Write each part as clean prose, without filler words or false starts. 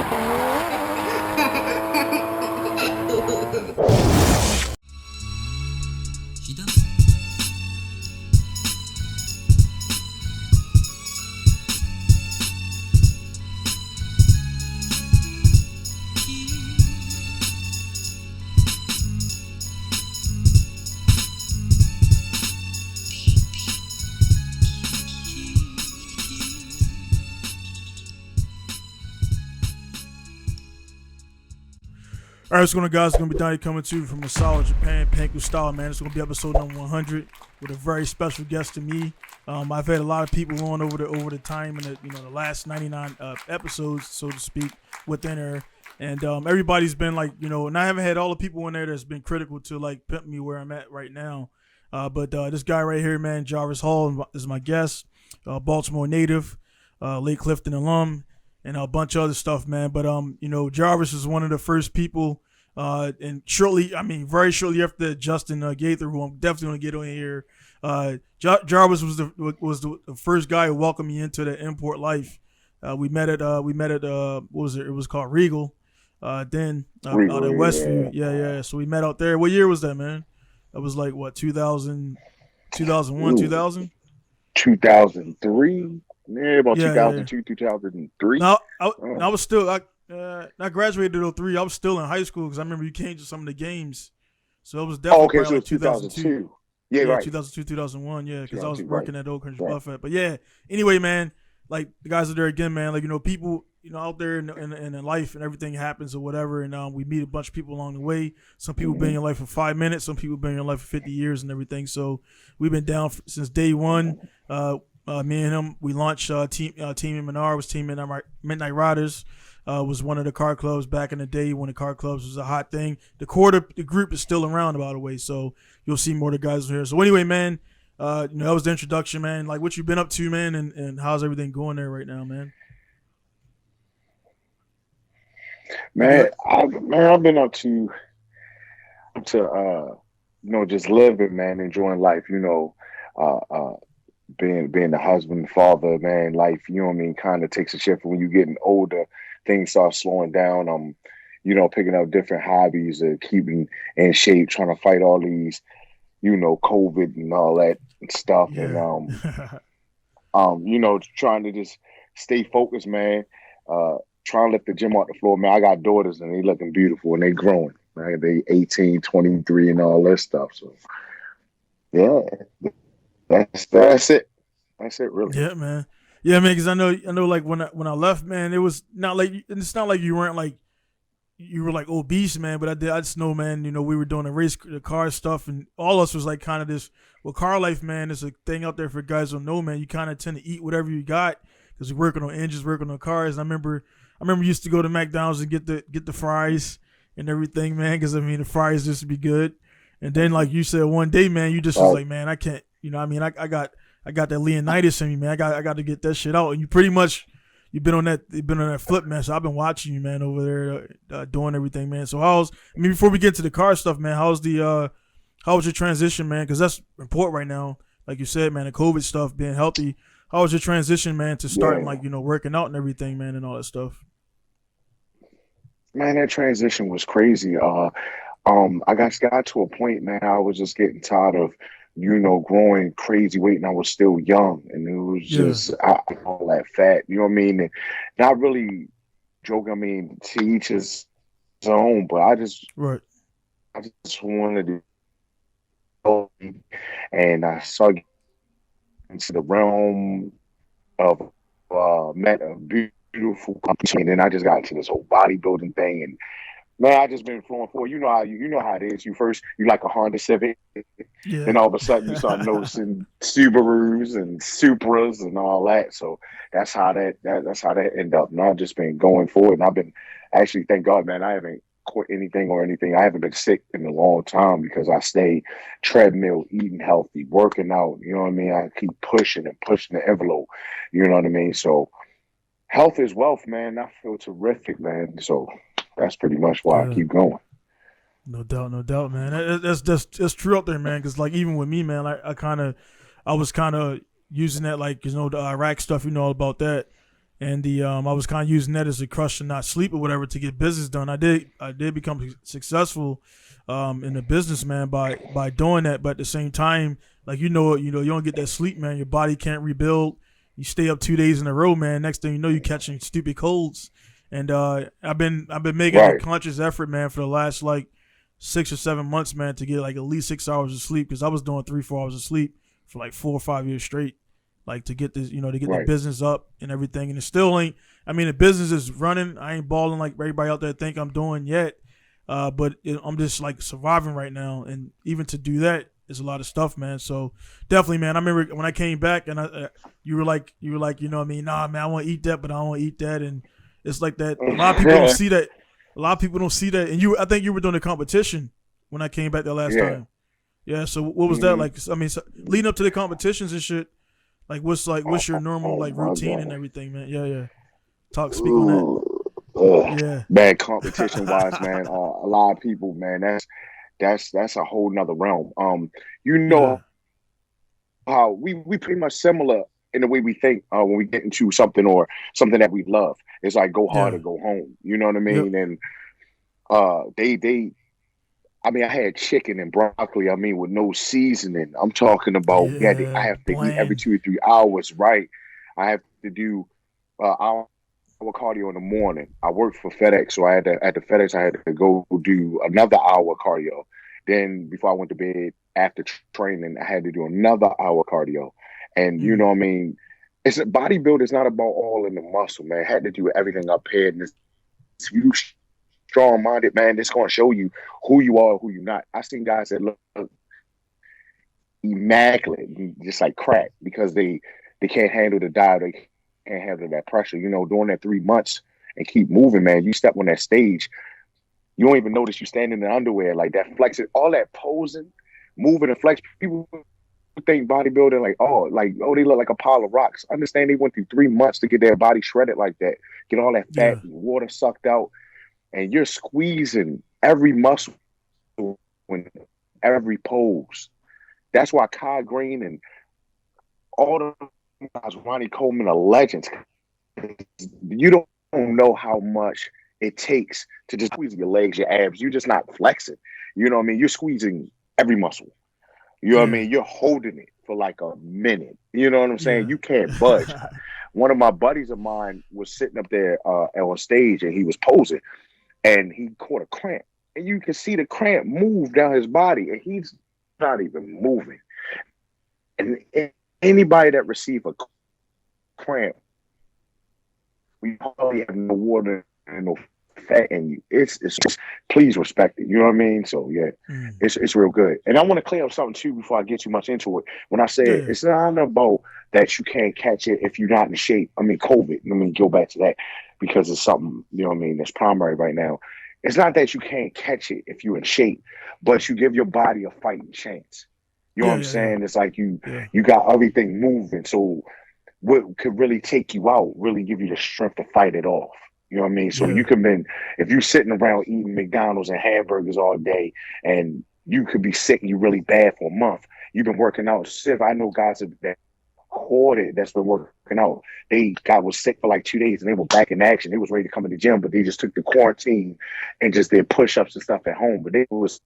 She done. All right, what's going on, guys? It's going to be Donnie coming to you from the solid Japan Pinku style, man. It's going to be episode number 100 with a very special guest to me. I've had a lot of people on over the time in the last 99 episodes, so to speak, within her, and everybody's been like, and I haven't had all the people in there that's been critical to like pimp me where I'm at right now. But this guy right here, man, Jarvis Hall is my guest, Baltimore native, Lake Clifton alum, and a bunch of other stuff, man. But Jarvis is one of the first people, and very shortly after Justin Gaither, who I'm definitely gonna get on here. Jarvis was the first guy who welcomed me into the import life. We met at what was it? It was called Regal. Then Regal, out at Westview. Yeah. So we met out there. What year was that, man? That was like what, 2000, 2001, 2000? 2003. Yeah, about 2002, 2003. No, I was still I graduated in 03. I was still in high school because I remember you came to some of the games. So it was definitely so like 2002. Yeah, right. 2002, 2001. Yeah, because I was working at Old Country right. Buffet. But yeah, anyway, man, like the guys are there again, man. Like people, out there in life and everything happens or whatever, and we meet a bunch of people along the way. Some people been in your life for 5 minutes. Some people been in your life for 50 years and everything. So we've been down since day one. Me and him, we launched Team M&R, was Team Midnight Riders. Was one of the car clubs back in the day when the car clubs was a hot thing. The group is still around, by the way, so you'll see more of the guys here. So anyway, man, that was the introduction, man. Like, what you been up to, man, and how's everything going there right now, man? Man, I've been up to just living, man, enjoying life. Being the husband, father, man, life, kind of takes a shift when you getting older. Things start slowing down. I'm, picking up different hobbies, keeping in shape, trying to fight all these, COVID and all that stuff. Yeah. And, trying to just stay focused, man. Trying to lift the gym off the floor, man. I got daughters and they looking beautiful and they growing. Right? They 18, 23 and all that stuff. So, yeah. That's it. That's it, really. Yeah, man. Yeah, man. Because I know. Like when I left, man, it was not like it's not like you weren't like you were like obese, man. But I just know, man. We were doing the car stuff, and all of us was like kind of this. Well, car life, man, is a thing out there for guys who don't know, man. You kind of tend to eat whatever you got because you're working on engines, working on cars. And I remember you used to go to McDonald's and get the fries and everything, man. Because the fries just to be good. And then, like you said, one day, man, you just was like, man, I can't. I got that Leonidas in me, man. I got to get that shit out. And you pretty much you've been on that flip, man. So I've been watching you, man, over there doing everything, man. So before we get to the car stuff, man, how was your transition, man? Because that's important right now. Like you said, man, the COVID stuff, being healthy. How was your transition, man, to starting working out and everything, man, and all that stuff? Man, that transition was crazy. I got to a point, man. I was just getting tired of growing crazy weight, and I was still young, and it was just all that fat, you know what I mean? And not really joking, to each his own, but I just wanted to go, and I saw into the realm of met a beautiful company, and then I just got into this whole bodybuilding thing, and man, I just been flowing forward. You know how it is. You like a Honda Civic, and all of a sudden you start noticing Subarus and Supras and all that. So that's how that ended up. And I've just been going forward, and I've been actually, thank God, man, I haven't quit anything or anything. I haven't been sick in a long time because I stay treadmill, eating healthy, working out. You know what I mean? I keep pushing the envelope. You know what I mean? So health is wealth, man. I feel terrific, man. So that's pretty much why I keep going. No doubt, man. That's true out there, man. Because like even with me, man, I was kind of using that, like the Iraq stuff, all about that. and I was kind of using that as a crush to not sleep or whatever to get business done. I did become successful in the business, man, by doing that. But at the same time, like you don't get that sleep, man. Your body can't rebuild. You stay up 2 days in a row, man. Next thing you know, you're catching stupid colds. And I've been making a Right. conscious effort, man, for the last like 6 or 7 months, man, to get like at least 6 hours of sleep, because I was doing 3-4 hours of sleep for like 4 or 5 years straight, like to get this, to get the Right. business up and everything. And it still ain't. I mean, the business is running. I ain't balling like everybody out there think I'm doing yet, but I'm just like surviving right now. And even to do that is a lot of stuff, man. So definitely, man. I remember when I came back and you were like, what I mean, nah, man, I want to eat that, but I don't want to eat that, and it's like that. A lot of people don't see that. A lot of people don't see that. And I think you were doing a competition when I came back that last Yeah. time. Yeah. So what was that like? I mean, leading up to the competitions and shit. Like, what's your normal like my routine God. and everything, man? Yeah, yeah. Speak on that. Ugh. Yeah, Man, competition wise, man, a lot of people, man, that's a whole nother realm. You yeah, know how we pretty much similar in the way we think when we get into something or something that we love. It's like go hard yeah. or go home. You know what I Yep. mean? And they I mean, I had chicken and broccoli. I mean, with no seasoning. I'm talking about I Yeah, have to eat every bland. 2 or 3 hours, right? I have to do hour cardio in the morning. I worked for FedEx, so I had to at the FedEx. I had to go do another hour cardio. Then before I went to bed after training, I had to do another hour cardio. And you know Mm. what I mean? It's bodybuilding is not about all in the muscle, man. I had to do everything up here. And if you strong minded, man, it's going to show you who you are, who you're not. I seen guys that look immaculate, just like crack, because they can't handle the diet, they can't handle that pressure. During that 3 months and keep moving, man. You step on that stage, you don't even notice you standing in underwear like that, flexing, all that posing, moving and flex. People think bodybuilding like, they look like a pile of rocks. Understand they went through 3 months to get their body shredded like that, get all that fat Yeah, and water sucked out, and you're squeezing every muscle in every pose. That's why Kai Green and all the guys, Ronnie Coleman, are legends. You don't know how much it takes to just squeeze your legs, your abs. You're just not flexing. You know what I mean? You're squeezing every muscle. You know what I yeah, mean? You're holding it for like a minute. You know what I'm saying? yeah. You can't budge. One of my buddies of mine was sitting up there on stage and he was posing and he caught a cramp. And you can see the cramp move down his body and he's not even moving. And anybody that receive a cramp, we probably have no water and no fat in you. It's just, please respect it. You know what I mean? So yeah, Mm. it's real good. And I want to clear up something too before I get too much into it. When I Yeah, said yeah, it's not about that you can't catch it if you're not in shape. I mean, COVID. Let me go back to that because it's something, you know what I mean, that's primary right now. It's not that you can't catch it if you're in shape, but you give your body a fighting chance. You know what yeah, I'm yeah, yeah, saying? It's like you yeah, you got everything moving. So what could really take you out, really give you the strength to fight it off. You know what I mean? So yeah, you can been if you're sitting around eating McDonald's and hamburgers all day and you could be sick and you really bad for a month. You've been working out. I know guys that caught it that's been working out. They got was sick for like 2 days and they were back in action. They was ready to come in the gym, but they just took the quarantine and just did push-ups and stuff at home. But they was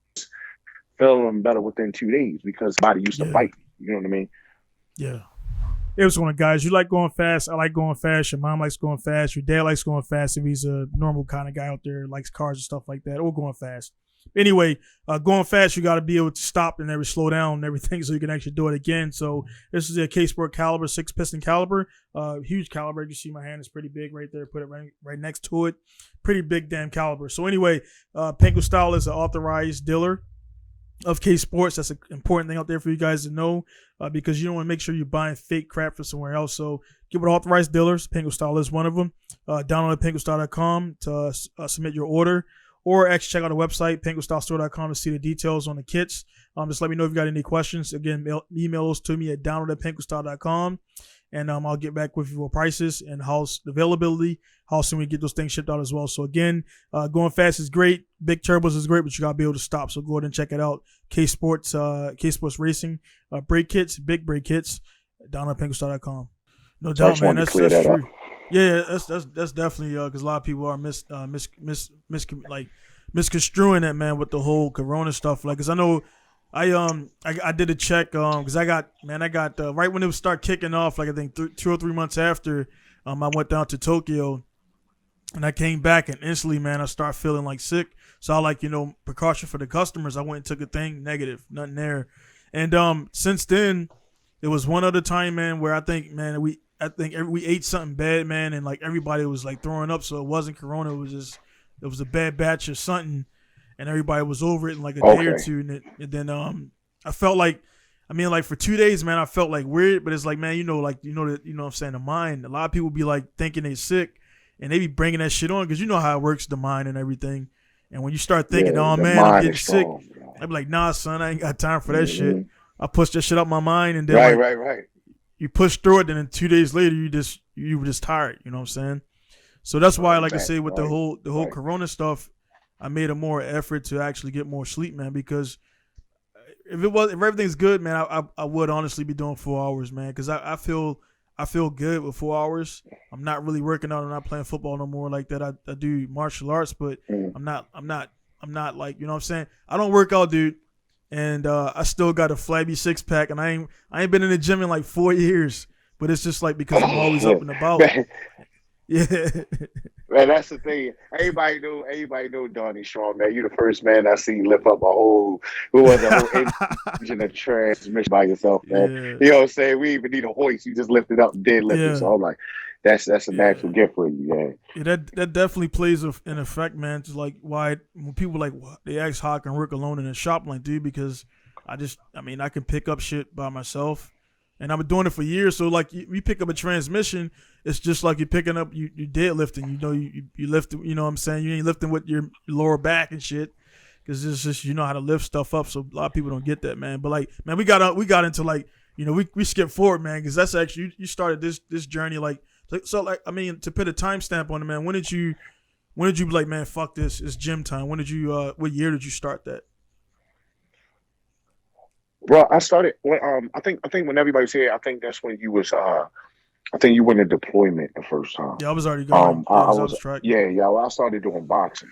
feeling better within 2 days because body used to yeah, fight. You know what I mean? yeah. It was one of the guys. You like going fast. I like going fast. Your mom likes going fast. Your dad likes going fast. If he's a normal kind of guy out there, likes cars and stuff like that, or going fast. Anyway, going fast, you got to be able to stop and never slow down and everything, so you can actually do it again. So this is a K-Sport caliber, 6-piston caliber, huge caliber. You can see my hand is pretty big right there. Put it right next to it. Pretty big damn caliber. So anyway, Pinku Style is an authorized dealer of K Sports. That's an important thing out there for you guys to know, because you don't want to make sure you're buying fake crap from somewhere else. So get with authorized dealers. Pinku Style is one of them. Download pinkustyle.com to submit your order, or actually check out the website, pinkustylestore.com, to see the details on the kits. Just let me know if you got any questions. Again, email those to me at download@pinkustyle.com, and I'll get back with you for prices and house availability, how soon we get those things shipped out as well. So again, going fast is great. Big turbos is great, but you got to be able to stop. So go ahead and check it out. K Sports Racing, brake kits, big brake kits, down at pinkustyle.com. No So I doubt, just man. wanted to That's clear that up. true. Yeah, that's definitely because a lot of people are misconstruing that, man, with the whole Corona stuff. Like, cause I know I did a check because I got right when it would start kicking off, like I think 2 or 3 months after, I went down to Tokyo and I came back and instantly, man, I start feeling like sick. So I like, precaution for the customers. I went and took a thing negative, nothing there. And since then, there was one other time, man, where I think we ate something bad, man, and like everybody was like throwing up. So it wasn't Corona. It was a bad batch or something, and everybody was over it in like a day or two. And then I felt like, like for 2 days, man, I felt like weird. But it's like, man, what I'm saying, the mind. A lot of people be like thinking they sick, and they be bringing that shit on because you know how it works, the mind and everything. And when you start thinking, oh man, I'm getting sick, I be like, nah, son, I ain't got time for that shit. I push that shit out my mind, and then right. You push through it, and then 2 days later, you were just tired. You know what I'm saying? So that's why, like I say, with the whole Corona stuff, I made a more effort to actually get more sleep, man. Because if everything's good, man, I would honestly be doing 4 hours, man. Because I feel good with 4 hours. I'm not really working out. I'm not playing football no more like that. I do martial arts, but I'm not like, you know what I'm saying? I don't work out, dude. And I still got a flabby 6-pack, and I ain't been in the gym in like 4 years. But it's just like because I'm always up and about. Yeah. Man, that's the thing. Everybody know Donnie Strong, man. You the first man I see lift up a whole engine of transmission by yourself, man. Yeah. You know what I'm saying? We even need a hoist. You just lift it up and deadlift it. So I'm like, that's a natural gift for you, man. Yeah, that definitely plays an effect, man. Just like why when people like they ask how I can work alone in a shop, I'm like, dude, because I can pick up shit by myself, and I've been doing it for years. So like you pick up a transmission, it's just like you're picking up you deadlifting. You lift, you know what I'm saying? You ain't lifting with your lower back and shit, because it's just how to lift stuff up. So a lot of people don't get that, man. But like, man, we got into like we skipped forward, man, because that's actually you started this journey like. So like, to put a timestamp on it, man, when did you be like, man, fuck this, it's gym time? When did you what year did you start that? Bro, I started when I think when everybody was here, I think that's when you was I think you went in deployment the first time. Yeah, I was already going. I was tracking. Well, I started doing boxing.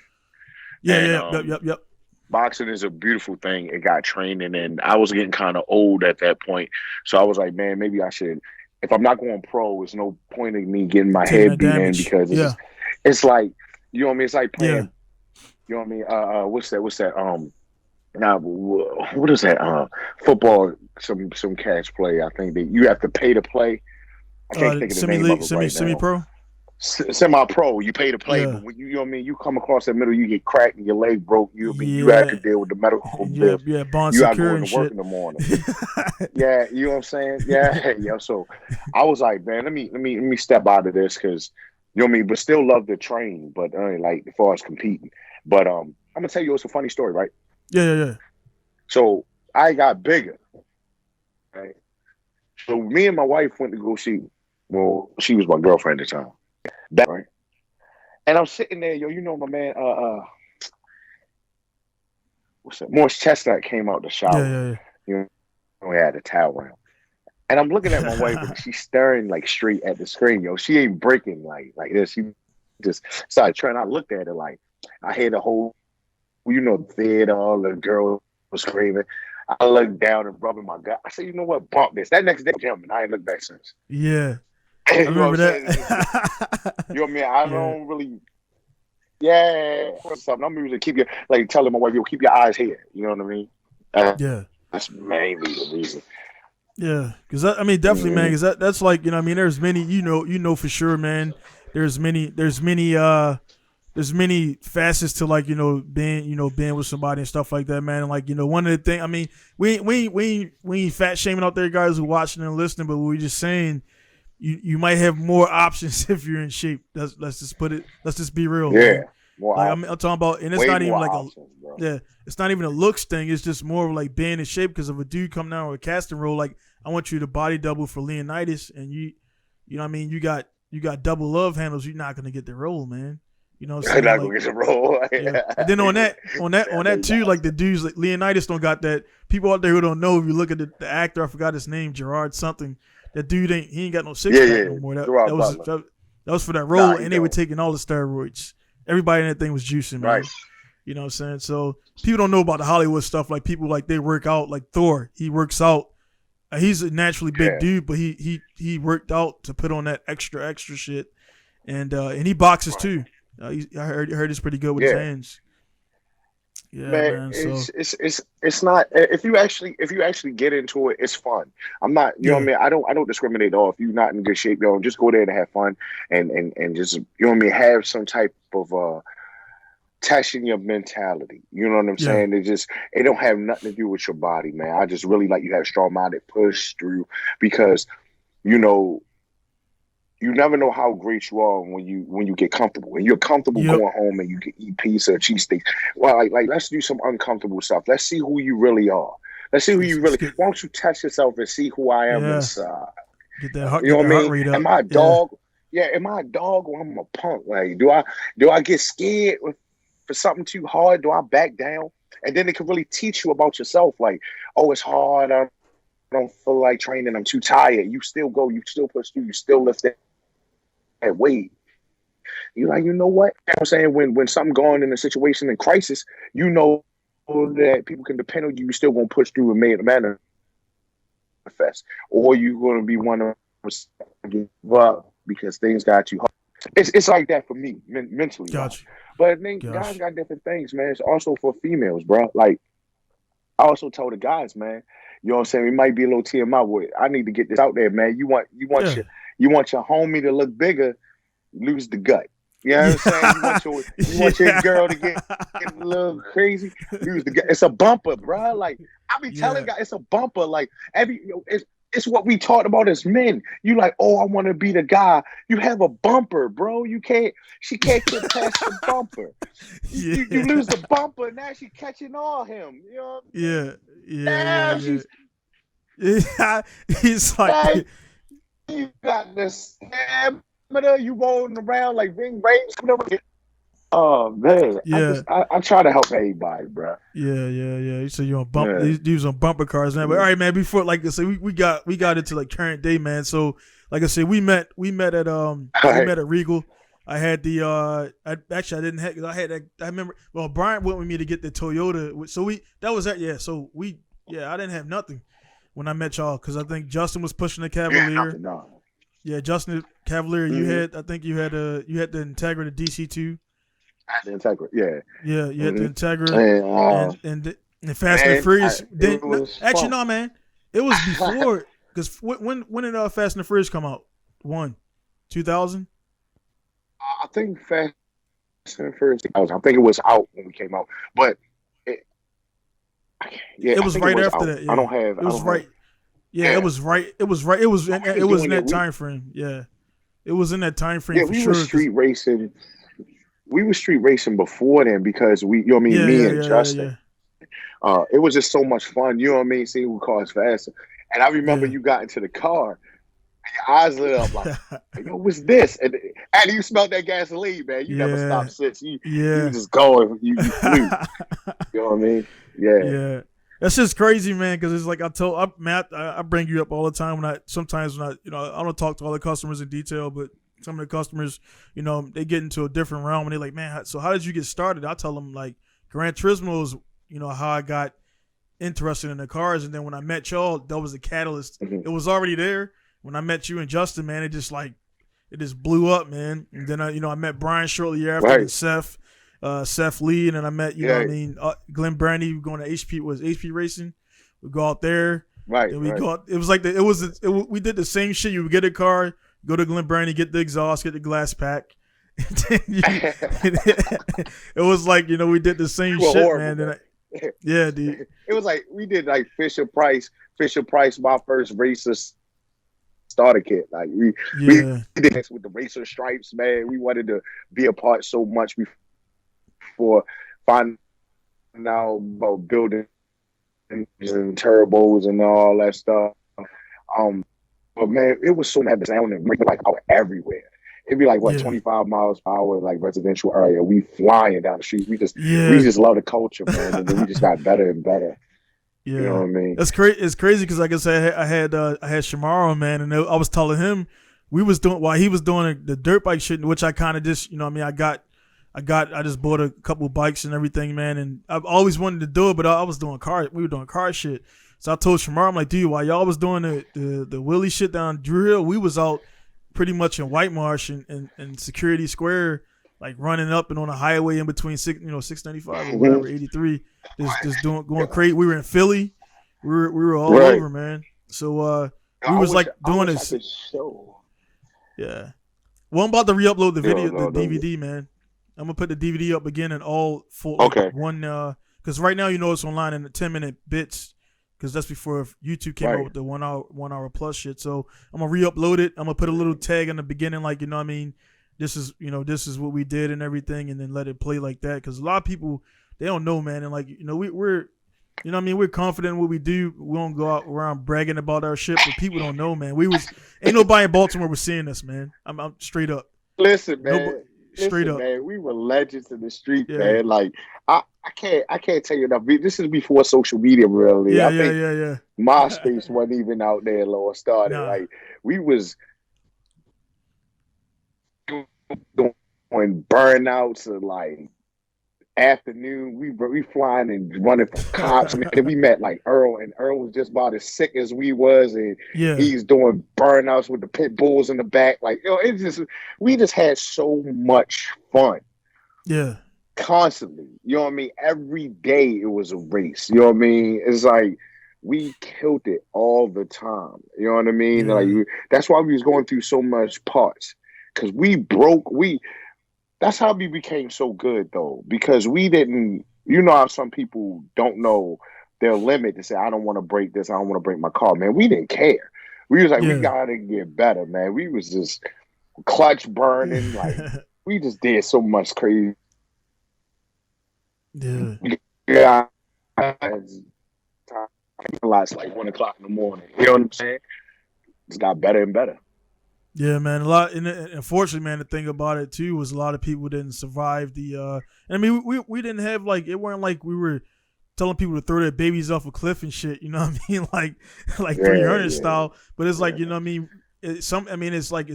Yep. Boxing is a beautiful thing. It got training, and I was getting kind of old at that point. So I was like, man, maybe I should. If I'm not going pro, it's no point in me getting my head beat in because it's like, you know what I mean? It's like playing, you know what I mean? What's that? Now, what is that? Football, some catch play. I think that you have to pay to play. I can't think of the name of it right now. Semi-pro? Semi-pro, you pay to play, but when you know what I mean, you come across that middle, you get cracked and your leg broke. You have to deal with the medical bills. Yeah, bond you secure got to go to work in the morning. Yeah, you know what I'm saying? Yeah. So I was like, man, let me step out of this because you know what I mean, but still love to train, but like as far as competing. But I'm gonna tell you it's a funny story, right? Yeah. So I got bigger, right? So me and my wife went to go see. Well, she was my girlfriend at the time. Right. And I'm sitting there, my man, what's that? Morris Chestnut came out the shower. Yeah. We had a towel around. And I'm looking at my wife and she's staring like straight at the screen, She ain't breaking like this. She just started trying. I looked at her like I had the whole, theater, all the girls was screaming. I looked down and rubbing my gut. I said, you know what? Bump this. That next day, gym, and I ain't looked back since. Yeah. I remember that. You know what I mean? I don't really. Yeah, something. I'm usually keep telling my wife, keep your eyes here. You know what I mean? That's mainly the reason. Yeah, because definitely, man. Because that's like there's many. For sure, man. There's many facets to being with somebody and stuff like that, man. And like one of the things. We ain't fat shaming out there, guys who watching and listening, but we're just saying. You might have more options if you're in shape. Let's just be real. Yeah, man. more like I'm talking about, and it's not even like options, it's not even a looks thing. It's just more of like being in shape. Because if a dude come down with a casting role, like I want you to body double for Leonidas, and you know what I mean. You got double love handles. You're not gonna get the role, man. You know what I'm saying? You're not gonna get the role. And then on that too, like the dudes like Leonidas don't got that. People out there who don't know, if you look at the actor, I forgot his name, Gerard something. That dude he ain't got no 6-pack no more. That That was for that role, he and they were don't. taking all the steroids. Everybody in that thing was juicing, man. Right. You know what I'm saying? So people don't know about the Hollywood stuff. Like people like they work out. Like Thor, he works out. He's a naturally big Yeah. dude, but he worked out to put on that extra shit, and he boxes too. I heard he's pretty good with his hands. Yeah, man. So it's not if you actually get into it, it's fun. I'm not, you know what I mean. I don't discriminate at all. If you're not in good shape, yo, just go there and have fun and just, you know what I mean, have some type of testing your mentality. You know what I'm saying? It don't have nothing to do with your body, man. I just really like you have strong minded push through because, you know, you never know how great you are when you get comfortable. When you're comfortable going home and you can eat pizza or cheesesteak. Well, like let's do some uncomfortable stuff. Let's see who you really are. Let's see who you really. Why don't you test yourself and see who I am inside? Get that heart, you know what I mean? Up. Am I a dog? Yeah, am I a dog or I'm a punk? Like, do I get scared for something too hard? Do I back down? And then it can really teach you about yourself. Like, oh, it's hard. I don't feel like training. I'm too tired. You still go. You still push through. You still lift that weight. You're like, you know what? You know what I'm saying? When something going in a situation in crisis, you know that people can depend on you. You're still going to push through and manifest. Or you're going to be one of us give up because things got too hard. It's like that for me, mentally. Gotcha. But then guys got different things, man. It's also for females, bro. Like, I also told the guys, man, you know what I'm saying? We might be a little TMI, but I need to get this out there, man. You want your homie to look bigger, lose the gut. You know what I'm saying? You want your girl to get a little crazy, lose the gut. It's a bumper, bro. Like, I be telling guys, it's a bumper. Like, it's what we talked about as men. You like, oh, I want to be the guy. You have a bumper, bro. She can't get past the bumper. You lose the bumper, now she catching all him. You know what I mean? Yeah. He's like, you got this stamina, you rolling around like ring range. Oh man, I try to help everybody, bro. Yeah. You say you on bump, these on bumper cars, man. But all right, man. Before, like I said, we got into like current day, man. So like I said, we met at Regal. I had the I didn't have, I remember. Well, Brian went with me to get the Toyota. So I didn't have nothing when I met y'all because I think Justin was pushing the Cavalier. Yeah, Justin Cavalier. Mm-hmm. You had the Integra, the DC2. The Integra, yeah. Yeah, you had the Integra and Fast and Furious. No, man. It was before because when did Fast and the Furious come out? 2000. I think Fast and Furious 2000. I think it was out when we came out, but it was right after that. Yeah. I don't have. It was right. Yeah, it was right. It was right. It was in that time frame. Yeah, it was in that time frame. Yeah, we were street racing. We were street racing before then because me and Justin. Yeah. It was just so much fun. You know what I mean? Seeing who cars faster. And I remember you got into the car. Your eyes lit up like, yo, what's this? And you smelled that gasoline, man. You never stopped since. You just going. You flew. You know what I mean? Yeah. That's just crazy, man. Because it's like I bring you up all the time when I don't talk to all the customers in detail, but some of the customers, they get into a different realm and they're like, man, so how did you get started? I tell them like Gran Turismo is, how I got interested in the cars, and then when I met y'all, that was the catalyst. Mm-hmm. It was already there. When I met you and Justin, man, it just blew up, man. And then I met Brian shortly after, and Seth Lee, and then I met Glenn Brandy. We going to HP Racing. We go out there, right? And we go out. It was like we did the same shit. You would get a car, go to Glenn Brandy, get the exhaust, get the glass pack. It was like we did the same shit, horrible, man. Yeah, dude. It was like we did like Fisher Price, my first racer starter kit. Like we did this with the racer stripes, man. We wanted to be a part so much before finding out about building engines and turbos and all that stuff. But man, it was so mad sound and like out everywhere. It'd be like 25 miles per hour, like residential area. We flying down the streets. We just love the culture, man. And then we just got better and better. Yeah. You know what I mean? It's crazy because, like I said, I had Shamaro, man, and I was telling him we was doing while he was doing the dirt bike shit, which I kind of just, I just bought a couple bikes and everything, man. And I've always wanted to do it, but I was doing we were doing car shit. So I told Shamar, I'm like, dude, while y'all was doing the Willie shit down Drew Hill, we was out pretty much in White Marsh and Security Square, like running up and on a highway in between 695 or whatever, 83, just going crazy. We were in Philly, we were all over, man. So we was like doing this. Yeah. Well, I'm about to re-upload the video, the DVD, man. I'm gonna put the DVD up again in all full one because right now it's online in the 10-minute bits. Because that's before YouTube came out with the 1 hour plus shit. So I'm gonna re-upload it. I'm gonna put a little tag in the beginning, like this is what we did and everything, and then let it play like that. Because a lot of people they don't know, man, and like we're we're confident in what we do. We don't go out around bragging about our shit, but people don't know, man. Ain't nobody in Baltimore was seeing us, man. I'm straight up. Listen, man. Straight up, man. We were legends in the street, man. Like I can't tell you enough. This is before social media, really. Yeah. MySpace wasn't even out there, Lord started. Nah. Like we was doing burnouts and like afternoon. We flying and running from cops. Man, we met like Earl, and Earl was just about as sick as we was, and he's doing burnouts with the pit bulls in the back. Like we just had so much fun. Yeah. Constantly, you know what I mean? Every day it was a race. You know what I mean? It's like we killed it all the time. You know what I mean? Yeah. Like that's why we was going through so much parts. Cause that's how we became so good though. Because we didn't, how some people don't know their limit to say, I don't want to break this, I don't want to break my car. Man, we didn't care. We was like, we gotta get better, man. We was just clutch burning, like we just did so much crazy. Yeah. It's like 1 o'clock in the morning. You know what I'm saying? It's got better and better. Yeah, man. A lot, and unfortunately, man, the thing about it too was a lot of people didn't survive the. I mean, we didn't have it weren't like we were telling people to throw their babies off a cliff and shit. You know what I mean? Like 300 style. But it's like what I mean. It's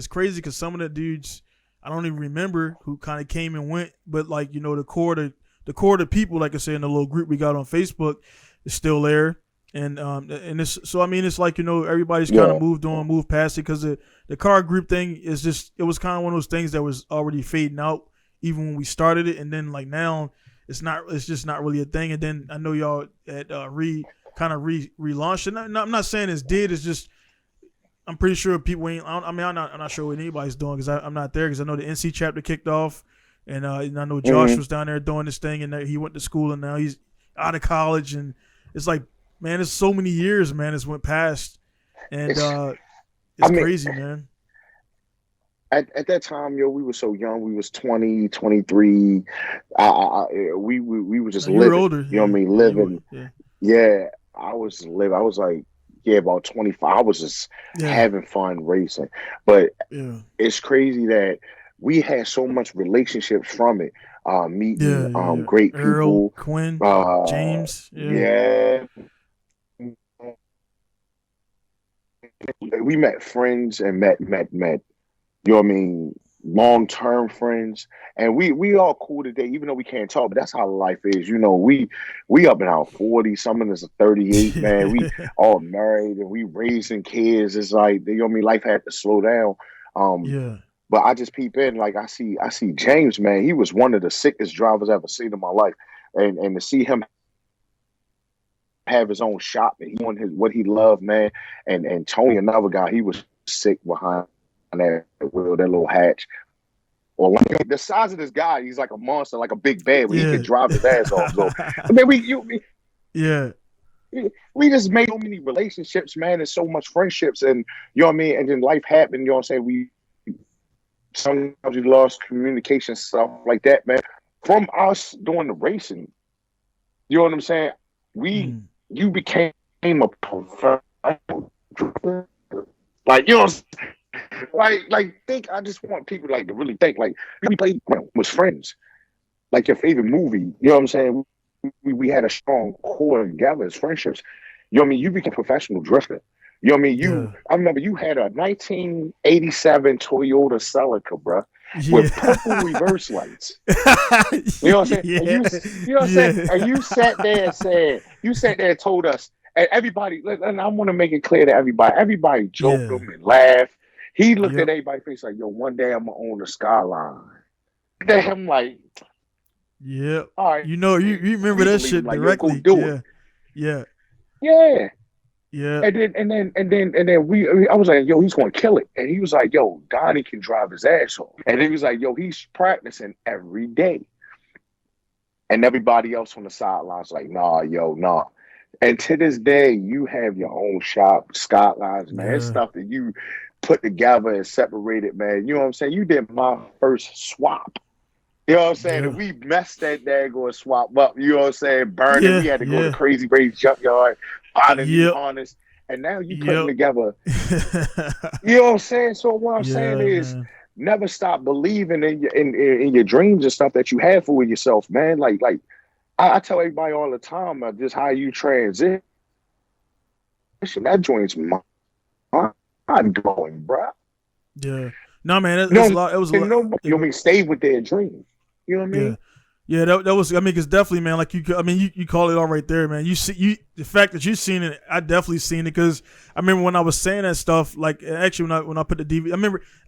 crazy because some of the dudes I don't even remember who kind of came and went, but like the core of the people, like I say in the little group we got on Facebook, is still there. And it's so I mean it's like everybody's kind of moved past it because the car group thing is just it was kind of one of those things that was already fading out even when we started it, and then like now it's just not really a thing. And then I know y'all at relaunched it. I'm not saying it's dead. It's just I'm pretty sure people ain't. I'm not sure what anybody's doing because I'm not there because I know the NC chapter kicked off, and I know Josh was down there doing this thing, and he went to school and now he's out of college, and it's like. Man, it's so many years, man. It's went past, and it's crazy, man. At that time, we were so young. We was 20, 23. We were just living. You're older. You know what I mean? Living. Yeah, I was living. I was like, about 25. I was just having fun racing. But it's crazy that we had so much relationships from it. Meeting great Earl, people. Quinn, James. We met friends and met, you know what I mean, long-term friends. And we all cool today, even though we can't talk, but that's how life is. We up in our 40s, some of us are 38, man. We all married and we raising kids. It's like, you know what I mean, life had to slow down. But I just peep in, like I see James, man. He was one of the sickest drivers I've ever seen in my life. And to see him have his own shop and he wanted what he loved, man. And Tony, another guy, he was sick behind that wheel, that little hatch. Or like, the size of this guy, he's like a monster, like a big bear, but he can drive his ass off. So I mean, we just made so many relationships, man, and so much friendships, and you know what I mean. And then life happened. You know what I'm saying? Sometimes we lost communication, stuff like that, man. From us doing the racing, you know what I'm saying? You became a professional driver. Like, you know, think. I just want people like to really think like we played was friends, like your favorite movie. You know what I'm saying? We had a strong core together as friendships. You know what I mean? You became a professional drifter. You know what I mean? Yeah. I remember you had a 1987 Toyota Celica, bro, Yeah. with purple reverse lights. You know what I'm saying? Yeah. And you know what I'm saying? Yeah. And you sat there and told us, and everybody, and I want to make it clear to everybody joked Yeah. him and laughed. He looked at Yep. everybody's face like, yo, one day I'm gonna own the Skyline. Then I'm like, Yep. all right, You remember we that believe him, shit like, yo, go directly. do it. Yeah. Yeah. Yeah. Yeah. And then I was like, yo, he's gonna kill it. And he was like, yo, Donnie can drive his ass off. And then he was like, yo, he's practicing every day. And everybody else on the sidelines like, nah, yo, nah. And to this day, you have your own shop, Skylines, man. It's Yeah. stuff that you put together and separated, man. You know what I'm saying? You did my first swap. You know what I'm saying? Yeah. And we messed that daggone swap up. You know what I'm saying? Burning. Yeah. We had to go to Yeah. Crazy Ray's junkyard, find a new Yep. harness. And now you putting Yep. together. You know what I'm saying? So what I'm saying Yeah, is man. never stop believing in your dreams and stuff that you have for yourself, man. Like I tell everybody all the time just how you transition. That joint's mind blowing, bro. Yeah. No, man, You that's a know, lot. It was a lot. you know what I mean? Stay with their dreams. You know what I mean? Yeah. Yeah, that was. I mean, because definitely, man. Like you call it all right there, man. You see, the fact that you've seen it, I definitely seen it because I remember when I was saying that stuff. Like actually, when I put the DVD,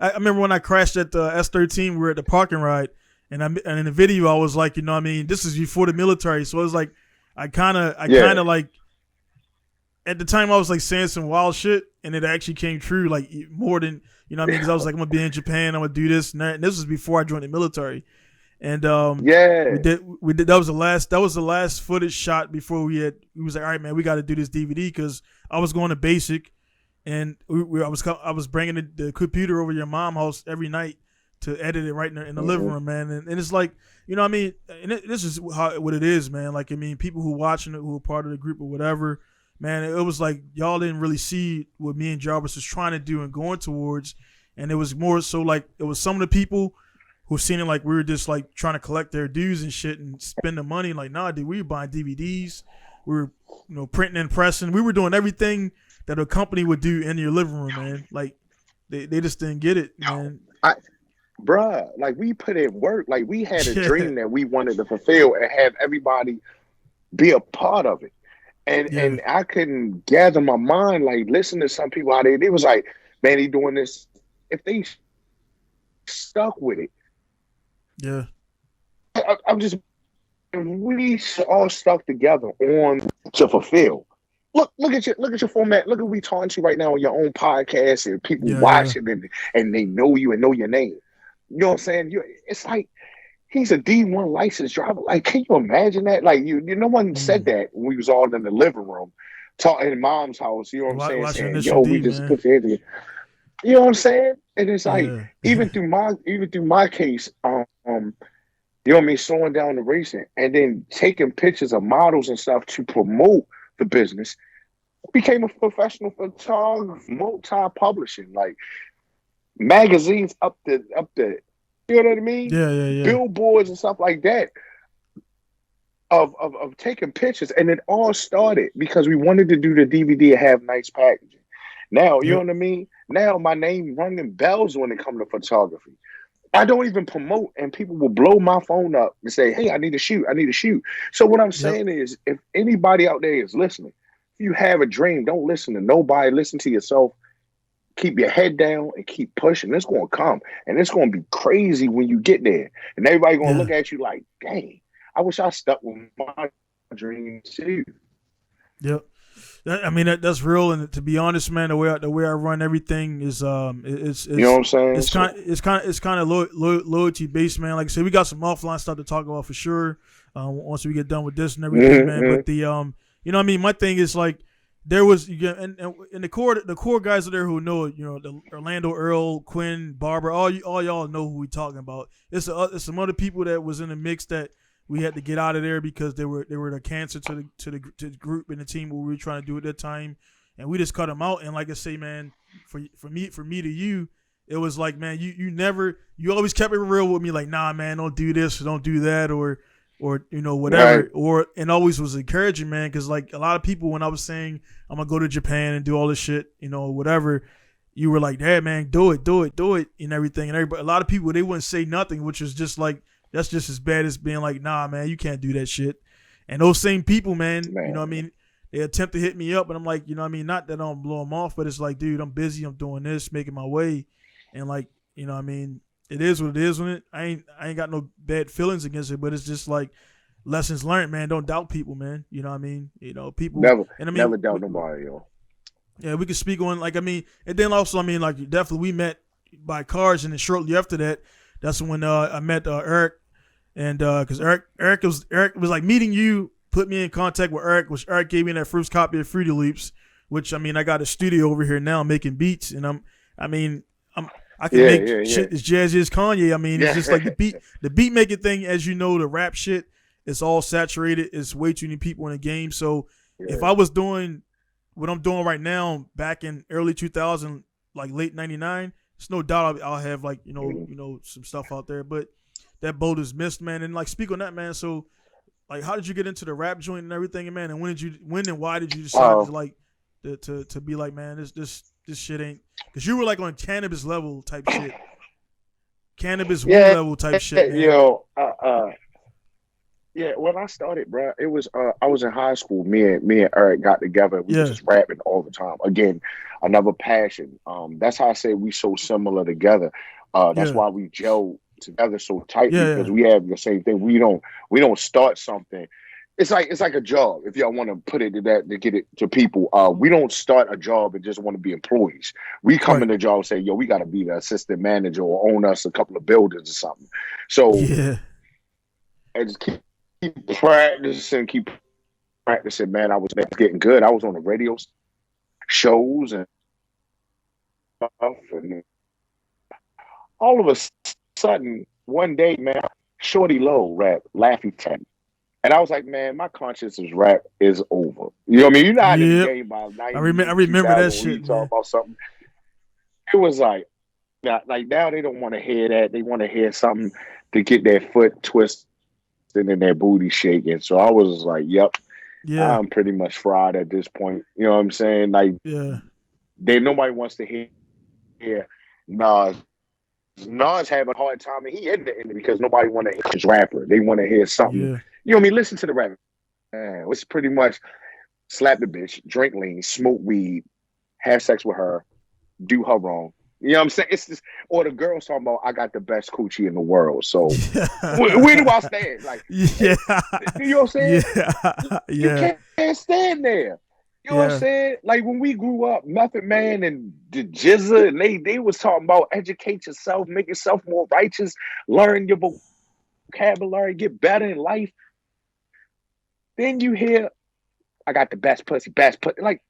I remember when I crashed at the S13. We were at the parking ride, and in the video, I was like, you know, what I mean, this is before the military, so it was like, I kind of like, at the time, I was like saying some wild shit, and it actually came true, like more than you know, what I mean, because I was like, I'm gonna be in Japan, I'm gonna do this, and that. And this was before I joined the military. And we did that was the last footage shot before we was like, all right, man, we got to do this DVD because I was going to basic, and I was bringing the computer over to your mom's house every night to edit it right in the living room, man. And it's like, you know what I mean, and this is what it is, man. Like, I mean, people who watching it, who are part of the group or whatever, man, it was like y'all didn't really see what me and Jarvis was trying to do and going towards, and it was more so like it was some of the people who seen it like we were just like trying to collect their dues and shit and spend the money. Like, nah, dude, we were buying DVDs. We were, printing and pressing. We were doing everything that a company would do in your living room, man. Like, they just didn't get it, man. Bruh, like we put in work. Like we had a dream that we wanted to fulfill and have everybody be a part of it. And I couldn't gather my mind, like listen to some people how they was like, man, he doing this. If they stuck with it. Yeah. I'm just, we all stuck together on to fulfill. Look at your format. Look at we talking to you right now on your own podcast and people watching and they know you and know your name. You know what I'm saying? It's like he's a D1 licensed driver. Like, can you imagine that? Like, no one said that when we was all in the living room, talking in mom's house. You know what I'm saying? Yo, we just put your hands. You know what I'm saying? And it's like even through my case, you know what I mean, slowing down the racing and then taking pictures of models and stuff to promote the business. Became a professional photographer, multi-publishing, like magazines up the, you know what I mean? Yeah. Billboards and stuff like that. Of taking pictures, and it all started because we wanted to do the DVD and have nice packaging. Now, you know what I mean? Now my name ringing bells when it comes to photography. I don't even promote, and people will blow my phone up and say, hey, I need to shoot. So what I'm saying is, if anybody out there is listening, if you have a dream, don't listen to nobody. Listen to yourself. Keep your head down and keep pushing. It's going to come, and it's going to be crazy when you get there. And everybody going to look at you like, dang, I wish I stuck with my dream too. Yep. I mean that's real, and to be honest, man, the way I run everything is it's you know what I'm saying. It's kind of loyalty based, man. Like I said, we got some offline stuff to talk about for sure. Once we get done with this and everything, man. But the you know what I mean. My thing is like there was and the core guys are there who know it. You know, the Orlando, Earl, Quinn, Barbara, all y'all know who we talking about. It's some other people that was in the mix that we had to get out of there because they were the cancer to the group and the team what we were trying to do at that time, and we just cut them out. And like I say, man, for me to you, it was like, man, you always kept it real with me, like, nah, man, don't do this or don't do that, or or Right. whatever, and always was encouraging, man, because like a lot of people, when I was saying I'm gonna go to Japan and do all this shit, whatever, you were like, "Hey, man, do it, and everything." And everybody, a lot of people, they wouldn't say nothing, which was just like, that's just as bad as being like, "Nah, man, you can't do that shit." And those same people, man, what I Man. mean, they attempt to hit me up, and I'm like, what I mean, not that I don't blow them off, but it's like, dude, I'm busy, I'm doing this, making my way, and like, what I mean, it is what it is. When I ain't got no bad feelings against it, but it's just like lessons learned, man. Don't doubt people, man. You know what I mean? People, Never, and I mean, never doubt nobody, yo. yeah, we could speak on, like, I mean, and then also, I mean, like, definitely we met by cars, and then shortly after that, that's when I met Eric, and because Eric was like, meeting you put me in contact with Eric, which Eric gave me that first copy of Fruity Loops, which, I mean, I got a studio over here now making beats, and I can make shit as jazzy as Kanye. I mean, it's just like the beat making thing, as you know, the rap shit, it's all saturated. It's way too many people in the game. So if I was doing what I'm doing right now back in early 2000, like late 99, it's no doubt I'll have like, some stuff out there. But that boat is missed, man. And like, speak on that, man. So like, how did you get into the rap joint and everything, man? And when and why did you decide to like to be like, man, this shit ain't, because you were like on cannabis level type shit, cannabis weed level type shit, man. Yeah, when I started, bro, it was I was in high school. Me and Eric got together. We was just rapping all the time. Again, another passion. That's how I say we so similar together. That's why we gel together so tightly, because we have the same thing. We don't start something. It's like a job. If y'all want to put it to that, to get it to people, we don't start a job and just want to be employees. We come in the job and say, "Yo, we got to be the assistant manager or own us a couple of buildings or something." So, and just keep practicing, man. I was getting good. I was on the radio shows and stuff, and all of a sudden, one day, man, Shorty Low rap Laffy Taffy. And I was like, man, my consciousness rap is over. You know what I mean? You're not in the game by 90. I remember that shit. Talk about something. It was like now they don't want to hear that. They want to hear something to get their foot twisted and their booty shaking. So I was like, yep, I'm pretty much fried at this point. You know what I'm saying? Like, nobody wants to hear Nas. Nas having a hard time, and he ended it because nobody want to hear his rapper. They want to hear something. You know what I mean? Listen to the rapper. It's pretty much slap the bitch, drink lean, smoke weed, have sex with her, do her wrong. You know what I'm saying? It's just, or the girls talking about, I got the best coochie in the world. So where do I stand? Like, you know what I'm saying? You can't stand there. You know what I'm saying? Like when we grew up, Method Man and the Jizza, and they was talking about educate yourself, make yourself more righteous, learn your vocabulary, get better in life. Then you hear, I got the best pussy, like,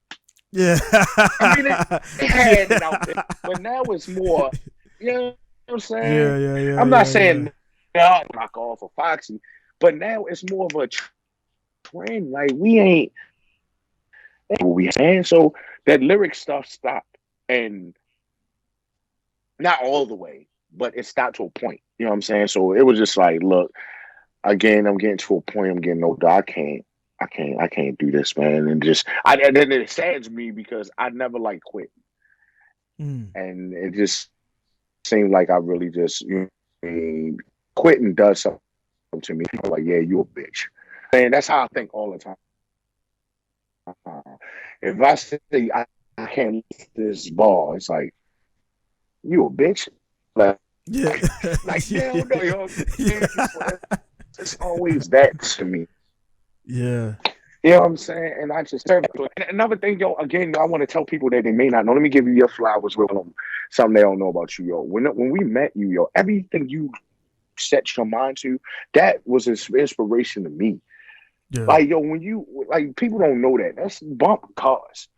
I mean, they had it out there, but now it's more, you know what I'm saying? I'm not saying knock off of Foxy, but now it's more of a trend. Like, we ain't what we saying. So that lyric stuff stopped, and not all the way, but it stopped to a point. You know what I'm saying? So it was just like, look, again, I'm getting to a point. I'm getting older. I can't do this, man. And then it saddens me because I never like quit, and it just seemed like I really just quitting does something to me. I'm like, yeah, you a bitch, and that's how I think all the time. If I say I can't lift this ball, it's like, you a bitch. Like, yo. It's always that to me. Yeah. You know what I'm saying? And I just and another thing, yo, again, I want to tell people that they may not know. Let me give you your flowers with them. Something they don't know about you, yo. When we met you, yo, everything you set your mind to, that was inspiration to me. Yeah. Like, yo, when you, like, people don't know that. That's bump cars.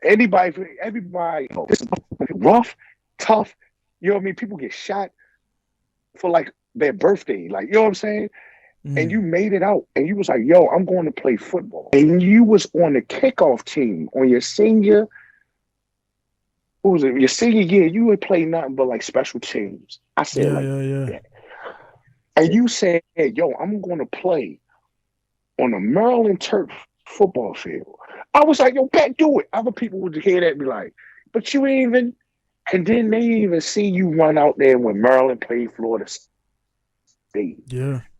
Everybody, this is rough, tough. You know what I mean? People get shot for like their birthday. Like, you know what I'm saying? And you made it out. And you was like, yo, I'm going to play football. And you was on the kickoff team on your senior what was it? Your senior year, you would play nothing but like special teams. I said like Yeah. that. And you said, hey, yo, I'm gonna play on a Maryland turf football field. I was like, yo, Pat, do it. Other people would hear that and be like, but you ain't even, and then they even see you run out there when Maryland played Florida State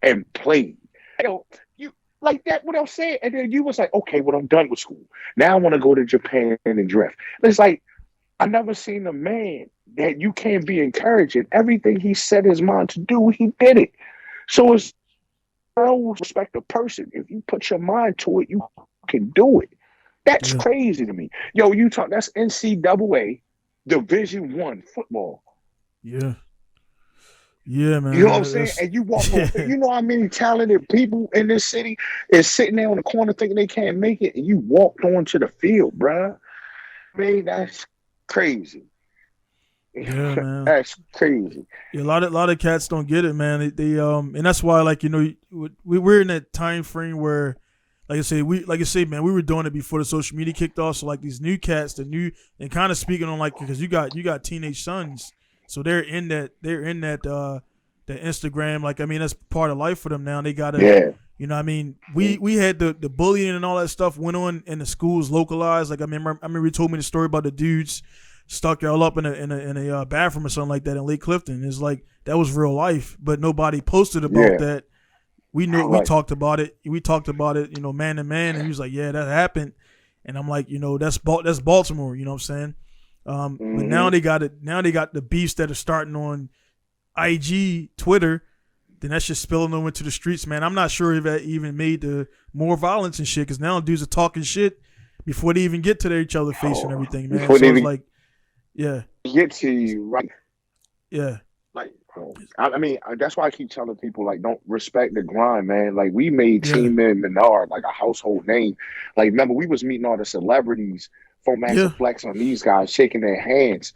and played. Yo, you like that, what I'm saying? And then you was like, okay, well, I'm done with school. Now I want to go to Japan and drift. It's like, I never seen a man that you can't be encouraging. Everything he set his mind to do, he did it. So it's no respect a person. If you put your mind to it, you can do it. That's crazy to me. Yo, you talk. That's NCAA Division I football. Yeah, man. You know what I'm saying? And you walk on. You know how many talented people in this city is sitting there on the corner thinking they can't make it, and you walked onto the field, bruh. I mean, that's crazy. Yeah, man. That's crazy. Yeah, a lot of cats don't get it, man. They and that's why, like, you know, we're in that time frame where, like I say, man, we were doing it before the social media kicked off. So like these new cats, and kind of speaking on, like, because you got teenage sons, so they're in that the Instagram. Like, I mean, that's part of life for them now. They gotta, you know, I mean, we had the bullying and all that stuff went on in the schools localized. Like, I remember you told me the story about the dudes stuck y'all up in a bathroom or something like that in Lake Clifton. It's like that was real life, but nobody posted about that. We knew, we talked about it. We talked about it, you know, man to man, and he was like, "Yeah, that happened." And I'm like, you know, that's Baltimore. You know what I'm saying? But now they got it. Now they got the beefs that are starting on IG, Twitter. Then that's just spilling over into the streets, man. I'm not sure if that even made the more violence and shit, because now dudes are talking shit before they even get to each other's face and everything, man. So it's like, get to you, right? Yeah. Like, I mean, that's why I keep telling people, like, don't respect the grind, man. Like, we made Team Menard like a household name. Like, remember, we was meeting all the celebrities from Max and Flex on these guys, shaking their hands,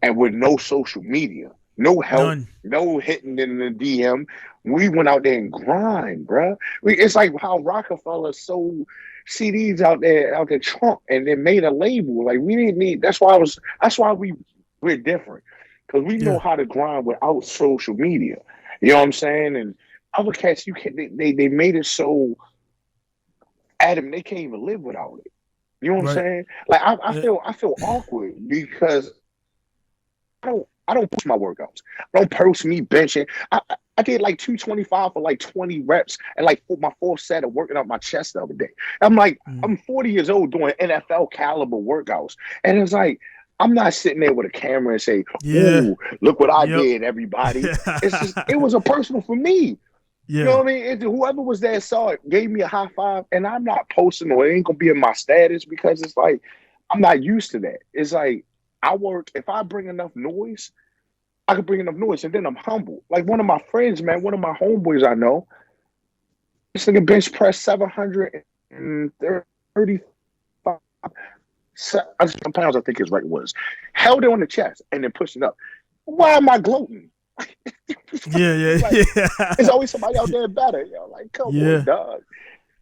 and with no social media, no help, no hitting in the DM. We went out there and grind, bruh. It's like how Rockefeller sold CDs out there trunk and then made a label. Like, we didn't need. That's why we're different, because we know how to grind without social media. You know what I'm saying? And other cats, they made it so Adam, they can't even live without it. You know what I'm saying? Like, I feel awkward because I don't post my workouts. I don't post me benching. I did like 225 for like 20 reps and like my fourth set of working out my chest the other day. I'm like, I'm 40 years old doing NFL caliber workouts. And it's like, I'm not sitting there with a camera and say, ooh, look what I did, everybody. It's just, it was a personal for me. You know what I mean? Whoever was there saw it, gave me a high five, and I'm not posting, or it ain't gonna be in my status, because it's like, I'm not used to that. It's like, I work, if I bring enough noise, I could bring enough noise, and then I'm humble. Like one of my friends, man, one of my homeboys I know, this nigga bench press 735 pounds, I think his record was. Held it on the chest and then pushed it up. Why am I gloating? There's always somebody out there better. Yo, like, come on, dog.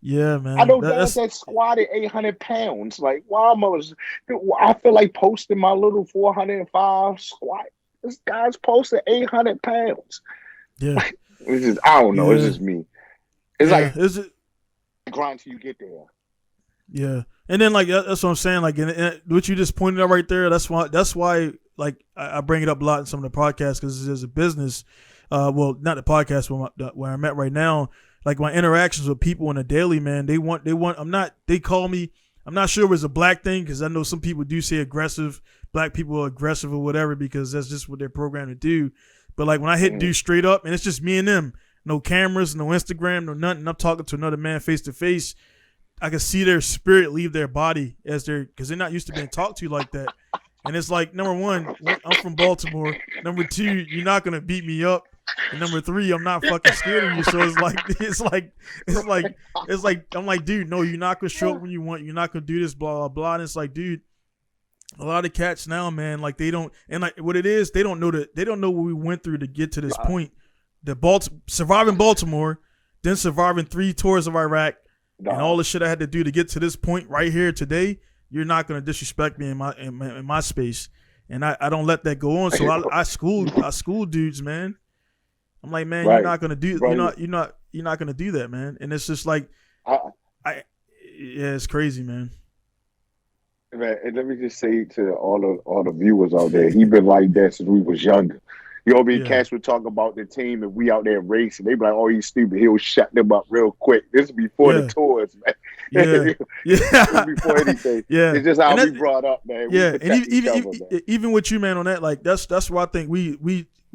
Yeah, man. I know guys that squatted 800 pounds. Like, I feel like posting my little 405 squat. This guy's posting 800 pounds. Yeah. Like, I don't know. It's just me. It's like, grind till you get there. Yeah. And then, like, that's what I'm saying. Like, and what you just pointed out right there, that's why like, I bring it up a lot in some of the podcasts, because there's a business, well, not the podcast, but where I'm at right now, like my interactions with people on a daily, man, they call me, I'm not sure if it's a black thing, because I know some people do say aggressive, black people are aggressive or whatever, because that's just what they're programmed to do. But like when I hit dudes straight up, and it's just me and them, no cameras, no Instagram, no nothing, I'm talking to another man face to face, I can see their spirit leave their body because they're not used to being talked to like that. And it's like, number one, I'm from Baltimore. Number two, you're not gonna beat me up. And number three, I'm not fucking scared of you. So it's like I'm like, dude, no, you're not gonna show up when you want. You're not gonna do this, blah blah blah. And it's like, dude, a lot of cats now, man, like they don't, and like what it is, they don't know what we went through to get to this point. Surviving Baltimore, then surviving 3 tours of Iraq, and all the shit I had to do to get to this point right here today. you're not gonna disrespect me in my space, and I don't let that go on. So I school dudes, man. I'm like, man, you're Right, not gonna do right. you're not gonna do that, man. And it's just like I, yeah, it's crazy, man. Man, and let me just say to all the viewers out there, he been like that since we was younger. You know, me Yeah, cats would talk about the team and we out there racing. They be like, "Oh, he's stupid. He'll shut them up real quick." This is before the yeah, tours, man. yeah, This is yeah, before anything. yeah. It's just how And we that brought up, man. We yeah, and protect each other, man. even with you, man, on that, like that's why I think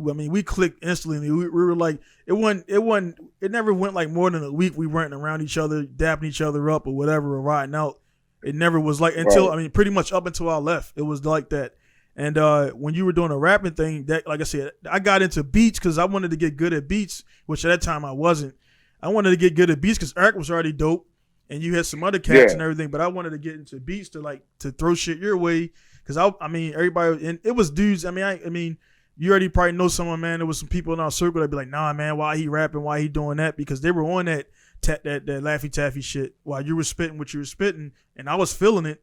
I mean, we clicked instantly. We were like, it never went like more than a week. We weren't around each other, dapping each other up or whatever, or riding out. It never was like until Right, I mean, pretty much up until I left, it was like that. And when you were doing a rapping thing, that like I said, I got into beats because I wanted to get good at beats, which at that time I wasn't. I wanted to get good at beats because Eric was already dope, and you had some other cats yeah, and everything. But I wanted to get into beats to throw shit your way because I mean everybody and it was dudes. I mean you already probably know someone, man. There was some people in our circle that'd be like, nah, man, why he rapping? Why he doing that? Because they were on that Laffy Taffy shit while you were spitting what you were spitting, and I was feeling it.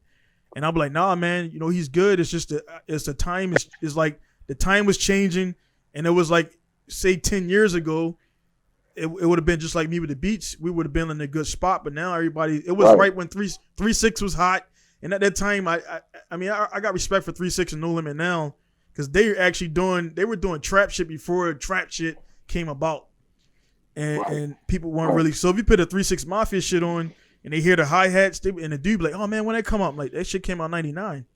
And I'll be like, nah, man, you know, he's good. It's just it's the time is like the time was changing, and it was like say 10 years ago, it would have been just like me with the beats. We would have been in a good spot, but now everybody, it was right, right when 3-6 was hot, and at that time, I mean, I got respect for 3-6 and No Limit now because they were doing trap shit before trap shit came about, right, and people weren't right. really. So if you put a 3-6 Mafia shit on and they hear the hi hats, and the dude be like, "Oh man, when that come up?" I'm like, that shit came out in '99.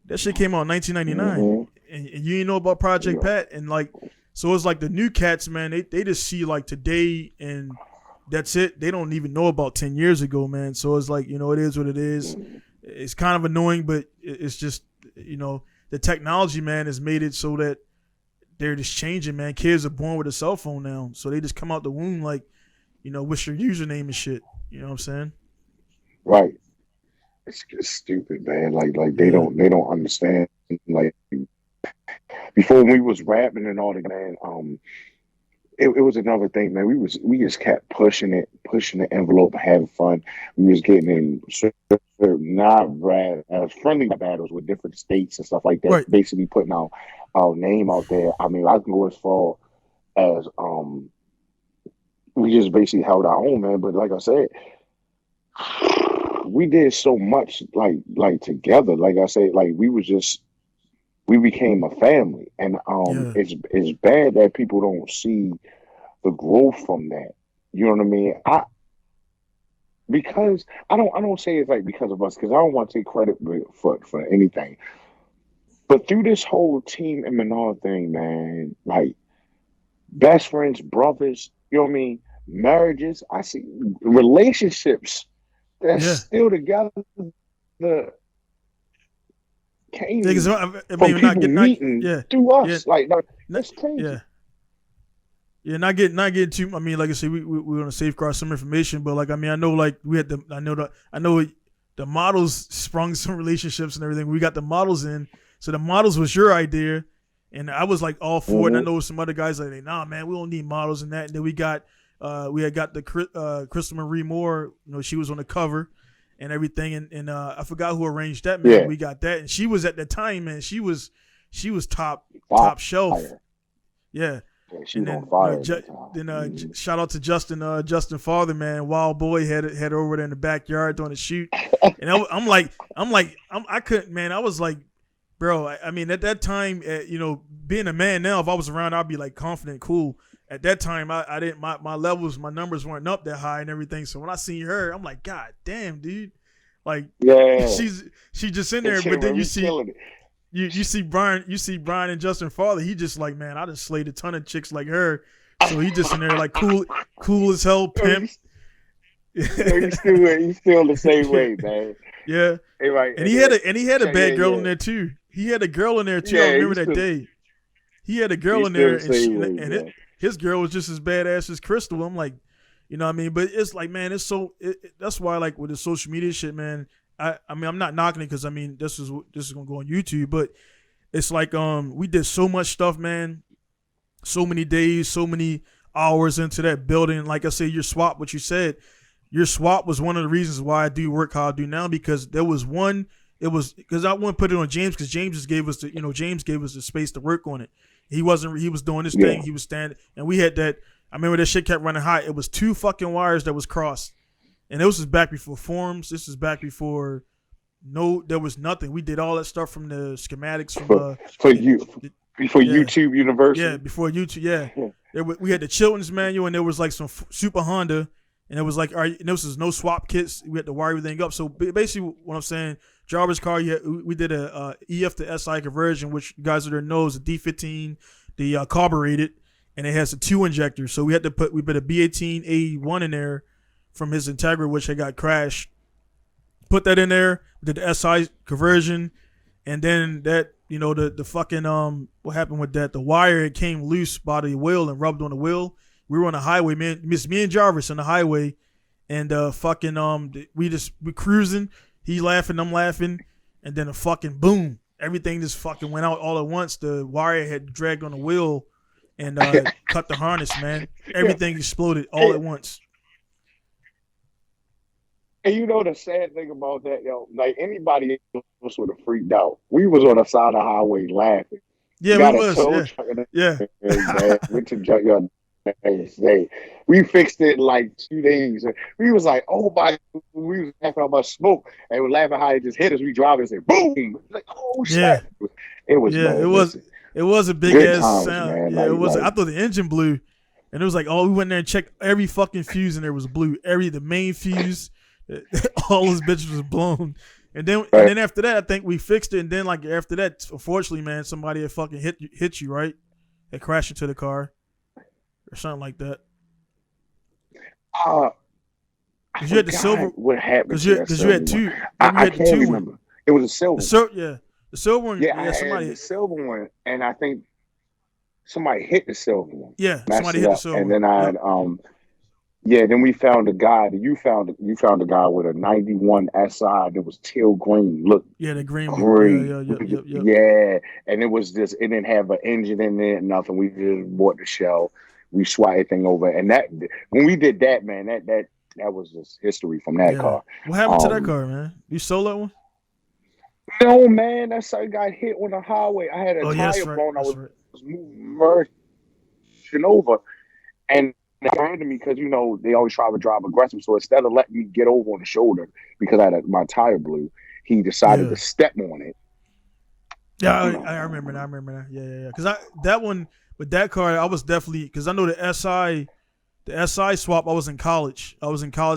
That shit came out in 1999, Mm-hmm. and you ain't know about Project Yeah, Pat, and like, so it's like the new cats, man. They just see like today, and that's it. They don't even know about 10 years ago, man. So it's like, you know, it is what it is. It's kind of annoying, but it's just, you know, the technology, man, has made it so that they're just changing, man. Kids are born with a cell phone now, so they just come out the womb like, you know, what's your username and shit. You know what I'm saying? right. It's just stupid, man. Like Yeah, they don't understand. Like before we was rapping and all that, man. It was another thing, man. We just kept pushing the envelope, having fun. We was getting in not rap friendly battles with different states and stuff like that. right. Basically putting our name out there. I mean, I can go as far as we just basically held our own, man. But like I said, we did so much like together. Like I said, like we became a family, and Yeah, it's bad that people don't see the growth from that. You know what I mean? Because I don't say it's like because of us, because I don't want to take credit for anything. But through this whole team and Menard thing, man, like best friends, brothers, you know what I mean? Marriages, I see relationships that's yeah. still together Niggas, came I from mean, people not, meeting yeah, through yeah, us. Like, not, that's crazy. yeah. Yeah, not getting too. I mean, like I said, we want to safeguard some information, but like I mean, I know like we had the I know the models sprung some relationships and everything. We got the models in, so the models was your idea, and I was like all for it. And I Hmm. know some other guys like, nah, man, we don't need models and that. And then we had got the Crystal Marie Moore. You know, she was on the cover and everything, and I forgot who arranged that, man. Yeah, We got that, and she was at the time, man. She was top shelf. fire. Yeah. Yeah, she And was on then fire at that time. shout out to Justin Father, man. Wild boy had her over there in the backyard doing a shoot, and I couldn't, man. I was like, bro. I mean, at that time, you know, being a man now, if I was around, I'd be like confident, cool. At that time, I didn't my levels, my numbers weren't up that high and everything. So when I seen her, I'm like, God damn, dude. Like Yeah, she's just in and there, shit, but man, then we killing it. you see Brian and Justin Father. He just like, man, I just slayed a ton of chicks like her. So he just in there like cool as hell, Yo, pimp. he's still the same Yeah, way, man. yeah. Hey, right, And and then he had a yeah, bad girl yeah, in there too. He had a girl in there too. I yeah. remember that day. He had a girl He's in still there, the and same way, man. his girl was just as badass as Crystal. I'm like, you know what I mean? But it's like, man, it's so that's why like with the social media shit, man. I mean, I'm not knocking it because I mean this is gonna go on YouTube, but it's like we did so much stuff, man. So many days, so many hours into that building. Like I said, you swap what you said. your swap was one of the reasons why I do work how I do now, because there was one. It was because I wouldn't put it on James, because James just gave us James gave us the space to work on it. He was doing his thing. He was standing, and we had that. I remember that shit kept running hot. It was 2 fucking wires that was crossed, and this was back before forums. This was back before there was nothing. We did all that stuff from the schematics before YouTube University. Yeah, before YouTube. Yeah, we had the Chilton's manual, and there was like some Super Honda, and it was like, all right, and this was no swap kits. We had to wire everything up. So basically, what I'm saying, Jarvis car, we did a EF to SI conversion, which you guys that know is a D15, the carbureted, and it has a 2 injector. So we put a B18 A1 in there from his Integra, which had got crashed. Put that in there, did the SI conversion, and then that, the fucking what happened with that? The wire, it came loose by the wheel and rubbed on the wheel. We were on the highway, man. Me and Jarvis on the highway, and we cruising. He laughing, I'm laughing, and then a fucking boom. Everything just fucking went out all at once. The wire had dragged on the wheel and cut the harness, man. Everything exploded all at once. And the sad thing about that, like anybody else would have freaked out. We was on the side of the highway laughing. Yeah, we was. Yeah. Went to junkyard the next day. We fixed it in like 2 days. We was like, oh my, we was laughing about smoke, and we were laughing how it just hit us. We drive and say, boom! Like, oh shit! Yeah. It was. Yeah, it was a big ass sound. Man. Yeah, it was. I thought the engine blew, and it was like, we went there and checked every fucking fuse, and there was blue. The main fuse. All those bitches was blown, and then after that, I think we fixed it. And then like after that, unfortunately, man, somebody had fucking hit you, right? They crashed into the car or something like that. Because you had the silver. What happened? Because you had 2. I can't remember. It was a silver. The silver one. Yeah, somebody hit the silver one, and I think somebody hit the silver one. Yeah, somebody hit the silver. And then then we found a guy. You found a guy with a 91 SI that was teal green. Look, the green one. Yeah, and it was just, it didn't have an engine in it, nothing. We just bought the shell. We swiped everything over, and that when we did that, man, that was just history from that car. What happened to that car, man? You sold that one? No, man, that son got hit on the highway. I had a tire blown. I was merging over, and it happened to me because they always try to drive aggressive. So instead of letting me get over on the shoulder because my tire blew, he decided to step on it. Yeah, I remember that. Yeah. Because that one with that car, I was definitely, because I know the SI swap. I was in college. I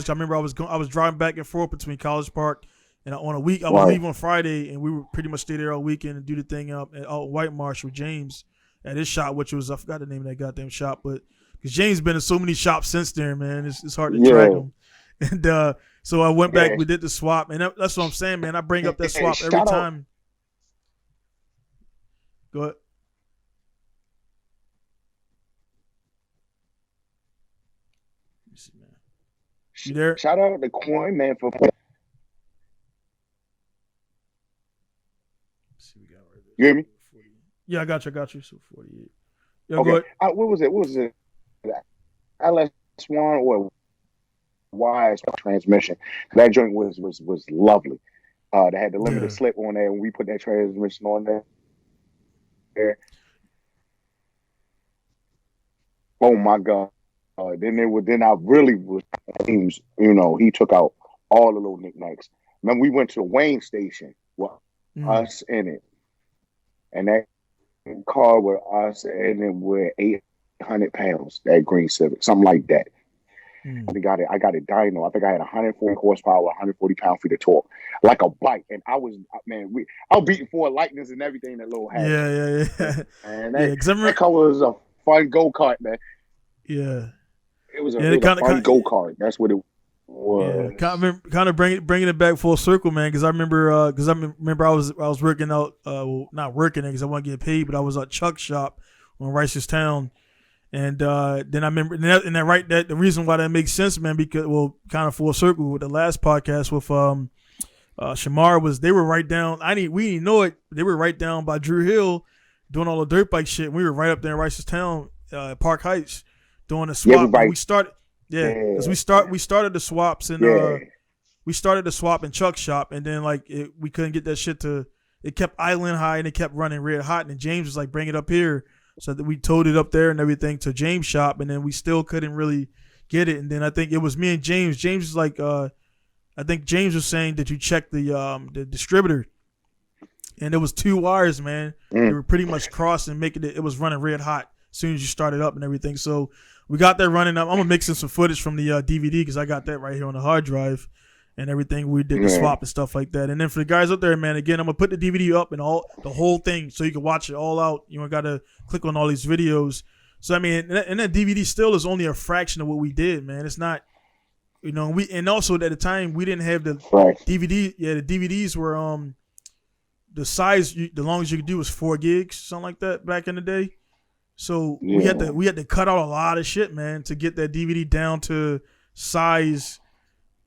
remember I was driving back and forth between College Park, and on a week I would leave on Friday, and we would pretty much stay there all weekend and do the thing up at White Marsh with James at his shop, which was, I forgot the name of that goddamn shop, but. Because James been in so many shops since then, man. It's hard to track him. And so I went back. We did the swap. And that's what I'm saying, man. I bring up that swap every time. Go ahead. Let me see, man. You there? Shout out to Coin, man, for... You hear me? Yeah, I got you. So 48. Yeah, okay. Go ahead. What was it? LS1 or wise transmission. That joint was lovely. They had the limited slip on there, and we put that transmission on there. Oh my God! Then I really was. He took out all the little knickknacks. Remember, we went to the Wayne station with us in it, and that car with us in it with 800 pounds, that green Civic, something like that. I got it dyno. I think I had 140 horsepower, 140 pound-feet of torque, like a bike. And I was beating for lightnings and everything that little had. Yeah. And that car was a fun go-kart, man. Yeah. It was a fun go-kart. That's what it was. Yeah. Kind of bringing it back full circle, man, because I remember I was working out, not working because I wasn't getting paid, but I was at Chuck's shop on Rice's Town. And then I remember, that the reason why that makes sense, man, because kind of full circle with the last podcast with Shamar was they were right down. We didn't know it. They were right down by Drew Hill, doing all the dirt bike shit. We were right up there in Rice's Town, Park Heights, doing a swap. Yeah, because we started the swaps and we started the swap in Chuck's shop, and then like we couldn't get that shit to. It kept idling high and it kept running red hot, and then James was like, "Bring it up here," so that we towed it up there and everything to James' shop, and then we still couldn't really get it. And then I think it was me and James. James was like, I think James was saying that you check the distributor, and it was 2 wires, man. They were pretty much crossed and making it. It was running red hot as soon as you started up and everything. So we got that running up. I'm gonna mix in some footage from the DVD because I got that right here on the hard drive and everything. We did the swap and stuff like that. And then for the guys up there, man, again, I'm gonna put the DVD up and the whole thing so you can watch it all out. You don't gotta click on all these videos. So I mean, and that DVD still is only a fraction of what we did, man. It's not, and also at the time we didn't have the DVD. Yeah, the DVDs were the size, the longest you could do was 4 gigs, something like that back in the day. So we had to cut out a lot of shit, man, to get that DVD down to size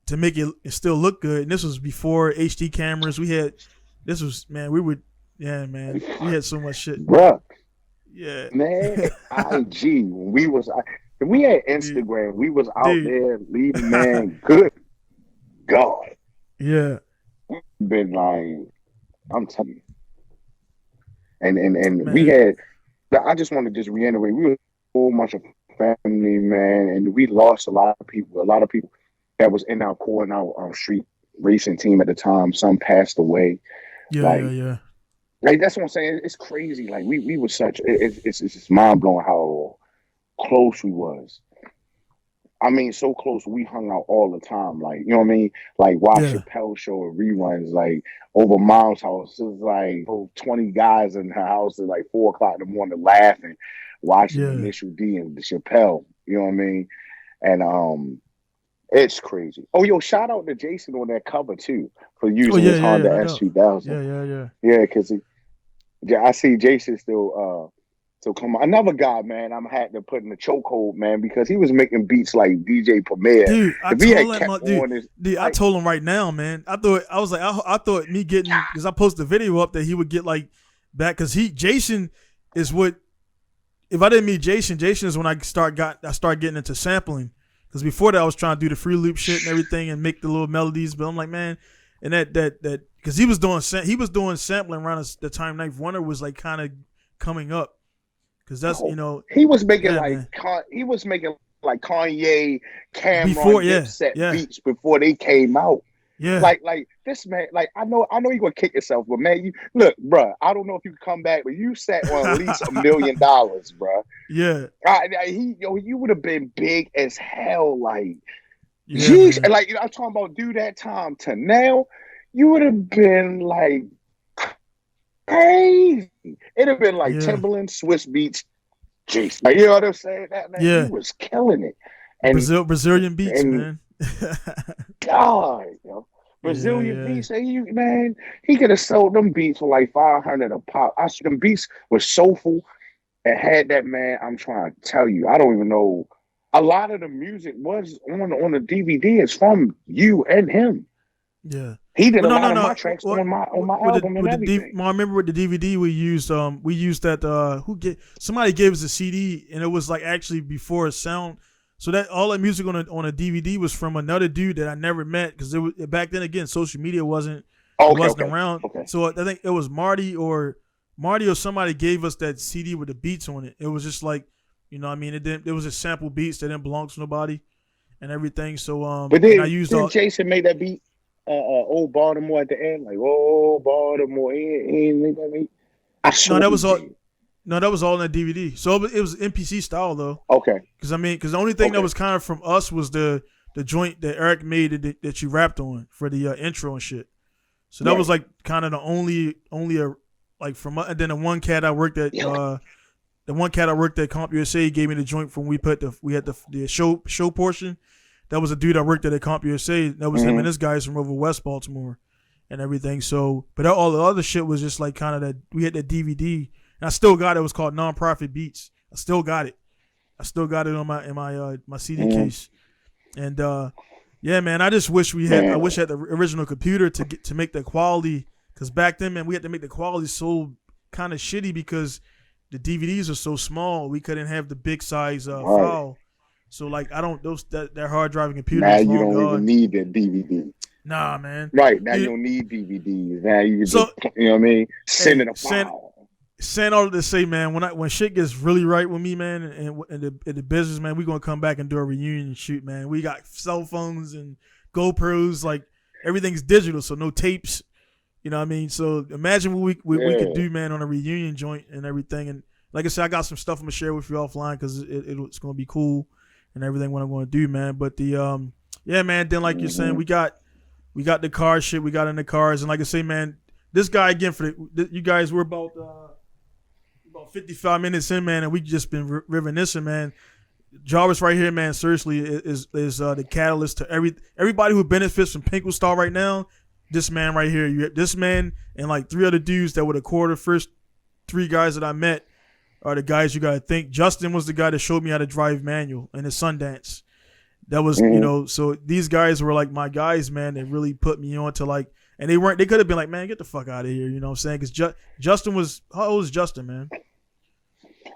to make it still look good. And this was before HD cameras. We had we had so much shit, bruh. Yeah, man. IG when we had Instagram, we was out there leaving, man. Good God, yeah. Been like, I'm telling you, and we had. I just want to just reiterate, we were a whole bunch of family, man, and we lost a lot of people. A lot of people that was in our core and our street racing team at the time. Some passed away. Yeah. Like that's what I'm saying. It's crazy. Like we were such. It's just mind blowing how close we was. I mean, so close. We hung out all the time. Like, you know what I mean? Like watch Chappelle show and reruns. Like over Mom's house, it was like 20 guys in her house at like 4 o'clock in the morning laughing, watching Initial D and Chappelle. You know what I mean? And it's crazy. Oh, yo, shout out to Jason on that cover too for using his Honda S2000. Yeah, because I see Jason still come on. Another guy, man, I'm had to put in the chokehold, man, because he was making beats like DJ Premier. Dude, I told him right now, man. I thought me getting, because I posted a video up that he would get like back, because Jason is what, if I didn't meet Jason is when I start getting into sampling. Because before that I was trying to do the free loop shit and everything and make the little melodies, but I'm like, man, and that because he was doing sampling around the time Knife Wonder was like kind of coming up. Because that's, he was making like Kanye, Cameron, beats before they came out. Yeah, like this man, like I know you're gonna kick yourself, but man, you look, bro. I don't know if you can come back, but you sat on at least $1 million, bro. Yeah, you would have been big as hell, like, jeez, and like I'm talking about, do that time to now, you would have been like crazy. It'd have been like Timberland, Swiss Beats, Jason. Like, you know what I'm saying? That man, he was killing it. And Brazilian beats, man. God, Brazilian beats. He could have sold them beats for like $500 a pop. Them beats were soulful and had that, man. I'm trying to tell you, I don't even know. A lot of the music was on the DVD is from you and him. Yeah, he did a lot of my tracks on my album and everything. I remember with the DVD we used that somebody gave us a CD and it was like actually before a sound. So that all that music on a DVD was from another dude that I never met because it was back then. Again, social media wasn't around. Okay. So I think it was Marty or somebody gave us that CD with the beats on it. It was just like, it was just sample beats that didn't belong to nobody and everything. So but then, I used Jason made that beat. Old Baltimore at the end, like old Baltimore. That was all in the DVD. So it was MPC style though. Okay. Because the only thing that was kind of from us was the joint that Eric made that you rapped on for the intro and shit. So that was like kind of the only like from, and then the one cat I worked at Comp USA gave me the joint from we had the show portion. That was a dude I worked at Comp USA. That was him and this guys from over West Baltimore and everything. So, but all the other shit was just like kind of that. We had that DVD, and I still got it. It was called Nonprofit Beats. I still got it on my CD case. And man, I just wish we had. I wish I had the original computer to make the quality. Because back then, man, we had to make the quality so kind of shitty because the DVDs are so small. We couldn't have the big size file. So like I don't that hard driving computer Now is you long don't even gone. need the DVD. Nah, man. Right. Now you You, don't need DVDs. Now you can so just, you know what I mean? Send hey, it a file. saying all to say, man, when shit gets really right with me, man, and the business, man, we gonna come back and do a reunion shoot, man. We got cell phones and GoPros, like everything's digital, so no tapes. You know what I mean? So imagine what we could do, man, on a reunion joint and everything. And like I said, I got some stuff I'm gonna share with you offline because it's gonna be cool and everything what I'm gonna do, man. But the yeah, man. Then like you're saying, we got the car shit. We got in the cars, and like I say, man, this guy again for you guys. We're about 55 minutes in, man, and we just been reminiscing, man. Jarvis right here, man, seriously is the catalyst to everybody who benefits from Pinku Star right now. This man right here, this man and like 3 other dudes that were the quarter first 3 guys that I met are the guys you gotta think. Justin was the guy that showed me how to drive manual in the Sundance. That was so these guys were like my guys, man. They really put me on to like, and they could have been like, man, get the fuck out of here, you know what I'm saying? Because Justin was, how old is Justin, man?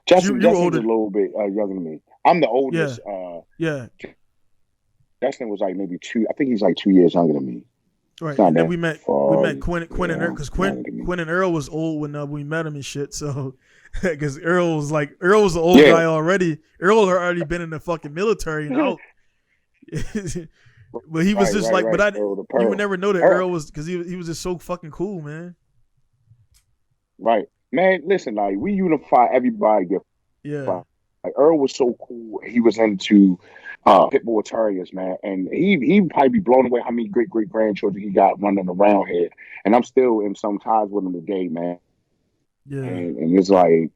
Justin's a little bit younger than me. I'm the oldest. Yeah. Justin was like maybe 2. I think he's like 2 years younger than me. Right, and then we met Quinn and Earl because Quinn and Earl was old when we met him and shit. So because Earl was the old guy already. Earl had already been in the fucking military and out. But he was you would never know that Earl was because he was just so fucking cool, man. Right, man. Listen, like we unify everybody. Yeah. Like Earl was so cool. He was into pit bull terriers, man, and he'd probably be blown away how many great grandchildren he got running around here. And I'm still in some ties with him today, man. Yeah, and it's like,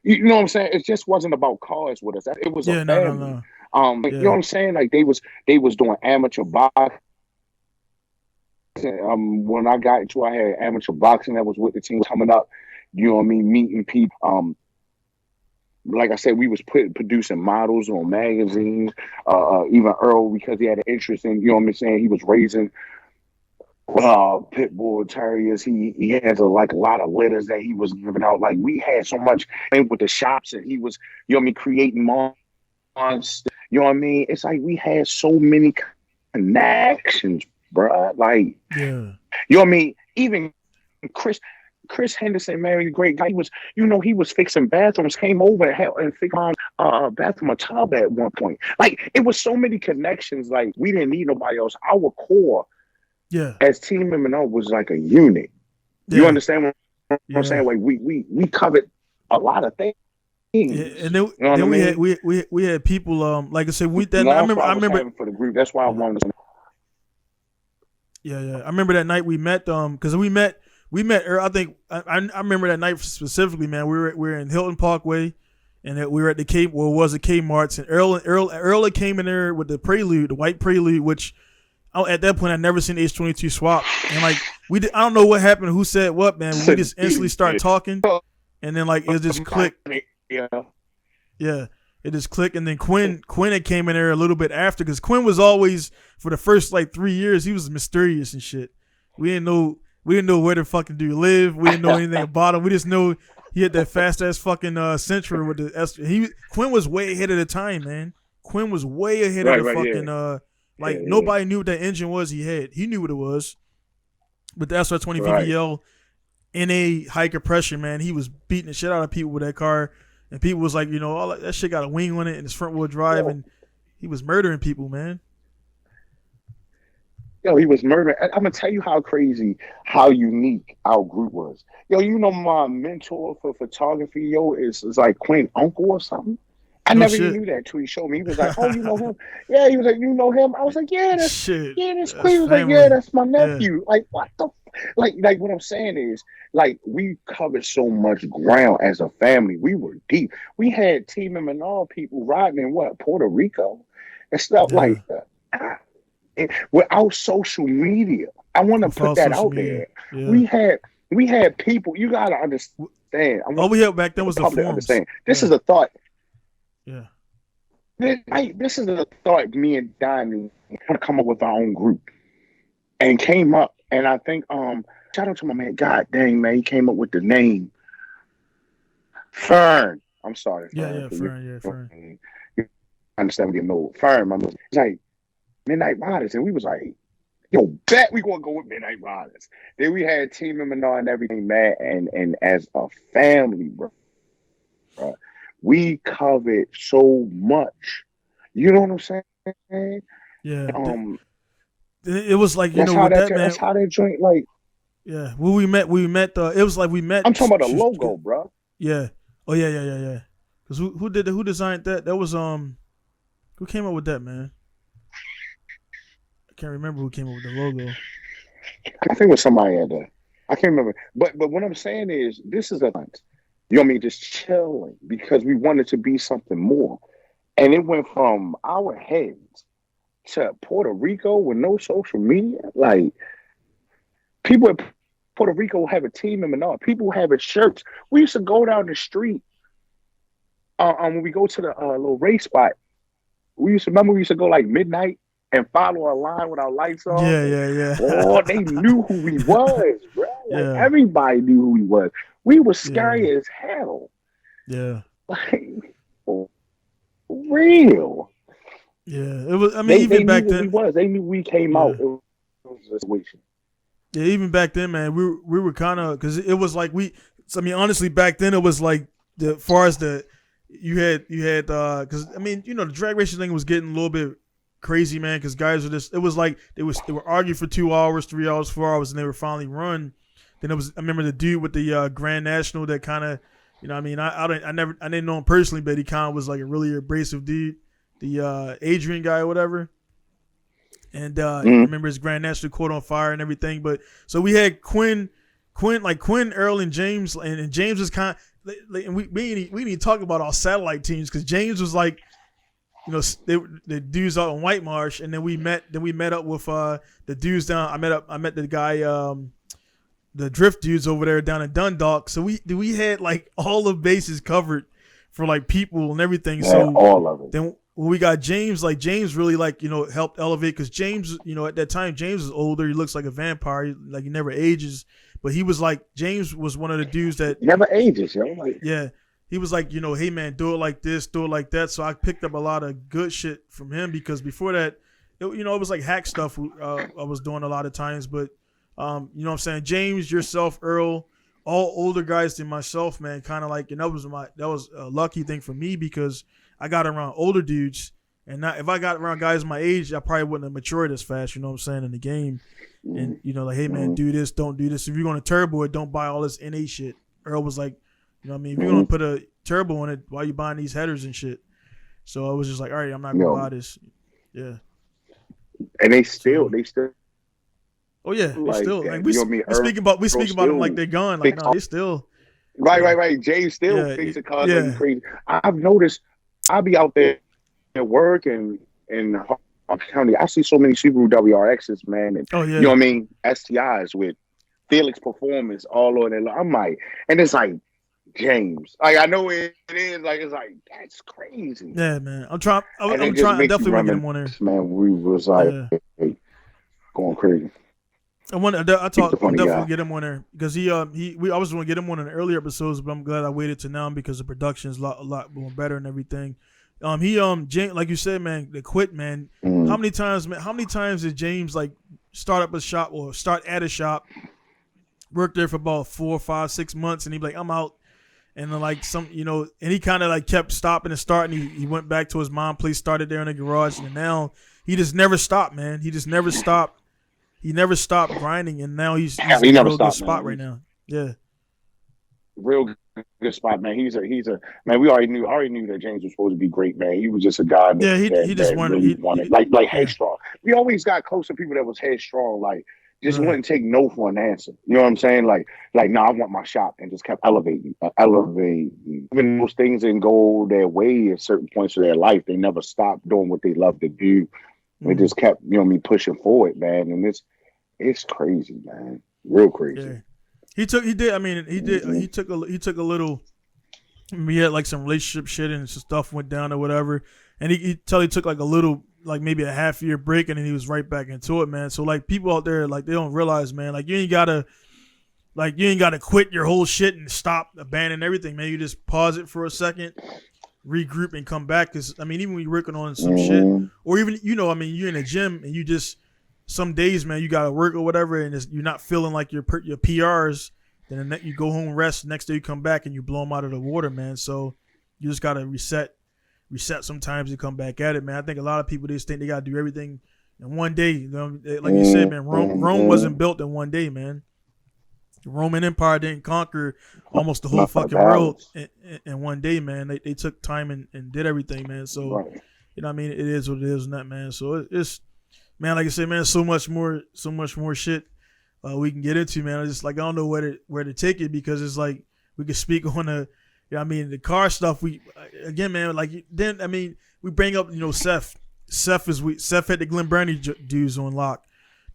you know what I'm saying? It just wasn't about cars with us. It was a family. No. You know what I'm saying? Like they was doing amateur boxing. When I got into, I had amateur boxing that was with the team coming up. You know what I mean? Meeting people. Like I said, we was producing models on magazines. Even Earl, because he had an interest in, you know what I'm saying, he was raising pit bull terriers. He has a lot of litters that he was giving out. Like we had so much with the shops, and he was, you know what I mean, creating monsters. You know what I mean? It's like we had so many connections, bro. Like, you know what I mean? Even Chris Henderson, man, a great guy. He was fixing bathrooms, came over and fixed a bathroom, a tub at one point. Like, it was so many connections. Like, we didn't need nobody else. Our core, as Team M&O, was like a unit. You understand what I'm saying? Like, we covered a lot of things. Yeah, and then we had people like I said I remember for the group. That's why I wanted to. Yeah. I remember that night we met because we met Earl. I think I remember that night specifically, man. We were in Hilton Parkway, and we were at the Kmart's, and Earl came in there with the Prelude, the white Prelude, which at that point I'd never seen H-22 swap, and like I don't know what happened, who said what, man. We just instantly started talking, and then like it just clicked. Yeah, it just clicked, and then Quinn had came in there a little bit after, because Quinn was always, for the first like 3 years, he was mysterious and shit. We didn't know where the fucking dude lived. We didn't know anything about him. We just know he had that fast ass fucking Sentra with the S. Quinn was way ahead of the time, man. Quinn was way ahead of the fucking nobody knew what that engine was he had. He knew what it was. But the SR20 VVL NA high compression, man, he was beating the shit out of people with that car. And people was like, all that shit got a wing on it and it's front wheel drive, and he was murdering people, man. Yo, he was murdering. I'm gonna tell you how crazy, how unique our group was. Yo, my mentor for photography, is like Quinn uncle or something. I never even knew that until he showed me. He was like, "Oh, you know him?" Yeah, he was like, "You know him?" I was like, "Yeah, that's Quinn." He was like, "Yeah, that's my nephew." Yeah. Like, what the? Like what I'm saying is, like, we covered so much ground as a family. We were deep. We had Team M&R people riding in Puerto Rico and stuff like that. Without social media, I want to put that out there. Yeah. We had people. You gotta understand. All we had back then was the forums. Understand. This is a thought. Yeah. This is a thought. Me and Donnie want to come up with our own group, and came up. And I think shout out to my man. God dang, man, he came up with the name Fern. I'm sorry. Fern. Fern. understand what no firm. It's like Midnight Riders, and we was like, yo, bet we gonna go with Midnight Riders. Then we had Team Eminem and everything, man, and as a family, bro, we covered so much. You know what I'm saying? Yeah. It was like, you know, with that, man. That's how that joint, like. Yeah. Well, we met. It was like we met. I'm talking about the logo, bro. Yeah. Oh yeah. Because who designed that? That was who came up with that, man? I can't remember who came up with the logo. I think it was somebody at the. I can't remember. But what I'm saying is, this is a, you know what I mean, just chilling because we wanted to be something more, and it went from our heads to Puerto Rico with no social media. Like people in Puerto Rico have a team and all. People have shirts. We used to go down the street. When we go to the little race spot, we used to go like midnight and follow a line with our lights on. Yeah. Oh, they knew who we was, bro. Like everybody knew who we was. We were scary as hell. Yeah. Like for real. Yeah. It was. I mean, even back then, they knew we came out. It was a situation. Yeah, even back then, man, we were kind of, because it was like I mean, honestly, back then it was like you had because I mean, you know, the drag racing thing was getting a little bit crazy, man, because guys were just, it was like they were arguing for 2 hours, 3 hours, 4 hours, and they were finally run. Then I remember the dude with the Grand National that kind of, you know, I mean, I didn't know him personally, but he kind of was like a really abrasive dude, the Adrian guy or whatever. And I remember his Grand National caught on fire and everything. But so we had Quinn, Earl, and James, and James was kind of, and we didn't even talk about our satellite teams because James was like, you know, the dudes out in White Marsh, and then we met up with the dudes down. I met the guy, the drift dudes over there down in Dundalk. So we had like all the bases covered for like people and everything. Yeah, so all of it. Then when we got James, like James really like, you know, helped elevate, because James, you know, at that time James was older. He looks like a vampire. He never ages. But he was like, James was one of the dudes that never ages, yo. Like, yeah, he was like, you know, hey man, do it like this, do it like that. So I picked up a lot of good shit from him, because before that, you know, it was like hack stuff I was doing a lot of times. But you know what I'm saying, James, yourself, Earl, all older guys than myself, man, kind of like, and that was a lucky thing for me, because I got around older dudes, and not, if I got around guys my age, I probably wouldn't have matured as fast, you know what I'm saying, in the game. And, you know, like, hey, man, do this, don't do this. If you're going to turbo it, don't buy all this NA shit. Earl was like, you know what I mean? If you're going to put a turbo on it, why are you buying these headers and shit? So I was just like, all right, I'm not going to buy this. Yeah. And they still. Oh, yeah. They like, still. Like, we speak about them like they're gone. Like, no, they still. Right. James still thinks the cars are crazy. I've noticed, I'll be out there at work and County, I see so many Subaru WRXs, man, and you know what I mean, STIs with Felix Performance all on it. I'm like, and it's like James, like I know it is, like it's like that's crazy. Yeah, man, I'm trying. I definitely want to get him on there. Man, we was like going crazy. I'll definitely get him on there, because I was going to get him on in the earlier episodes, but I'm glad I waited to now, because the production is a lot more better and everything. James, like you said, man, the quit, man. How many times did James like start up a shop or start at a shop, work there for about 4, 5, 6 months, and he'd be like, I'm out. And then like and he kind of like kept stopping and starting. He went back to his mom's place, started there in the garage, and now he just never stopped, man. He just never stopped. He never stopped grinding, and now he's in a real good spot right now. Yeah. Real good spot, man. He's a man. We already knew that James was supposed to be great, man. He was just a guy that, he just wanted like headstrong. We always got close to people that was headstrong, like just wouldn't take no for an answer. You know what I'm saying? Like no, I want my shot, and just kept elevating. Even those things didn't go their way at certain points of their life, they never stopped doing what they love to do. They just kept, pushing forward, man. And it's crazy, man. Real crazy. Yeah. He took a little. We had like some relationship shit and some stuff went down or whatever, and he took like a little, like maybe a half-year break, and then he was right back into it, man. So like people out there, like they don't realize, man, like you ain't gotta quit your whole shit and stop abandoning everything, man. You just pause it for a second, regroup and come back. Because I mean, even when you're working on some shit, Mm-hmm. or even I mean, you're in a gym and you just some days, man, you gotta work or whatever, and you're not feeling like your PRs. Then you go home, rest. Next day you come back and you blow them out of the water, man. So you just gotta reset sometimes and come back at it, man. I think a lot of people just think they gotta do everything in one day. You know, like you said, man, Rome wasn't built in one day, man. The Roman Empire didn't conquer almost the whole fucking world in one day, man. They took time and did everything, man. So you know what I mean? It is what it is, not man. So it's man, like I said, man, so much more shit we can get into, man. I just like I don't know where to take it because it's like we could speak on the, you know what I mean, the car stuff. We again, man, like then I mean we bring up Seth. Seth had the Glen Burnie dudes on lock.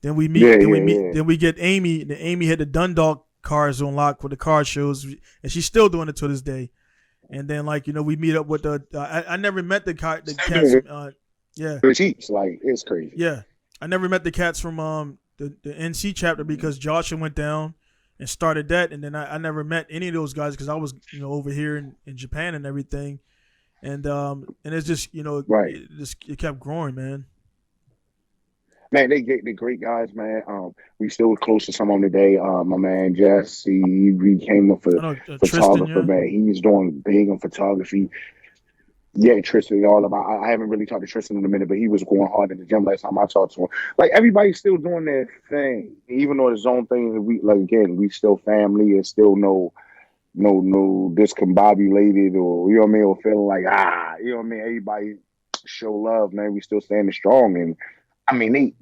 Then we meet. Then we get Amy. And Amy had the Dundalk cars on lock for the car shows, and she's still doing it to this day. And then we meet up with the. I never met the cats. Yeah, Cheeks, like it's crazy. Yeah, I never met the cats from the NC chapter because Joshua went down and started that, and then I never met any of those guys because I was over here in Japan and everything, and it's just it kept growing, man. Man, they great guys, man. We still close to some of them today. My man Jesse, he became a photographer, Tristan, man. He's doing big on photography. Yeah, Tristan, all of I haven't really talked to Tristan in a minute, but he was going hard in the gym last time I talked to him. Like everybody's still doing their thing, even though it's own thing. We still family. It's still no discombobulated or you know what I mean, or feeling like you know what I mean. Everybody show love, man. We still standing strong and. I mean,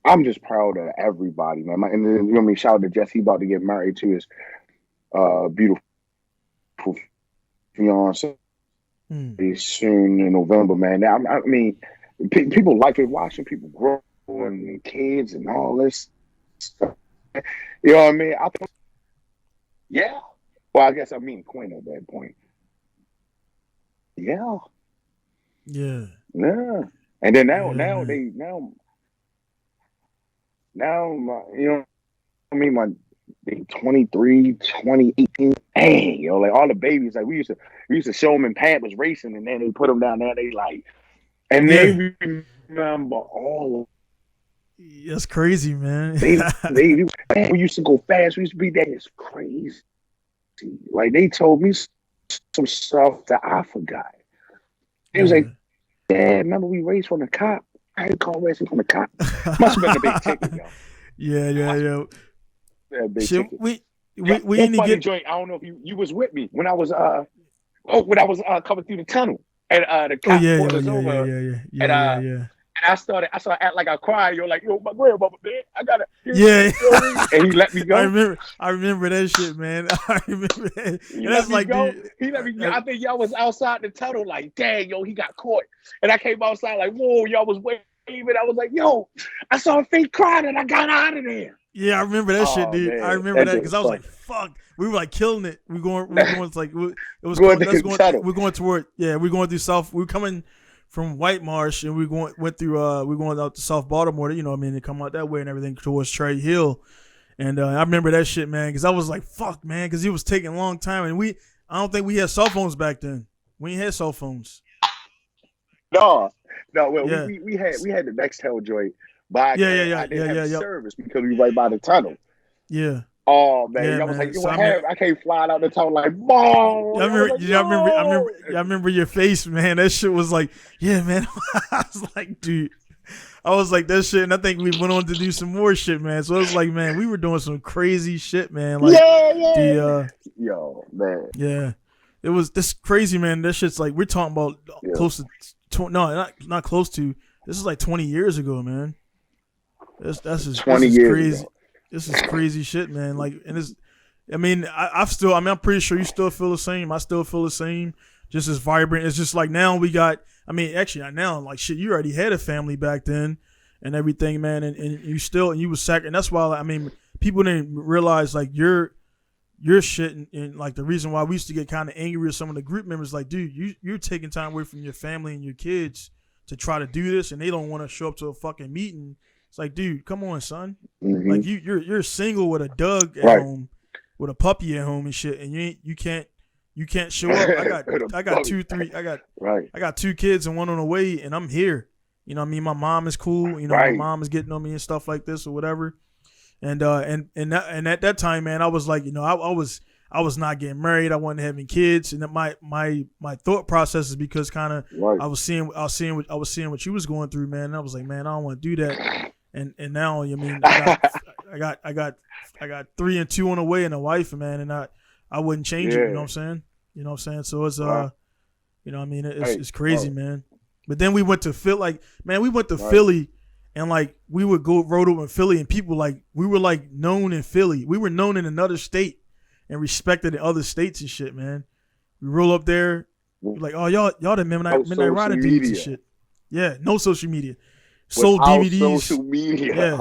I'm just proud of everybody, man. And you know what I mean? Shout out to Jess. He about to get married to his beautiful fiance soon in November, man. Now, I mean, people like it, watching people grow and kids and all this stuff. You know what I mean? Yeah. Well, I guess I mean Quinn at that point. Yeah. Yeah. Yeah. And then now you know, I mean, they 23, 2018, dang, yo, like all the babies, like we used to show them in Pampers racing, and then they put them down there, they like, and they remember all. That's crazy, man. we used to go fast. We used to be that. It's crazy. Like they told me some stuff that I forgot. It was like. Yeah, remember we raced from the cop? I had to call racing from the cop. Must have been a big ticket, yo. Yeah. Big Shit, ticket. we need to get. Joint, I don't know if you was with me when I was coming through the tunnel and the cop pulled us over. And I started acting like I cried. You're like, yo, my grandmama, man, I gotta. Yeah. And he let me go. I remember that shit, man. I remember that. He let me go. He let me go. I think y'all was outside the tunnel, like, dang, yo, he got caught. And I came outside like, whoa, y'all was waving. I was like, yo, I saw a fake crying and I got out of there. Yeah, I remember that shit, dude. Man. I remember that because I was like, fuck. We were like killing it. We're going toward. Yeah, we're going through South. We're coming from White Marsh, and we're going out to South Baltimore, you know what I mean, to come out that way and everything towards Trey Hill. And I remember that shit, man, because I was like, fuck, man, because it was taking a long time. And I don't think we had cell phones back then. We ain't had cell phones. No. Well, yeah. we had the Nextel joint, but I didn't have service because we right by the tunnel. Yeah. Oh man, I was like, I can't fly out the tunnel like, boom. I remember your face, man. That shit was like, yeah, man. I was like, dude. I was like that shit, and I think we went on to do some more shit, man. So it was like, man, we were doing some crazy shit, man. Like, yo, man. Yeah, it was this crazy, man. That shit's like we're talking about close to not close to. This is like 20 years ago, man. That's just 20 years crazy. Ago. This is crazy shit, man. Like, and it's, I mean, I'm pretty sure you still feel the same. I still feel the same. Just as vibrant. It's just like now we got, I mean, actually not now, like shit, you already had a family back then and everything, man. And you was and that's why, I mean, people didn't realize like your shit and like the reason why we used to get kind of angry with some of the group members, like, dude, you're taking time away from your family and your kids to try to do this, and they don't want to show up to a fucking meeting. It's like, dude, come on, son. Mm-hmm. Like you're single with a Doug at home, with a puppy at home and shit, and you you can't show up. I got Right. I got 2 kids and one on the way, and I'm here. You know what I mean? My mom is cool. You know, Right. my mom is getting on me and stuff like this or whatever. And at that time, man, I was like, you know, I was not getting married. I wasn't having kids, and that my thought process is because kind of Right. I was seeing what you was going through, man. And I was like, man, I don't want to do that. And now, I mean, I got 3 and 2 on the way and a wife, man, and I wouldn't change it. You know what I'm saying? You know what I'm saying? So it's you know what I mean, it's crazy, man. But then we went to Philly, Philly, and like we would go road over in Philly, and people like we were like known in Philly. We were known in another state and respected in other states and shit, man. We roll up there, we're like, oh y'all the midnight rider dudes and shit. Yeah, no social media. Sold DVDs. Social media. Yeah.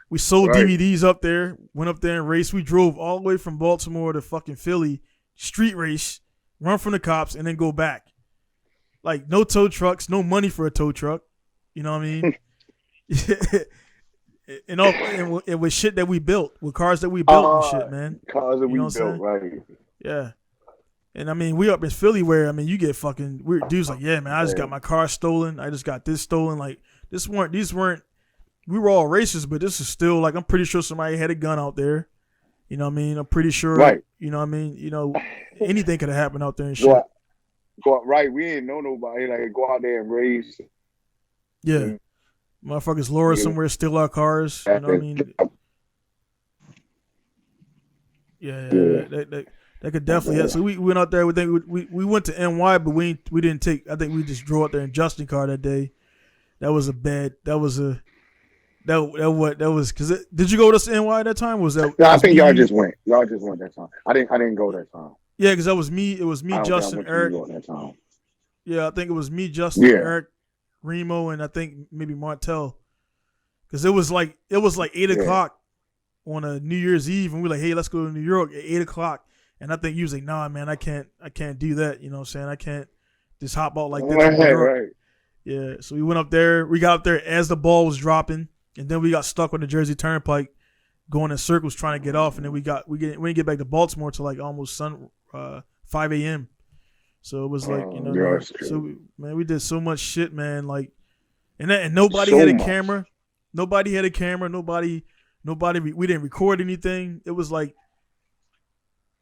We sold DVDs up there, went up there and raced. We drove all the way from Baltimore to fucking Philly, street race, run from the cops, and then go back. Like, no tow trucks, no money for a tow truck. You know what I mean? and with shit that we built, with cars that we built and shit, man. Cars that we built, right. Yeah. And I mean, we up in Philly where, I mean, you get fucking weird dudes like, yeah, man, I just got my car stolen. I just got this stolen. Like, these weren't, we were all racist, but this is still like, I'm pretty sure somebody had a gun out there. You know what I mean? I'm pretty sure, you know what I mean? You know, anything could have happened out there and shit. Right. We ain't know nobody. Like, go out there and race. Yeah. Motherfuckers lure somewhere, steal our cars. You know what I mean? Yeah. That could definitely help. So we went out there. We went to NY, but we didn't take. I think we just drove out there in Justin car that day. That was because did you go with us to NY that time? Was that? Yeah, I think y'all just went. Y'all just went that time. I didn't go that time. Yeah, because that was me. It was me, Justin, Eric. That time. Yeah, I think it was me, Justin, Eric, Remo, and I think maybe Martel. Because it was like 8:00 on a New Year's Eve, and we're like, hey, let's go to New York at 8:00. And I think you was like, nah, man, I can't do that. You know what I'm saying? I can't just hop out like that. Right. Yeah. So we went up there. We got up there as the ball was dropping, and then we got stuck on the Jersey Turnpike, going in circles trying to get off, and then we didn't get back to Baltimore till like almost 5 a.m. So it was like, you know, man, we did so much shit, man. Like, and nobody had a camera. Nobody had a camera. Nobody. We didn't record anything. It was like,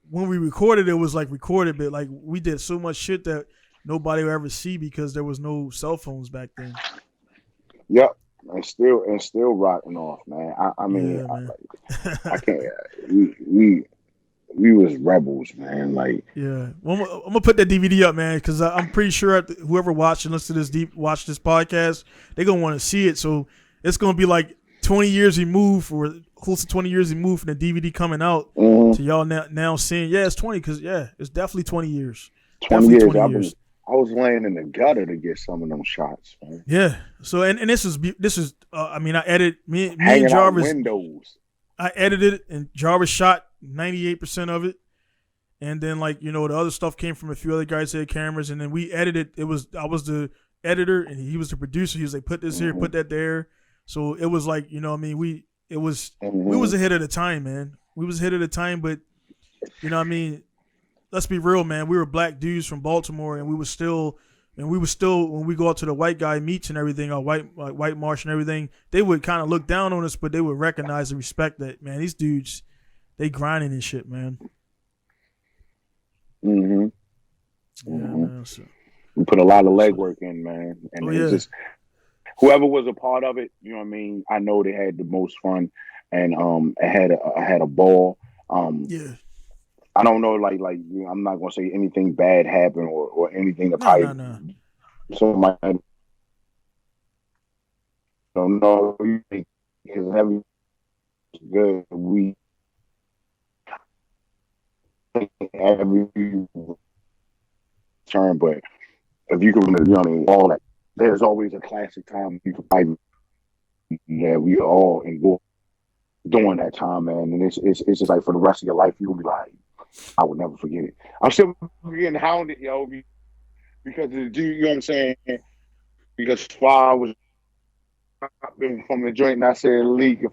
when we recorded, it was like recorded, but like we did so much shit that nobody would ever see because there was no cell phones back then. Yep, and still rocking off, man. I mean, man. I can't. We was rebels, man. Like, yeah, well, I'm gonna put that DVD up, man, because I'm pretty sure whoever watch this podcast, they're gonna want to see it. So it's gonna be like 20 years removed, or close to 20 years removed from the DVD coming out. To y'all now seeing, it's 20, because it's definitely 20 years. 20 years. I was laying in the gutter to get some of them shots, man. Yeah. So and this is I mean, I edited me and Jarvis. Windows. I edited it, and Jarvis shot 98% of it, and then like, you know, the other stuff came from a few other guys that had cameras, and then we edited. I was the editor, and he was the producer. He was like, put this here, put that there. So it was like, you know what I mean, we was ahead of the time, man. We was ahead of the time, but you know what I mean, let's be real, man. We were black dudes from Baltimore, and we were still when we go out to the white guy meets and everything, or white march and everything, they would kind of look down on us, but they would recognize and respect that, man, these dudes, they grinding and shit, man. Yeah, man, so. We put a lot of legwork in, man, and it's just whoever was a part of it, you know what I mean. I know they had the most fun, and I had a ball. I don't know, like you know, I'm not gonna say anything bad happened or anything to No. So my don't know because everything's good. We every turn, but if you can, you know what I mean, all that. There's always a classic time you can find that we all enjoy during that time, man. And it's just like for the rest of your life, you'll be like, I would never forget it. I'm still getting hounded, yo, because you know what I'm saying? Because while I was from the joint and I said leak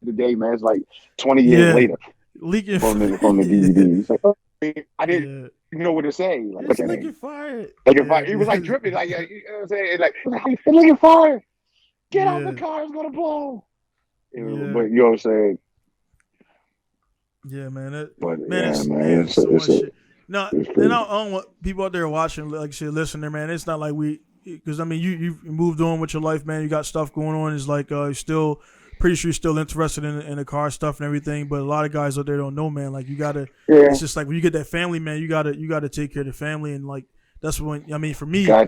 the day, man, it's like 20 years later leaking from the DVD. It's like, I didn't know what to say. Like, it's looking fire. Like, he was like dripping, like, you know what I'm saying? Like, it's looking fire. Get out the car, it's gonna blow. But you know what I'm saying? Yeah, man. It's so much a, shit. No, and I don't want people out there watching, like shit, listening, man. It's not like because I mean, you've moved on with your life, man. You got stuff going on. It's like you're still pretty sure you're still interested in the car stuff and everything. But a lot of guys out there don't know, man. Like you gotta, it's just like when you get that family, man. You gotta take care of the family, and like that's when I mean, for me, I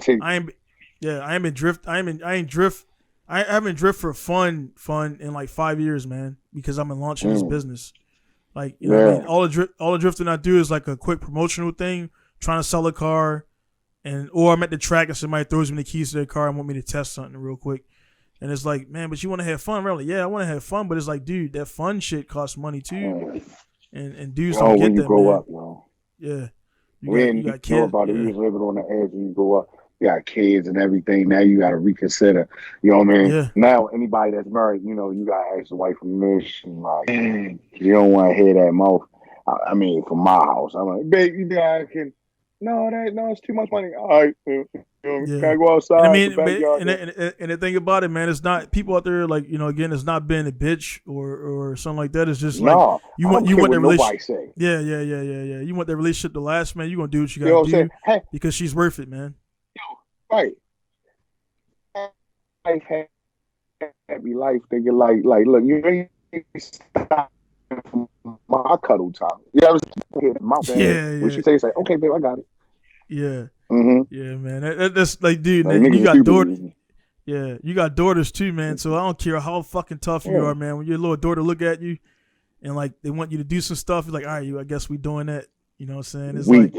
haven't drift for fun in like 5 years, man, because I'm in launching this business. Like, you know what I mean? All the drifting I do is like a quick promotional thing, trying to sell a car, or I'm at the track and somebody throws me the keys to their car and want me to test something real quick. And it's like, man, but you want to have fun, really? Yeah, I want to have fun, but it's like, dude, that fun shit costs money too. And dudes don't get that, man. When you grow up, bro. Yeah. You got kids. About it. You was living on the edge when you grow up. You got kids and everything. Now you got to reconsider. You know what I mean? Yeah. Now anybody that's married, you know, you got to ask the wife permission. Like, you don't want to hear that mouth. I mean, from my house, I'm like, babe, you guys can. No, it's too much money. All right, can I go outside? And I mean, and the thing about it, man, it's not people out there like, you know, again, it's not being a bitch or something like that. It's just like you want the relationship. Yeah. You want that relationship to last, man. You gonna do what you gotta do because she's worth it, man. Right. Happy life, thinking like, look, you ain't stop my cuddle time. You know what I'm saying? When she say, okay, babe, I got it. Yeah. Yeah, man. That's like, dude, like, you got daughters. Yeah, you got daughters too, man. So I don't care how fucking tough you are, man. When your little daughter look at you and like they want you to do some stuff, you're like, all right, I guess we doing that. You know what I'm saying? It's like,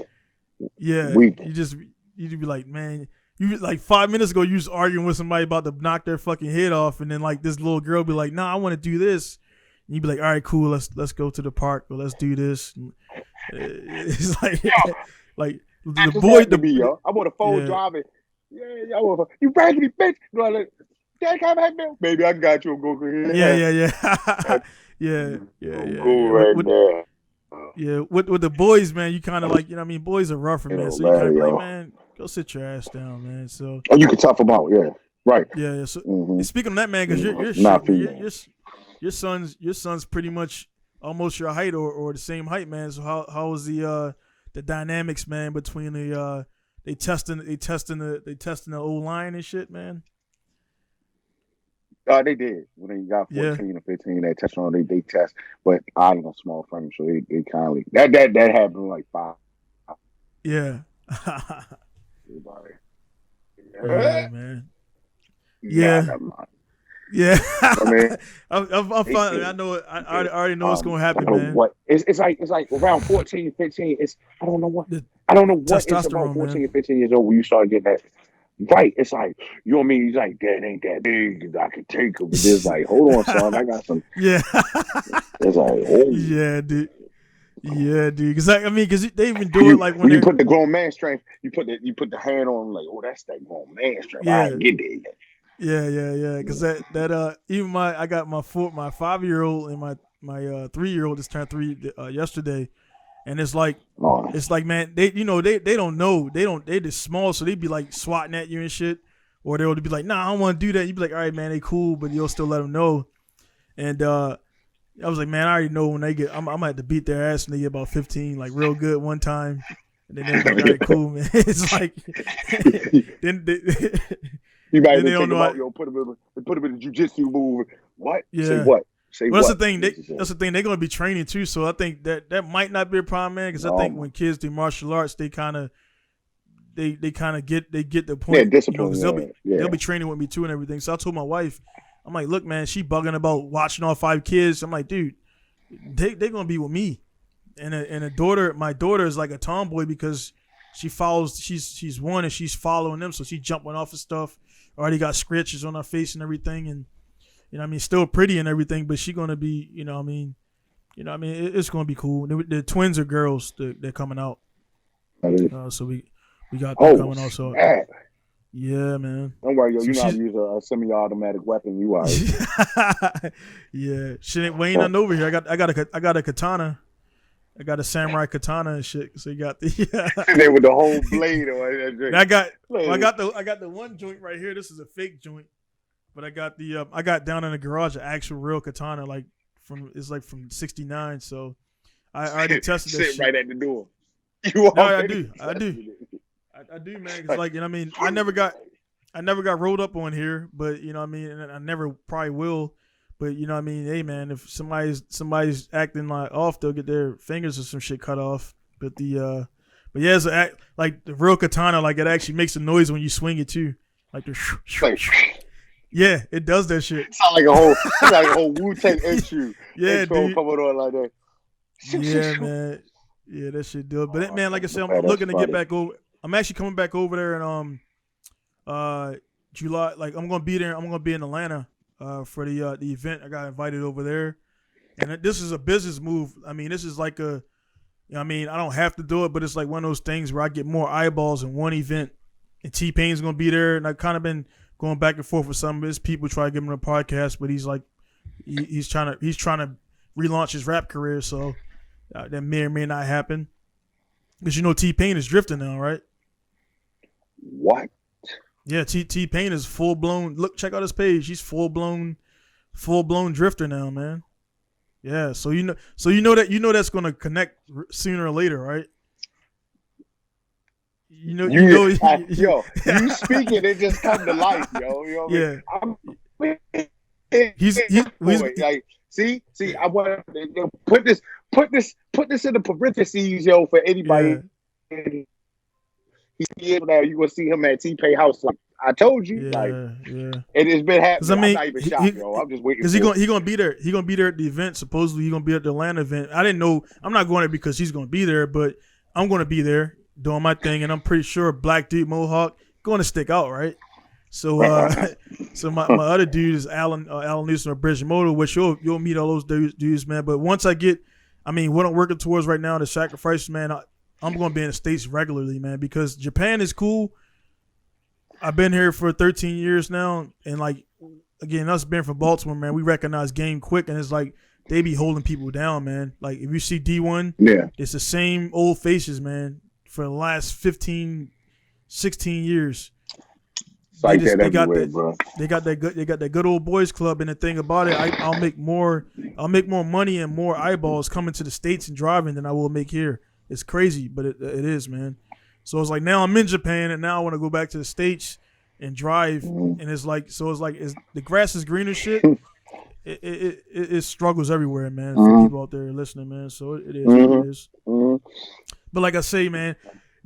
you be like, man, you like 5 minutes ago you was arguing with somebody about to knock their fucking head off, and then like this little girl be like, nah, I want to do this. And you be like, all right, cool, let's go to the park or let's do this. And it's like, like the boy, yo. I'm on the phone driving. Yeah, you raggedy bitch. Like, Dad, come back, man. Baby, I got you. Go ahead. Yeah. Go right there. Yeah, with the boys, man, you kind of like, you know what I mean? Boys are rougher, man. So you kind of like, man, go sit your ass down, man. So you can tough them out, right. Yeah. So speaking of that, man, because your son's pretty much almost your height or the same height, man. So how was the dynamics, man, between they testing the old line and shit, man? They did when they got 14 or 15. They test on they test, but I ain't a small frame, so they kindly that happened like 5. Yeah. Yeah, man. Yeah. Yeah. I mean, I'm fine. I know it. I already know what's gonna happen, man. What it's like around 14, 15. I don't know what it's about 14 and 15 years old when you start getting that. Right, it's like, you know what I mean? He's like, Dad ain't that big, I can take him. But it's like, hold on, son, I got some. Yeah. It's like, oh. Yeah, dude. Because they even do it like when you put the grown man strength, you put the hand on like, oh, that's that grown man strength. I ain't get there yet. Yeah. Because that even I got my 5-year-old and my 3-year-old just turned 3 yesterday. And it's like, man, they don't know. They just small, so they be like swatting at you and shit. Or they'll be like, nah, I don't want to do that. You be like, all right, man, they cool, but you'll still let them know. And I was like, man, I already know when they get, I'm gonna have to beat their ass when they get about 15, like real good one time. And then they're like, all right, cool, man. It's like, then you might then they don't know out, put them in a jiu-jitsu move. What? Yeah. Say what? That's the thing. That's the thing. They're gonna be training too, so I think that might not be a problem, man. Because I think when kids do martial arts, they kind of get the point. Yeah, discipline. They'll be training with me too and everything. So I told my wife, I'm like, look, man, she bugging about watching all 5 kids. I'm like, dude, they gonna be with me. And my daughter is like a tomboy because she follows. She's one and she's following them, so she's jumping off of stuff. Already got scratches on her face and everything, and. You know what I mean? Still pretty and everything, but she gonna be, it's gonna be cool. The twins are girls. They're coming out. So we got them coming out. So yeah, man. Don't worry, you know how to use a semi-automatic weapon. You are. Yeah, shit, we ain't nothing over here. I got a katana. I got a samurai katana and shit. So you got the They with the whole blade on that. I got the one joint right here. This is a fake joint, but I got the I got down in the garage an actual real katana from '69. So I already tested that shit right at the door. I do, man. Cause like, you know what I mean, I never got rolled up on here, but you know what I mean, and I never probably will. But you know what I mean, hey man, if somebody's acting like off, they'll get their fingers or some shit cut off. But yeah, it's like the real katana, like it actually makes a noise when you swing it too, like the yeah, it does that shit. Sound like a whole Wu-Tang intro. Yeah, intro dude. coming on like that. Yeah, man. Yeah, that shit do it. But man, like I said, I'm looking to get back over. I'm actually coming back over there in July. Like I'm gonna be there. I'm gonna be in Atlanta for the event. I got invited over there, and this is a business move. I mean, this is like a, you know, I mean, I don't have to do it, but it's like one of those things where I get more eyeballs in one event. And T-Pain's gonna be there, and I've kind of been going back and forth with some of his people, try to give him a podcast, but he's like, he's trying to relaunch his rap career, so that may or may not happen. Because you know T-Pain is drifting now, right? What? Yeah, T-Pain is full blown. Look, check out his page. He's full blown drifter now, man. Yeah, so you know that's gonna connect sooner or later, right? You speaking, it just come to life, yo. You know what I mean? He's like, see, I want to put this in the parentheses, yo, for anybody. Yeah. He's able now. You gonna see him at T-Pain house. Like I told you, it has been happening. I mean, I'm not even shocked, yo. I'm just waiting. Because he gonna be there. He gonna be there at the event. Supposedly, he gonna be at the Atlanta event. I didn't know. I'm not going there because he's gonna be there, but I'm gonna be there doing my thing, and I'm pretty sure Black Dude Mohawk going to stick out, right? So, so my other dude is Alan Newsom or Bridge Motor, which you'll meet all those dudes, man. But once I get, I mean, what I'm working towards right now, the sacrifice, man. I'm going to be in the States regularly, man, because Japan is cool. I've been here for 13 years now, and like, again, us being from Baltimore, man, we recognize game quick, and it's like they be holding people down, man. Like if you see D1, it's the same old faces, man, for the last 15, 16 years. They got that good old boys club, and the thing about it, I'll make more money and more eyeballs coming to the States and driving than I will make here. It's crazy, but it is, man. So it's like now I'm in Japan, and now I want to go back to the States and drive, and it's like the grass is greener shit. It struggles everywhere, man. For people out there listening, man. So it is what it is. But like I say, man,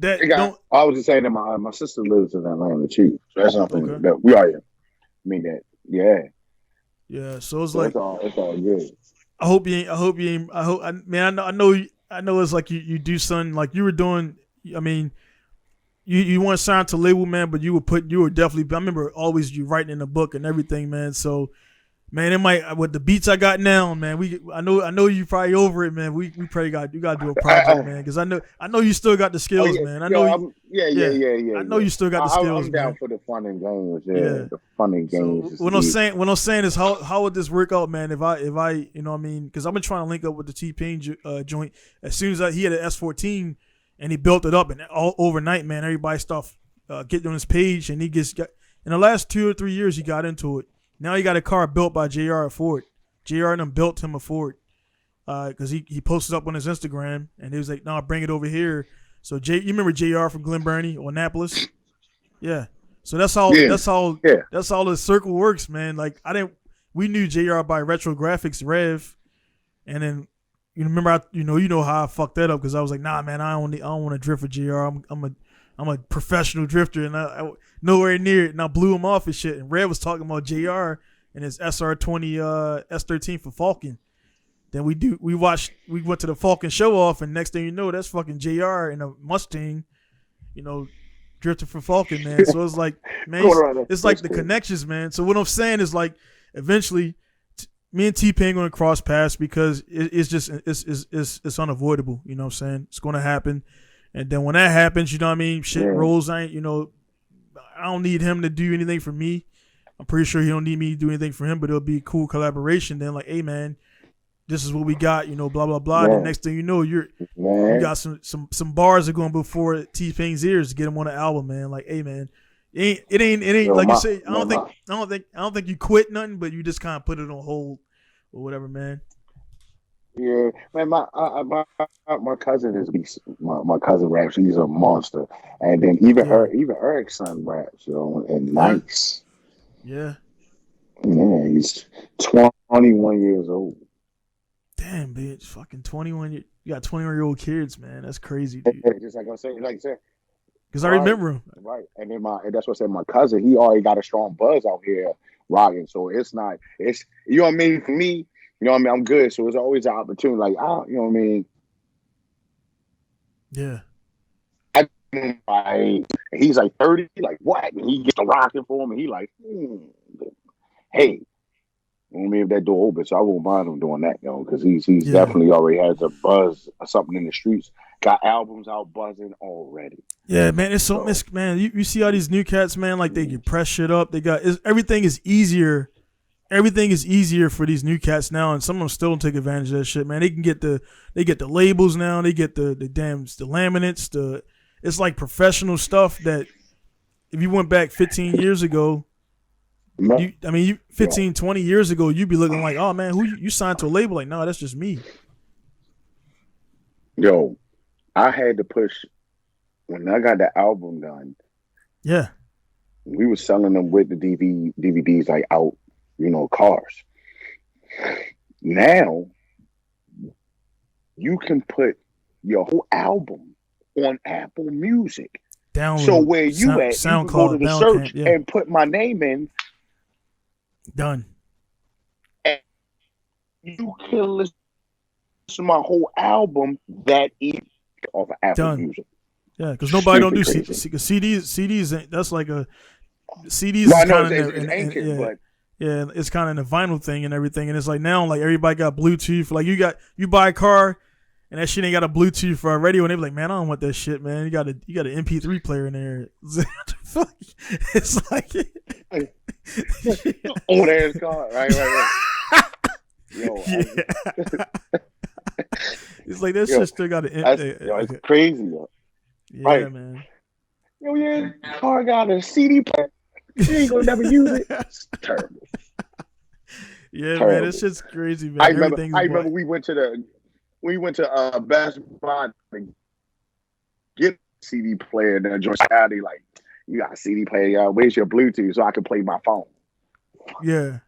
I was just saying that my sister lives in Atlanta too, so that's something that we are here. I mean that, yeah. So it's like it's all good. I know it's like you do something like you were doing. I mean, you weren't signed to label, man, but you were definitely. I remember always you writing in a book and everything, man. So, man, it might with the beats I got now, man. I know you probably over it, man. We probably you got to do a project, man, because I know you still got the skills, man. I know. I know you still got the skills. I'm down for the fun and games, the fun and games. So what I'm saying is how would this work out, man? If I you know what I mean, because I've been trying to link up with the T-Pain joint. As soon as he had an S14 and he built it up, and all overnight, man, everybody started getting on his page, and in the last 2 or 3 years he got into it. Now he got a car built by JR at Ford. JR and them built him a Ford because he posted up on his Instagram, and he was like, "No, bring it over here." So you remember JR from Glen Burnie or Annapolis? Yeah. So that's how the circle works, man. Like we knew JR by Retro Graphics Rev, and then you remember you know how I fucked that up because I was like, "Nah, man, I don't want to drift for JR. I'm a professional drifter, and I nowhere near it." And I blew him off and shit. And Red was talking about JR and his SR20 S13 for Falcon. Then we went to the Falcon show off, and next thing you know, that's fucking JR in a Mustang, you know, drifting for Falcon, man. So it's like, man, it's like the connections, man. So what I'm saying is like, eventually, me and T-Pain going to cross paths because it's unavoidable. You know what I'm saying? It's going to happen. And then when that happens, you know what I mean? Shit rolls. I don't need him to do anything for me. I'm pretty sure he don't need me to do anything for him, but it'll be a cool collaboration. Then like, hey man, this is what we got, blah blah blah. And the Man, next thing you know, you man. got some bars are going before T-Pain's ears to get him on the album, man. Like, hey, man, it ain't Yo, like you my, say. I man, don't think you quit nothing, but you just kind of put it on hold or whatever, man. yeah, man. My cousin is my cousin raps. He's a monster, and then even Yeah, even Eric's son raps, and yeah, nice. yeah. Yeah, he's 21 years old. Damn, bitch, fucking 21. You got 21-year-old kids, man. That's crazy, dude. Just like I said, like I said, Because I right, remember him. right, and that's what I said. My cousin, he already got a strong buzz out here rocking, so it's you know what I mean. For me, you know what I mean. I'm good, so it's always an opportunity. Like, you know what I mean. Yeah, He's like 30, like what? And he gets the rocking for him, and he like, hey, I mean, if that door opens, so I won't mind him doing that, because he's yeah. definitely already has a buzz or something in the streets. Got albums out buzzing already. Yeah, man, it's so man. You see all these new cats, man. Like they can press shit up. Everything is easier. Everything is easier for these new cats now, and some of them still don't take advantage of that shit, man. They get the labels now. They get the laminates. It's like professional stuff that if you went back 15 years ago, 20 years ago, you'd be looking like, oh man, who you signed to a label? Like, no, that's just me. Yo, I had to push when I got the album done. Yeah, We were selling them with the DVDs like out, cars. Now you can put your whole album on Apple Music. download. So where you at, you can go to the search and put my name in. Done. And you can listen to my whole album that evening off of Apple Music. Yeah, because nobody don't do CDs. CDs, that's like a CDs. No, I know it's ancient, but yeah, it's kind of the vinyl thing and everything. And it's like now, like everybody got Bluetooth. Like you buy a car, and that shit ain't got a Bluetooth for a radio, and they be like, man, I don't want that shit, man. You got an MP3 player in there. It's like old ass car, right. Yo, yeah. It's like that shit still got an. It's crazy, yo. Yeah, right. Man. Yo, yeah, car got a CD player. You ain't gonna never use it. It's terrible. Yeah, terrible. Man, this shit's crazy, man. I remember we went to Best Buy to get a CD player, and then George Howdy like, you got a CD player, where's your Bluetooth so I can play my phone? Yeah.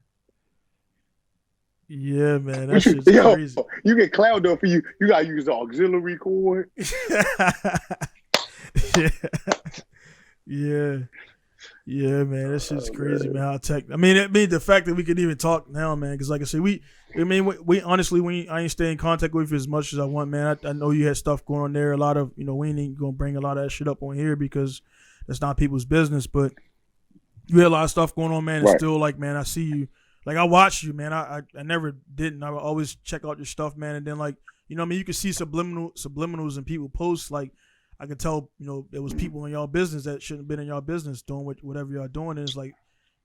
Yeah, man, that shit's crazy. You get cloud though for you gotta use the auxiliary cord. Yeah, man, that shit's crazy, man. How tech. I mean, the fact that we could even talk now, man, because like I said, we honestly, I ain't stay in contact with you as much as I want, man. I know you had stuff going on there. A lot of, we ain't gonna bring a lot of that shit up on here because that's not people's business. But you had a lot of stuff going on, man. It's still like, man, I see you. Like I watched you, man. I never didn't. I would always check out your stuff, man. And then like, you can see subliminals in people posts like. I could tell, there was people in y'all business that shouldn't have been in y'all business doing whatever y'all doing. And it's like,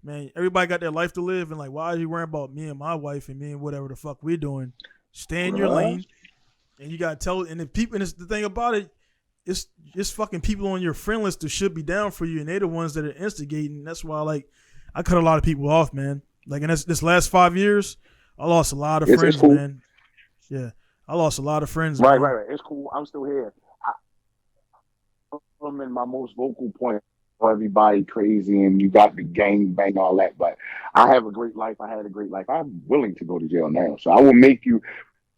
man, everybody got their life to live. And like, why are you worrying about me and my wife and me and whatever the fuck we're doing? Stay in your lane. And you got to tell, and if people, and it's the thing about it, it's fucking people on your friend list that should be down for you. And they're the ones that are instigating. That's why, like, I cut a lot of people off, man. Like, in this last 5 years, I lost a lot of friends, cool. Man. Yeah. I lost a lot of friends. Right. It's cool. I'm still here. I'm in my most vocal point for everybody crazy and you got the gang bang, all that. But I have a great life. I had a great life. I'm willing to go to jail now. So I will make you,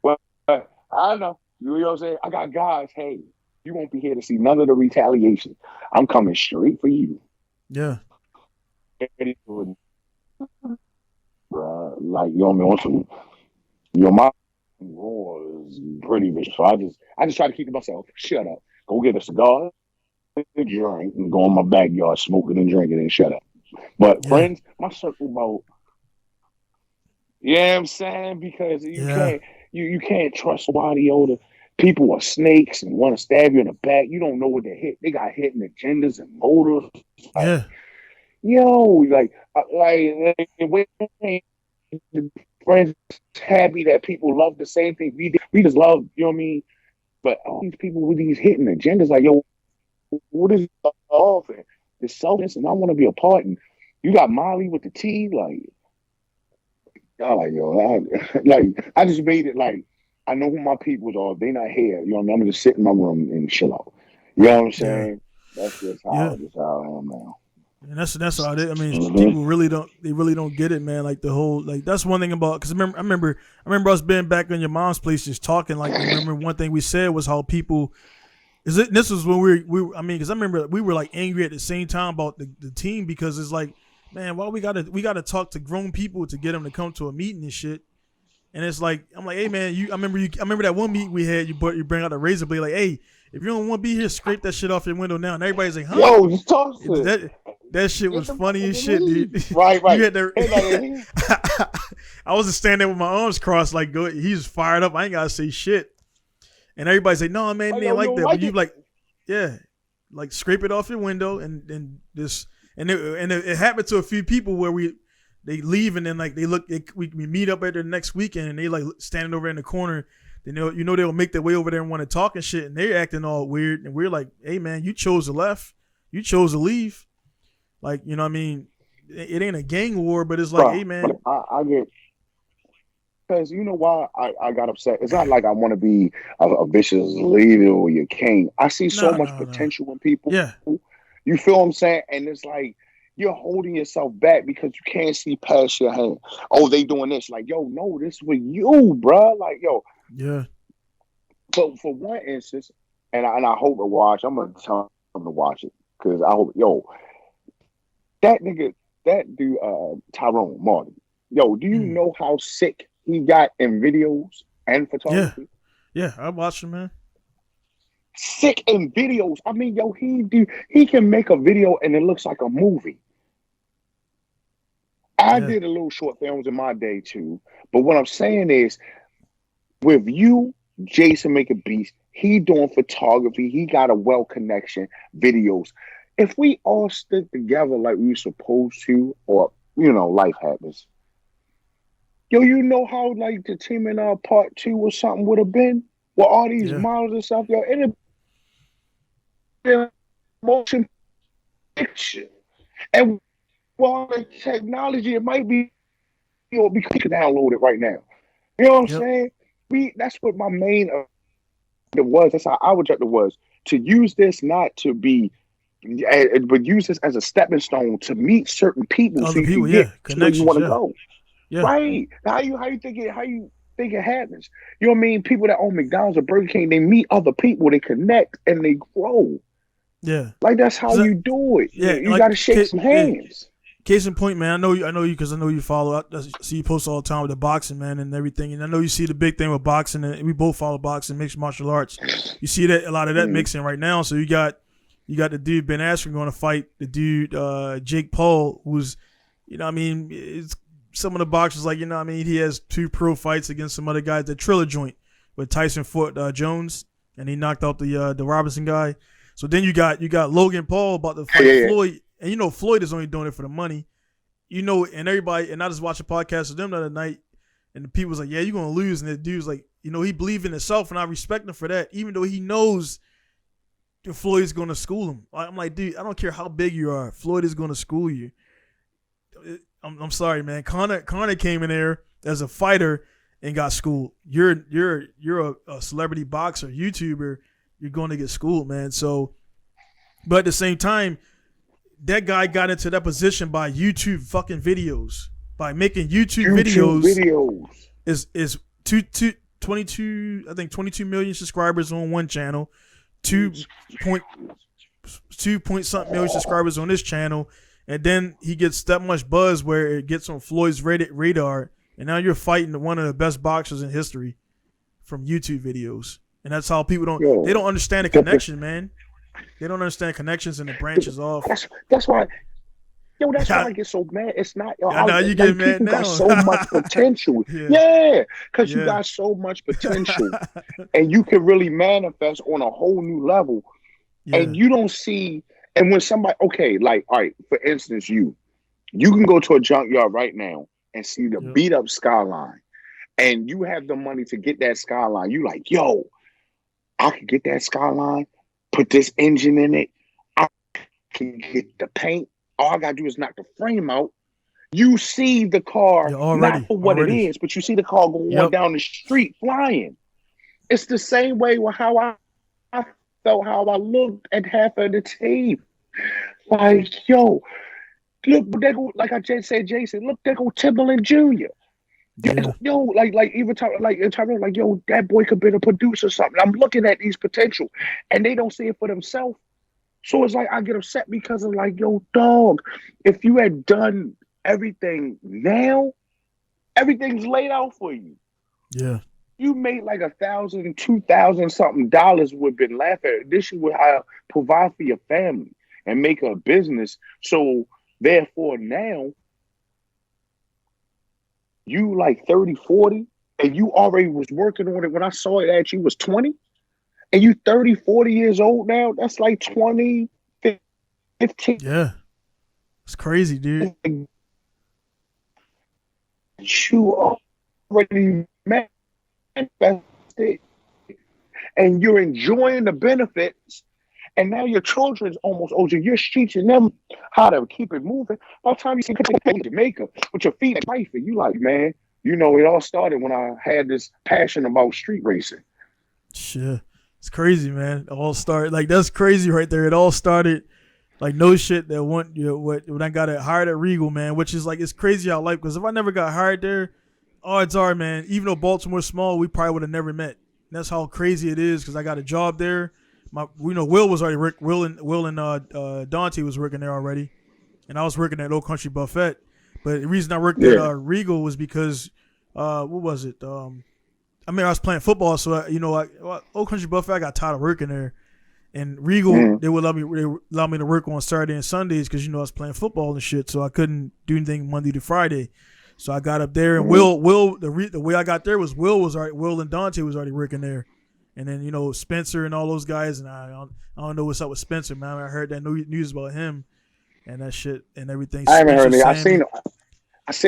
well, I don't know. You know what I'm saying? I got guys, hey, you won't be here to see none of the retaliation. I'm coming straight for you. Yeah. Like, on some, my roar is pretty rich. So I just try to keep to myself. Shut up. Go get a cigar. Drink and go in my backyard smoking and drinking and shut up. But friends, my circle about, I'm saying, because you can't trust nobody older. People are snakes and want to stab you in the back. You don't know what they hit. They got hidden agendas and motives. Like, friends happy that people love the same thing we did. We just love, you know what I mean? But all these people with these hidden agendas, like, yo, what is all of it? The selfness, and I want to be a part. And you got Molly with the T, like, y'all like, yo, like, I just made it like, I know who my peoples are. If they not here, you know what I mean? I'm gonna just sit in my room and chill out. You know what I'm saying? That's just how I am now. And that's all it is. I mean, Mhm. people really don't get it, man. Like the whole, like that's one thing about, because I remember us being back in your mom's place just talking. Like, I remember one thing we said was how people this was when I mean, because I remember we were like angry at the same time about the team, because it's like, man, why we gotta talk to grown people to get them to come to a meeting and shit. And it's like, I'm like, hey man, I remember that one meeting we had. You bring out a razor blade, like, hey, if you don't want to be here, scrape that shit off your window now. And everybody's like, huh? Yo, just toss it. That shit was funny as shit, dude. Right. You had I wasn't standing there with my arms crossed, like, go. He's fired up. I ain't gotta say shit. And everybody's like, no, man, they ain't like that. But you like, yeah, like scrape it off your window and this, and it happened to a few people where they leave and then like we meet up at the next weekend and they like standing over in the corner. They know they'll make their way over there and want to talk and shit, and they're acting all weird, and we're like, hey man, you chose to left, you chose to leave. Like, you know what I mean? It ain't a gang war, but it's like, hey man, I get, because you know why I got upset. It's not like I want to be a vicious leader or your king. I see so much potential in people. Yeah, you feel what I'm saying? And it's like you're holding yourself back because you can't see past your hand. Oh, they doing this. Like, yo, no, this with you, bro. Like, yo. Yeah. But for one instance, and I hope to watch. I'm gonna tell him to watch it because I hope, yo, that nigga, that dude, Tyrone Martin. Yo, do you know how sick he got in videos and photography? Yeah, I watched him, man. Sick in videos. I mean, yo, he can make a video and it looks like a movie. I did a little short films in my day too, but what I'm saying is, with you, Jason make a beast. He doing photography. He got a well connection, videos. If we all stick together like we supposed to, or life happens. Yo, you know how like the team in part 2 or something would have been with all these models and stuff. Yo, it'd been motion picture, and while the technology, it might be, because you can download it right now. You know what I'm saying? That's what my main was. That's how our objective was, to use this not to be, but use this as a stepping stone to meet certain people. Other so you people, can get to where you want to go. Yeah. Right? How you think it happens? You know what I mean? People that own McDonald's or Burger King, they meet other people, they connect, and they grow. Yeah. Like that's how you do it. Yeah, you like, got to shake some hands. Case in point, man, I know you because I know you follow. I see you post all the time with the boxing, man, and everything. And I know you see the big thing with boxing, and we both follow boxing, mixed martial arts. You see that a lot of that mixing right now. So you got the dude Ben Askren going to fight the dude Jake Paul, who's, you know what I mean, it's some of the boxers, like, you know what I mean, he has 2 pro fights against some other guys. The Triller joint with Tyson fought Jones, and he knocked out the Robinson guy. So then you got Logan Paul about to fight Floyd. And Floyd is only doing it for the money. And everybody, and I just watched a podcast with them the other night, and the people was like, yeah, you're gonna lose. And the dude's like, he believed in himself, and I respect him for that, even though he knows Floyd's gonna school him. I'm like, dude, I don't care how big you are, Floyd is gonna school you. I'm sorry, man. Conor came in there as a fighter and got schooled. You're a celebrity boxer, YouTuber, you're going to get schooled, man. So, but at the same time, that guy got into that position by YouTube fucking videos. By making YouTube videos. Is 22 million subscribers on one channel, 2 point something million subscribers on this channel, and then he gets that much buzz where it gets on Floyd's radar, and now you're fighting one of the best boxers in history from YouTube videos. And that's how people don't understand the connection, man. They don't understand connections and the branches off. That's why. Yo, that's why I get so mad. It's not. I know you get mad now. Got so much potential. Because you got so much potential, and you can really manifest on a whole new level. Yeah. And you don't see. And when somebody, okay, like, all right, for instance, you can go to a junkyard right now and see the Yep. beat up Skyline, and you have the money to get that Skyline, you like, yo, I could get that Skyline, put this engine in it, I can get the paint. All I gotta do is knock the frame out. You see the car Yeah, not for what it already. is, but you see the car going Yep. down the street flying. It's the same way with how I felt, how I looked at half of the team. Like, yo, look, they go, like I just said, Jason, look, they go Timberland Jr. Yeah. Yo, like even Tyrone, like, yo, that boy could be a producer or something. I'm looking at these potential, and they don't see it for themselves. So it's like I get upset because of like, yo, dog, if you had done everything now, everything's laid out for you. Yeah. You made like $1,000, $2,000 something dollars would have been laughing at. This you would provide for your family and make a business. So therefore now you like 30, 40, and you already was working on it when I saw it at you was 20, and you 30, 40 years old now. That's like 20, 15. Yeah. It's crazy, dude. You already manifested, and you're enjoying the benefits. And now your children's almost older. You're teaching them how to keep it moving. By the time you see Jamaica with your feet wifey, you like, man, you know, it all started when I had this passion about street racing. Shit. It's crazy, man. It all started like that's crazy right there. It all started like no shit that when I got hired at Regal, man, which is like it's crazy how life, because if I never got hired there, odds are, man, even though Baltimore's small, we probably would have never met. And that's how crazy it is because I got a job there. Will was already Will and Dante was working there already, and I was working at Old Country Buffet. But the reason I worked at Regal was because what was it? I was playing football, so Old Country Buffet, I got tired of working there, and Regal they would allow me to work on Saturday and Sundays because I was playing football and shit, so I couldn't do anything Monday to Friday. So I got up there, and Will the way I got there was Will and Dante was already working there. And then, Spencer and all those guys, and I don't know what's up with Spencer, man. I heard that news about him and that shit and everything. I haven't heard it. I seen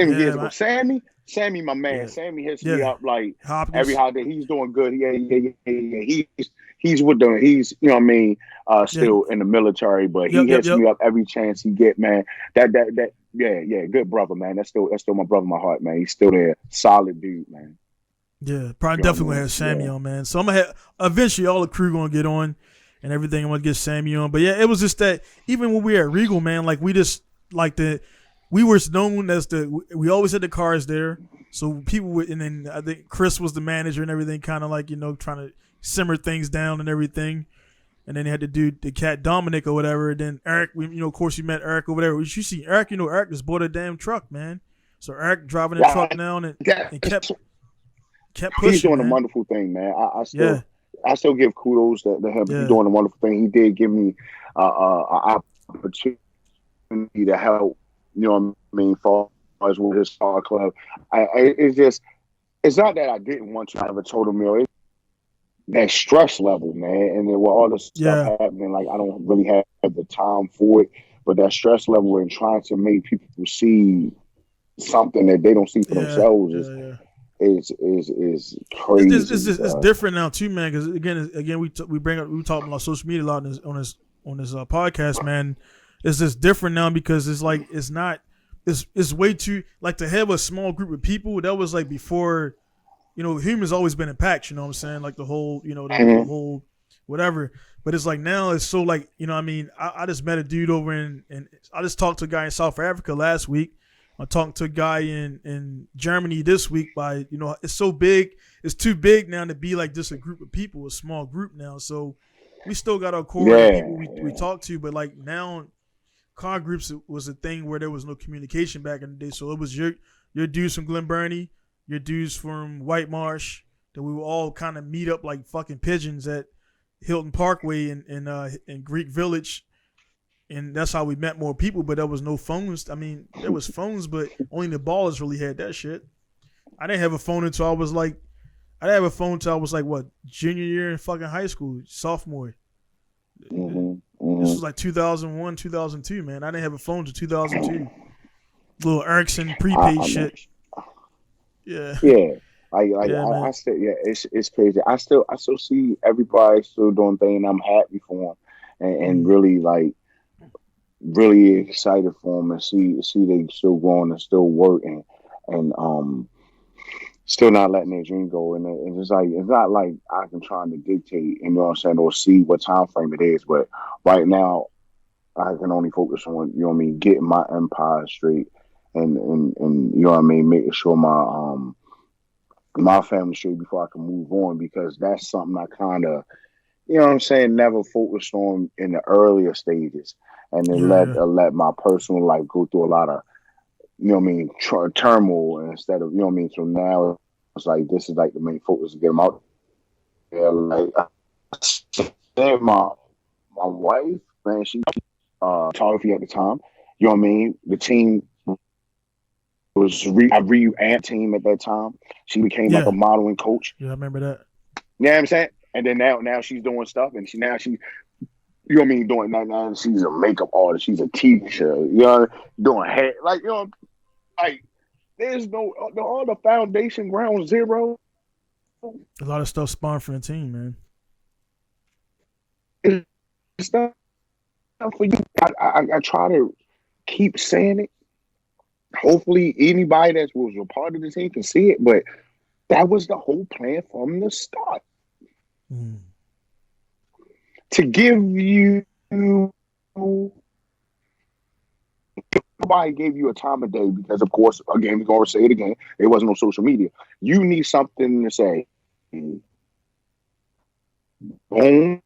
him years ago. Sammy, my man. Yeah. Sammy hits me up like Hopkins. every holiday. He's doing good. Yeah. He's with them. He's, still in the military, but he hits me up every chance he get, man. That good brother, man. That's still my brother in my heart, man. He's still there. Solid dude, man. Yeah, probably definitely gonna have Sammy on, man. So I'm gonna have eventually all the crew gonna get on and everything. I'm gonna get Sammy on. But yeah, it was just that even when we were at Regal, man, like we just like we were known as we always had the cars there. So people would, and then I think Chris was the manager and everything, kind of like trying to simmer things down and everything. And then they had to do the cat Dominic or whatever. And then Eric, of course, you met Eric or whatever. You see Eric, Eric just bought a damn truck, man. So Eric driving the truck now and kept pushing. He's doing man. a wonderful thing, man. I still give kudos to him. He's doing a wonderful thing. He did give me an opportunity to help. For as with his car club. It's not that I didn't want to. I never told him, it's that stress level, man. And then with all this stuff happening, like I don't really have the time for it. But that stress level and trying to make people see something that they don't see for themselves is crazy. It's different now too, man. Because again, we talk about social media a lot on this podcast, man. It's just different now because it's like it's way too like to have a small group of people. That was like before, humans always been in packs. You know what I'm saying? Like the whole, the whole whatever. But it's like now it's so like I just met a dude over and I just talked to a guy in South Africa last week. I'm talking to a guy in Germany this week. It's so big. It's too big now to be like just a group of people, a small group now. So we still got our core of people we talk to, but like now, car groups was a thing where there was no communication back in the day. So it was your dudes from Glen Burnie, your dudes from White Marsh, that we would all kind of meet up like fucking pigeons at Hilton Parkway in Greek Village. And that's how we met more people, but there was no phones. I mean, there was phones, but only the ballers really had that shit. I didn't have a phone until I was like, what, junior year in fucking high school, sophomore. This was like 2001, 2002, man. I didn't have a phone until 2002. little Ericsson prepaid I mean, shit. Yeah, yeah. yeah, I man. still, yeah, it's crazy. I still see everybody still doing things. I'm happy for them, and Mm, really really excited for them and see they still growing and still working and still not letting their dream go. And it's like it's not like I'm trying to dictate, you know what I'm saying, or see what time frame it is. But right now, I can only focus on, you know what I mean, getting my empire straight and you know what I mean, making sure my family straight before I can move on, because that's something I kind of, you know what I'm saying, never focused on in the earlier stages, and then yeah, yeah, let my personal life go through a lot of, you know what I mean, turmoil instead of, you know what I mean. So now it's like this is like the main focus to get them out there. Like my wife, man, she photography at the time. You know what I mean. The team was I revamped team at that time. She became like a yeah, modeling coach. yeah. I remember that. You know what I'm saying? And then now she's doing stuff, and she you know what I mean, doing that now. She's a makeup artist. She's a teacher. You know, doing hair. Like, you know, like there's no all the foundation ground zero. A lot of stuff spawned from the team, man. It's not for you. I try to keep saying it. Hopefully, anybody that was a part of the team can see it. But that was the whole plan from the start, Mm. to give you. Nobody gave you a time of day because, of course, again, we're going to say it again. It wasn't on social media. You need something to say. Boom.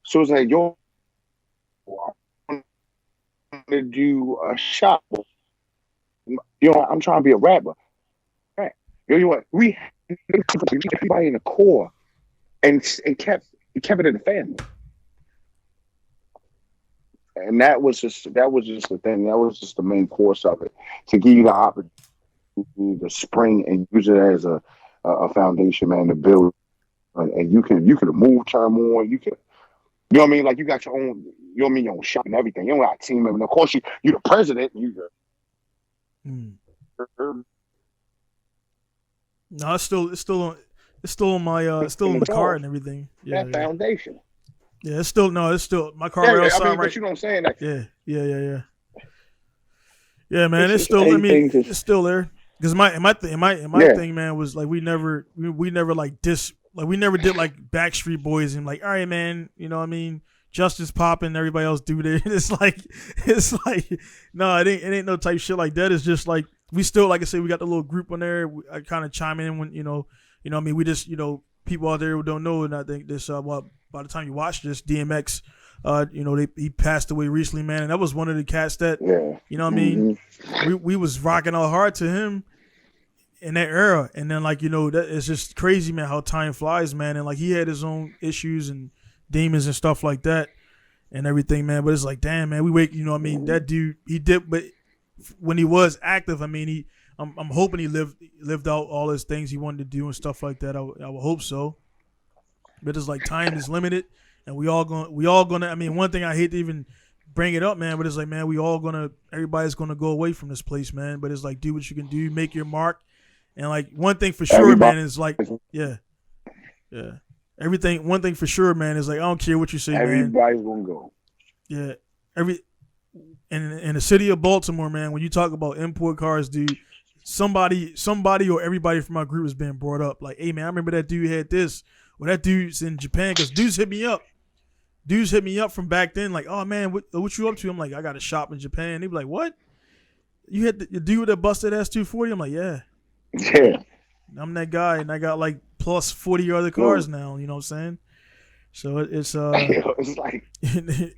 So it's like, yo, I want to do a shop. You know, I'm trying to be a rapper. Right. You know what? We everybody in the core and kept it in the family. And that was just the thing. That was just the main course of it, to give you the opportunity to spring and use it as a foundation, man, to build. And you can move turmoil. You can, you know what I mean. Like, you got your own, you know what I mean, your own shop and everything. You don't got a team member. And of course, you the president. Mm. No, it's still on my it's still in the car and everything. Yeah, That yeah, foundation. yeah. It's still my car Yeah, right I outside, mean, right. but you know what I'm saying. Like, Yeah, yeah, yeah, yeah. Yeah, man. it's It's just still. I mean, everything. it's Just still there. Because my yeah, thing, man, was like we never like we never did like Backstreet Boys and like, all right, man, you know what I mean, Justice popping, everybody else do that. It's like no, it ain't no type shit like that. It's just like we still, like I said, we got the little group on there. I kind of chime in when what I mean, we just, people out there who don't know, and I think this well, by the time you watch this, DMX, he passed away recently, man, and that was one of the cats that, yeah. you know what I mean, Hmm. we was rocking all hard to him in that era. And then, like, that it's just crazy, man, how time flies, man. And like, he had his own issues and demons and stuff like that and everything, man. But it's like, damn, man, we wake, what I mean, that dude, he did, but when he was active, I mean, I'm hoping he lived out all his things he wanted to do and stuff like that. I would hope so. But it's like, time is limited, and we all gonna. I mean, one thing I hate to even bring it up, man, but it's like, man, everybody's gonna go away from this place, man. But it's like, do what you can do, make your mark, and like, one thing for sure, Everybody, man, is like, yeah, yeah, everything. One thing for sure, man, is like, I don't care what you say, man. everybody's gonna go. Yeah, every in the city of Baltimore, man, when you talk about import cars, dude, somebody or everybody from my group has been brought up. Like, hey, man, I remember that dude had this. Well, that dude's in Japan, because dudes hit me up. Dudes hit me up from back then, like, oh man, what you up to? I'm like, I got a shop in Japan. They be like, what? You had the dude that busted S240? I'm like, yeah. Yeah. I'm that guy, and I got like plus 40 other Yo, cars now. You know what I'm saying? So it's it's like, yeah,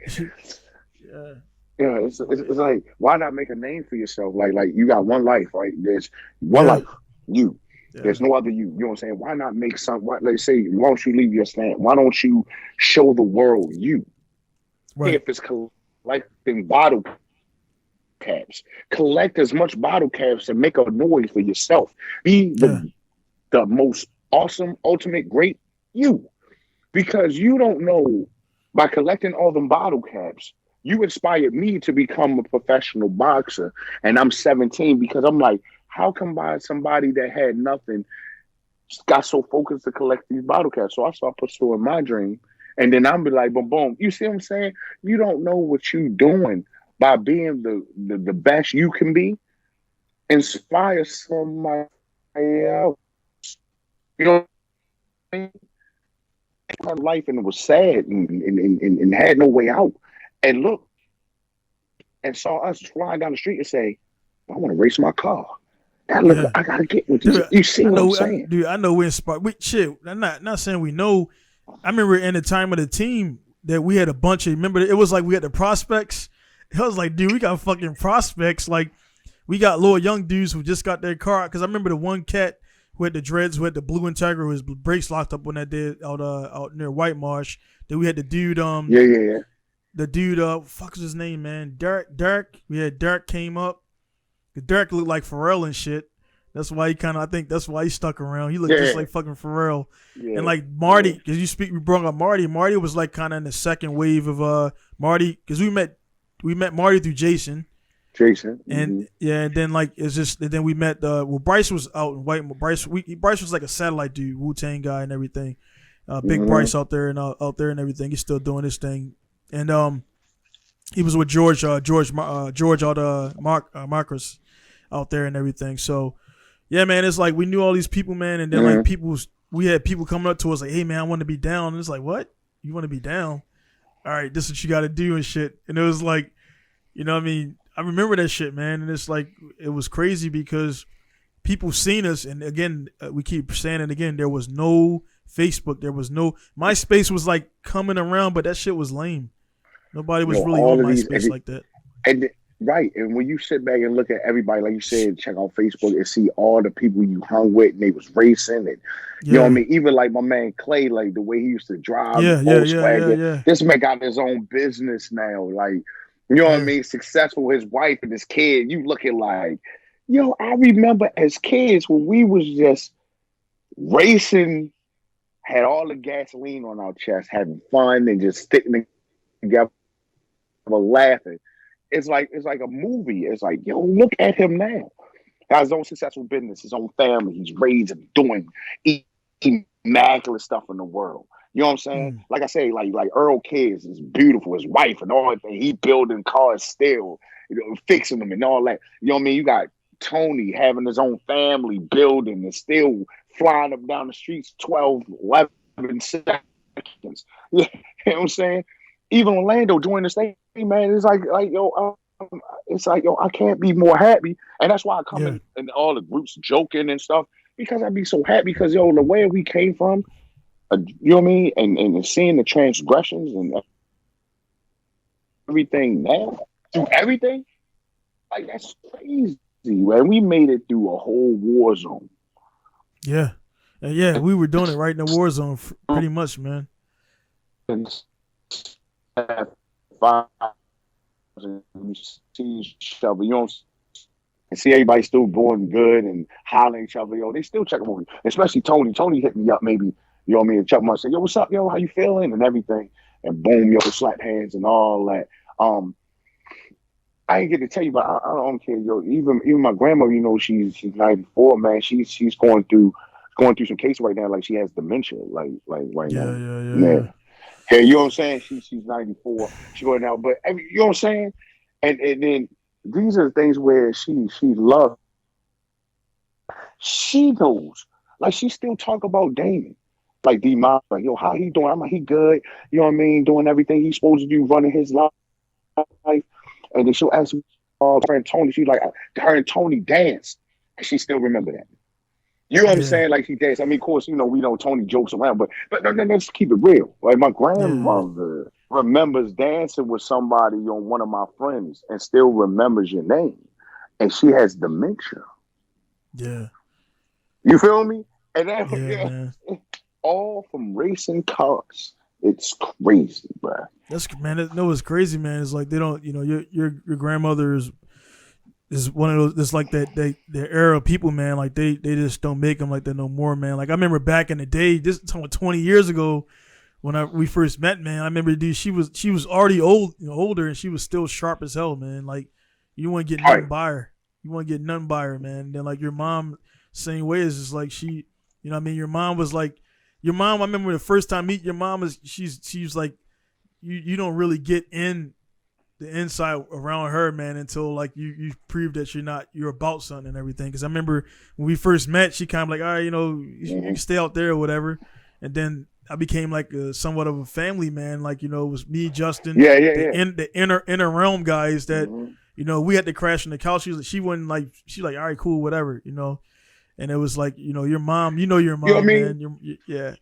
yeah, it's like, why not make a name for yourself? Like you got one life, right? There's one yeah, life, you. yeah, There's no other you. You know what I'm saying? Why not make some? Let's say, why don't you leave your stand? Why don't you show the world you? right, If it's collecting bottle caps, collect as much bottle caps and make a noise for yourself. Be yeah, the most awesome, ultimate, great you, because you don't know By collecting all them bottle caps, you inspired me to become a professional boxer. And I'm 17 because I'm like, how come by somebody that had nothing got so focused to collect these bottle caps? So I start pursuing my dream. And then I'm be like, boom, boom. You see what I'm saying? You don't know what you doing by being the best you can be. Inspire somebody else. You know what I mean? Her life and it was sad and had no way out. And look, and saw us flying down the street and say, I want to race my car. That look, Yeah. I gotta get with this. You see what I'm saying? I know we're inspired. I'm not saying we know. I remember in the time of the team that we had a bunch of. Remember, it was like we had the prospects. It was like, dude, we got fucking prospects. Like we got little young dudes who just got their car. Because I remember the one cat who had the dreads, who had the blue Integra, his brakes locked up on that day out near White Marsh. Then we had the dude, Yeah. the dude, fuck was his name, man? Derek. We had Derek came up. Derek looked like Pharrell and shit. That's why I think that's why he stuck around. He looked just like fucking Pharrell. Yeah. And like Marty, because we brought up Marty. Marty was like kind of in the second wave of Marty, because we met Marty through Jason. And and then like it's just, and then we met Bryce was out in White. Bryce was like a satellite dude, Wu-Tang guy and everything. Big Bryce out there and everything. He's still doing his thing. And he was with George out Marcus out there and everything. So yeah, man, it's like we knew all these people, man, and then like we had people coming up to us like, hey man, I want to be down. And it's like, what? You want to be down? All right, this is what you got to do and shit. And it was like, you know what I mean? I remember that shit, man. And it's like, it was crazy because people seen us. And again, we keep saying it again, there was no Facebook. There was no, MySpace was like coming around, but that shit was lame. Nobody was really on MySpace like that. And right. And when you sit back and look at everybody, like you said, check out Facebook and see all the people you hung with and they was racing. And you know what I mean? Even like my man Clay, like the way he used to drive Volkswagen. This man got his own business now. Like, you know what I mean? Successful with his wife and his kid. You looking like, yo, I remember as kids when we was just racing, had all the gasoline on our chest, having fun and just sticking together, laughing. It's like a movie. It's like, yo, look at him now. Got his own successful business, his own family. He's raising, doing immaculate stuff in the world. You know what I'm saying? Like I say, like Earl Kids is beautiful, his wife and all that. He building cars still, fixing them and all that. You know what I mean? You got Tony having his own family, building and still flying up down the streets 12, 11 seconds. You know what I'm saying? Even Orlando doing this thing, man, it's like yo, I can't be more happy. And that's why I come in all the groups joking and stuff, because I'd be so happy because, yo, the way we came from, you know what I mean? And seeing the transgressions and everything now, through everything, like that's crazy, man. We made it through a whole war zone. Yeah. And we were doing it right in the war zone pretty much, man. And 5,000, you see each other, you know, and see everybody still doing good and hollering at each other, yo, they still check on me. Especially Tony. Tony hit me up maybe, you know what I mean, and check my say, yo, what's up, yo, how you feeling? And everything. And boom, yo, slap hands and all that. I ain't get to tell you, but I don't care, yo. Even my grandma, you know, she's 94, man. She's going through some cases right now, like she has dementia, like right now. Yeah. Hey, you know what I'm saying? She's 94. She going out, but you know what I'm saying? And then these are the things where she loves. She knows. Like she still talk about Damon. Like D-Mom, like, yo, how he doing? I'm like, he good. You know what I mean? Doing everything he's supposed to do, running his life. And then she'll ask me, her and Tony, she's like, her and Tony danced. And she still remember that. You know what I'm saying? Like he danced. I mean, of course, you know, we know Tony jokes around, but let's keep it real. Like my grandmother remembers dancing with somebody on one of my friends and still remembers your name. And she has dementia. Yeah. You feel me? And that all from racing cars. It's crazy, bro. That's, man. No, it's crazy, man. It's like they don't, you know, your grandmother is one of those. It's like that their era of people, man. Like they just don't make them like that no more, man. Like I remember back in the day, this 20 years ago, we first met, man, I remember, dude, she was already older, and she was still sharp as hell, man. Like, you want to get nothing by her. You want to get nothing by her, man. And then like your mom, same way, is just like she, you know what I mean? Your mom was like, I remember the first time I meet your mom, she's like, you don't really get in the inside around her, man, until like you prove that you're about something and everything. Because I remember when we first met, she kind of like, all right, you can stay out there or whatever. And then I became like somewhat of a family man. Like, it was me, Justin, the inner realm guys that, we had to crash on the couch. She's like, all right, cool, whatever, And it was like, your mom, your mom, you know what I mean? Man. Yeah.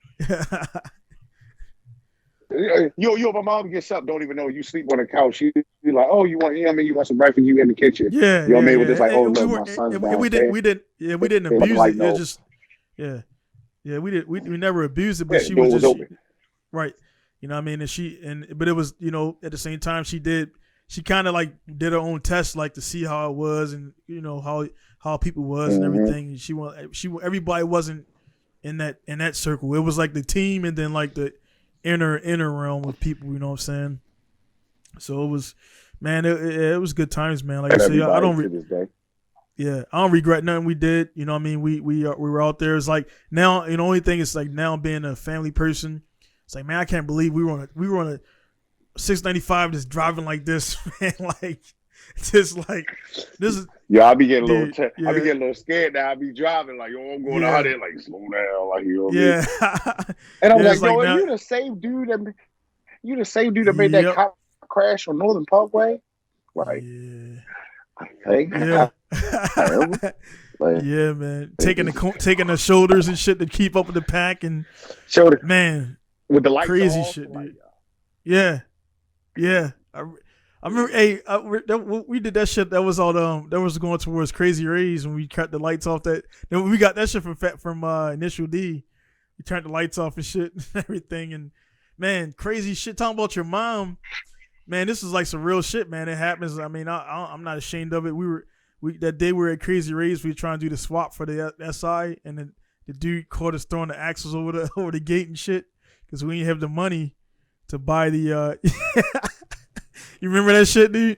My mom gets up, don't even know you sleep on the couch. She be like, oh, you want some breakfast? You in the kitchen? Yeah, you know what I mean? We're just like, oh, look, my son's downstairs. We didn't abuse it. No. It just, we never abused it, but she was just open. Right. You know what I mean? But it was, at the same time she kind of like did her own test, like to see how it was and how people was and everything. And everybody wasn't in that circle. It was like the team and then like the inner realm of people, you know what I'm saying? So it was, man, it was good times, man. Like I say, I don't regret nothing we did. You know what I mean? We were out there. It's like now, the only thing is like now being a family person, it's like, man, I can't believe we were on a 695 just driving like this, man. Like just like this is. Yeah, I be getting a little. I be getting a little scared now. I be driving like, I'm going out there like slow down, like And I'm like, now, you the same dude that made that cop crash on Northern Parkway, right? Yeah. I think. Yeah. Yeah, man. Taking the shoulders and shit to keep up with the pack and man, with the lights crazy off, shit, dude. Yeah. I remember, we did that shit. That was all that was going towards Crazy Rays when we cut the lights off. Then we got that shit from Initial D. We turned the lights off and shit and everything. And man, crazy shit. Talking about your mom, man. This is like some real shit, man. It happens. I mean, I'm not ashamed of it. That day we were at Crazy Rays. We were trying to do the swap for the SI, and then the dude caught us throwing the axles over the gate and shit because we didn't have the money to buy the. You remember that shit, dude?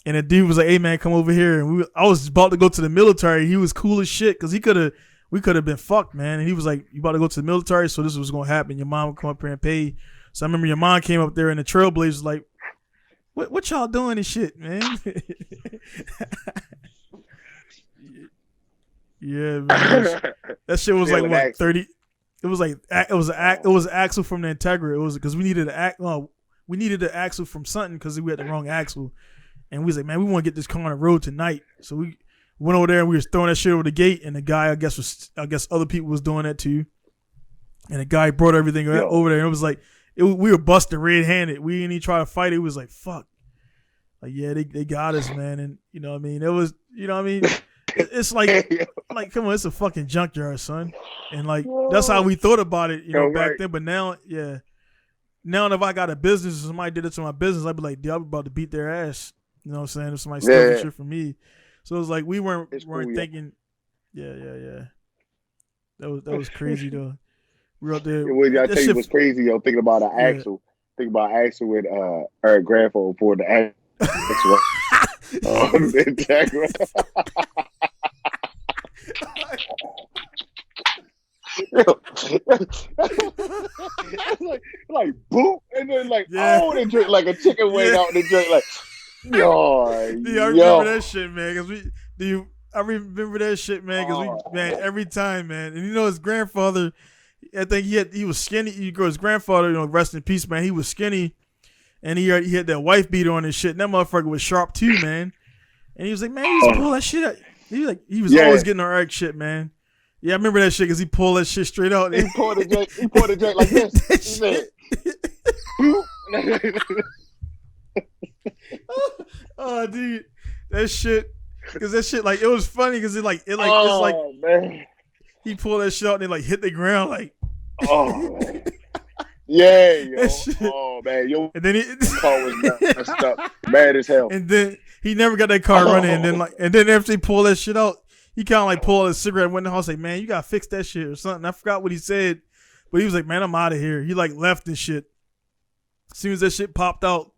And the dude was like, "Hey, man, come over here." And I was about to go to the military. He was cool as shit because we could have been fucked, man. And he was like, "You about to go to the military, so this was gonna happen. Your mom would come up here and pay." So I remember your mom came up there in the Trailblazers, like, "What y'all doing and shit, man?" Yeah, man. That shit was like what 30. It was an axle from the Integra. It was because we needed an axle from something because we had the wrong axle, and we was like, man, we want to get this car on the road tonight. So we went over there and we was throwing that shit over the gate, and the guy I guess other people was doing that too, and the guy brought everything over there. And it was like we were busted red-handed. We didn't even try to fight. It was like fuck, like yeah, they got us, man, and you know what I mean. It was what I mean. It's like come on, it's a fucking junkyard, son, and like that's how we thought about it, back then. But now, yeah. Now, if I got a business or somebody did it to my business, I'd be like, dude, I'm about to beat their ass. You know what I'm saying? If somebody stole shit from me. So it was like we weren't thinking. Yeah. That was crazy though. We were out there. I tell you what's crazy, thinking about an axle. Think about axle with Eric Grandfather for the axle. like boop, and then they drink like a chicken wing out the drink, like I remember that shit, man. I remember that shit, man. Because every time, man, and his grandfather, I think he was skinny. His grandfather, rest in peace, man. He was skinny, and he had that wife beater on his shit. And that motherfucker was sharp too, man. And he was like, man, he used to pull that shit out. He was always getting our Eric shit, man. Yeah, I remember that shit because he pulled that shit straight out. He poured the drink like this. He said, "Oh, dude, that shit." Because that shit, like, it was funny because it's like man. He pulled that shit out and it hit the ground like. Oh man. Yeah, yo. Oh man, yo. And then car was messed up, mad as hell. And then he never got that car running. And then after he pulled that shit out. He kind of pulled a cigarette and went in the house like, man, you got to fix that shit or something. I forgot what he said, But he was like, man, I'm out of here. He like left and shit. As soon as that shit popped out,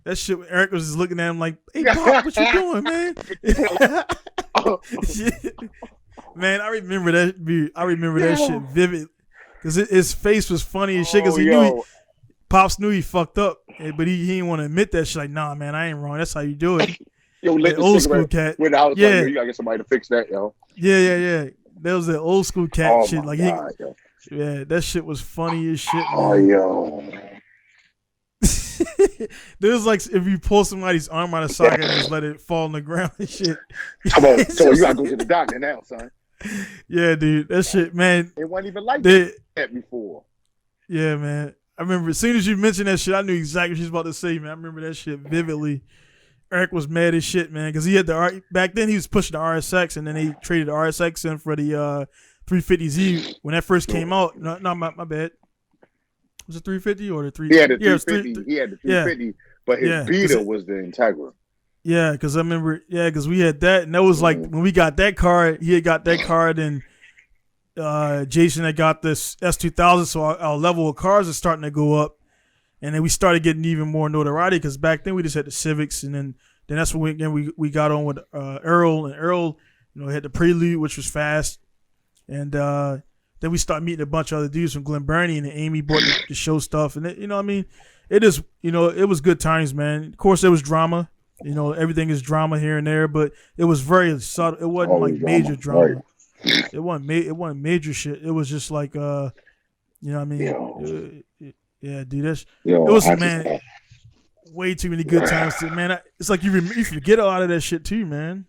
that shit, Eric was just looking at him like, hey, Pop, what you doing, man? Man, I remember that shit vivid. Because his face was funny as shit. Because Pops knew he fucked up. But he didn't want to admit that shit. Like, nah, man, I ain't wrong. That's how you do it. Yo, lit the old school cat. When I was like, yo, you gotta get somebody to fix that, yo. Yeah. That was the old school cat shit. My Like, God, yo. Yeah, that shit was funny as shit, man. Oh, yo. There's like if you pull somebody's arm out of socket and just let it fall on the ground and shit. Come on, so you gotta go to the doctor now, son. Yeah, dude, that shit, man. It wasn't even like that before. Yeah, man. I remember as soon as you mentioned that shit, I knew exactly what she was about to say, man. I remember that shit vividly. Eric was mad as shit, man, because he had back then he was pushing the RSX, and then they traded the RSX in for the 350Z when that first came out. No, my bad. Was it 350 or the 3? He had the 350. He had the 350, but his beater was the Integra. Yeah, because I remember. Yeah, because we had that, and that was like when we got that car. He had got that car, and Jason had got this S2000. So our level of cars is starting to go up, and then we started getting even more notoriety because back then we just had the Civics, and then that's when we got on with Earl, and Earl, had the Prelude, which was fast, and then we started meeting a bunch of other dudes from Glen Burnie, and Amy bought the show stuff, and it is it was good times, man. Of course, there was drama, everything is drama here and there, but it was very subtle. It wasn't always like major drama. Right. It wasn't major shit. It was just like yeah, dude, it was man. Way too many good times, man. It's like you forget a lot of that shit too, man.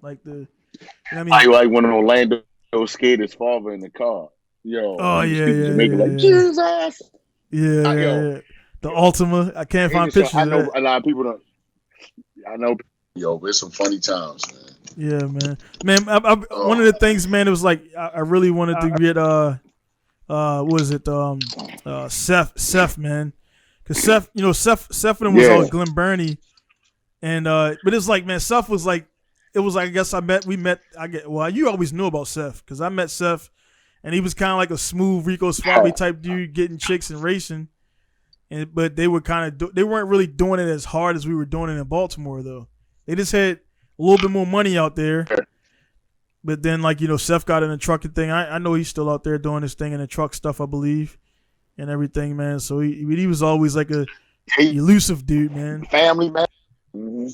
Like I like when Orlando scared his father in the car. Yo. Oh yeah. Like, Jesus. Yeah. The Ultima. I can't find pictures. I know a lot of people don't. I know. Yo, but it's some funny times, man. Yeah, man. One of the things, man, it was like I really wanted to get what was it? Seth, man. Cause Seth and him was on Glen Burnie, and but it's like, man, Seth was like, it was like, I guess you always knew about Seth because I met Seth, and he was kind of like a smooth Rico Suave type dude, getting chicks and racing, but they weren't really doing it as hard as we were doing it in Baltimore though. They just had a little bit more money out there, but then Seth got in the trucking thing. I know he's still out there doing his thing in the truck stuff, I believe. And everything, man. So he was always like a elusive dude, man. Family man. Mm-hmm.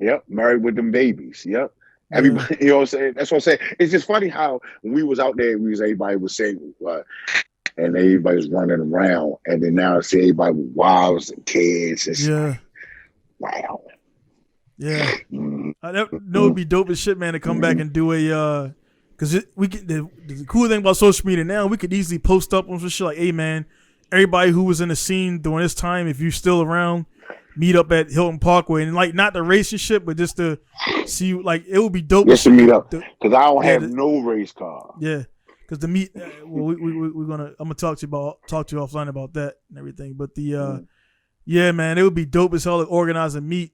Yep, married with them babies. Yep. Everybody, you know what I'm saying? That's what I'm saying. It's just funny how when we was out there, everybody was saying, and everybody was running around, and then now it's everybody with wives and kids. It's wow. Yeah. That would be dope as shit, man, to come back and do a. Because the cool thing about social media now, we could easily post up on some shit like, hey, man, everybody who was in the scene during this time, if you're still around, meet up at Hilton Parkway. And, like, not the racing shit, but just to see, like, it would be dope. Just to meet up. Because I don't have no race car. Yeah. Because the meet, we're going to, I'm going to talk to you offline about that and everything. But yeah, man, it would be dope as hell to organize a meet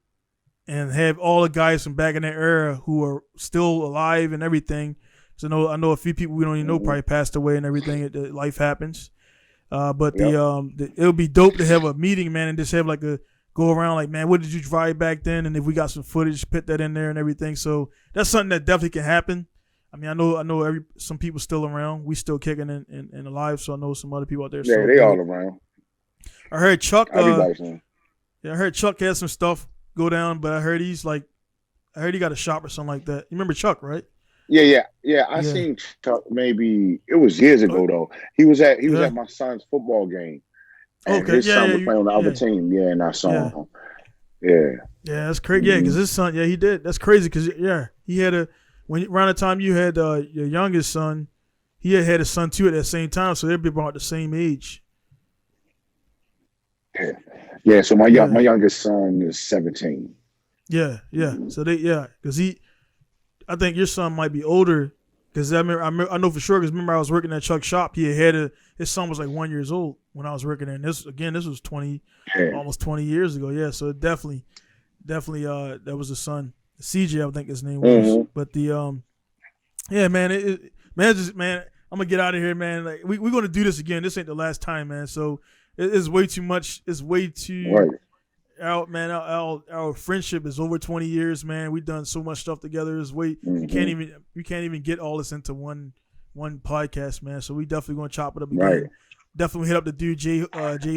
and have all the guys from back in that era who are still alive and everything. So I know a few people we don't even know probably passed away and everything. Life happens, but it would be dope to have a meeting, man, and just have like a go around like, man, what did you drive back then? And if we got some footage, put that in there and everything. So that's something that definitely can happen. I mean, I know some people still around. We still kicking and alive. So I know some other people out there. Yeah, they all around. I heard Chuck. I heard Chuck had some stuff go down, but I heard he got a shop or something like that. You remember Chuck, right? Yeah. I seen Chuck maybe it was years ago though. He was at my son's football game. And his son was playing on the other team. Yeah, and I saw him. Yeah. Yeah, that's crazy. Yeah, because his son, he did. That's crazy because he had around the time you had your youngest son, he had a son too at that same time, so they'd be about the same age. Yeah. So my youngest son is 17. Yeah. So because I think your son might be older because I know for sure because remember I was working at Chuck's shop. His son was like 1 year old when I was working there. And this was almost 20 years ago. Yeah, so definitely that was the son, CJ I think his name was. But the man, I'm gonna get out of here, man. Like we're gonna do this again. This ain't the last time, man. So it's way too much. It's way too out, man. Our friendship is over 20 years, man. We've done so much stuff together. It's way you can't even get all this into one podcast, man. So we definitely gonna chop it up again. Right. Definitely hit up the dude J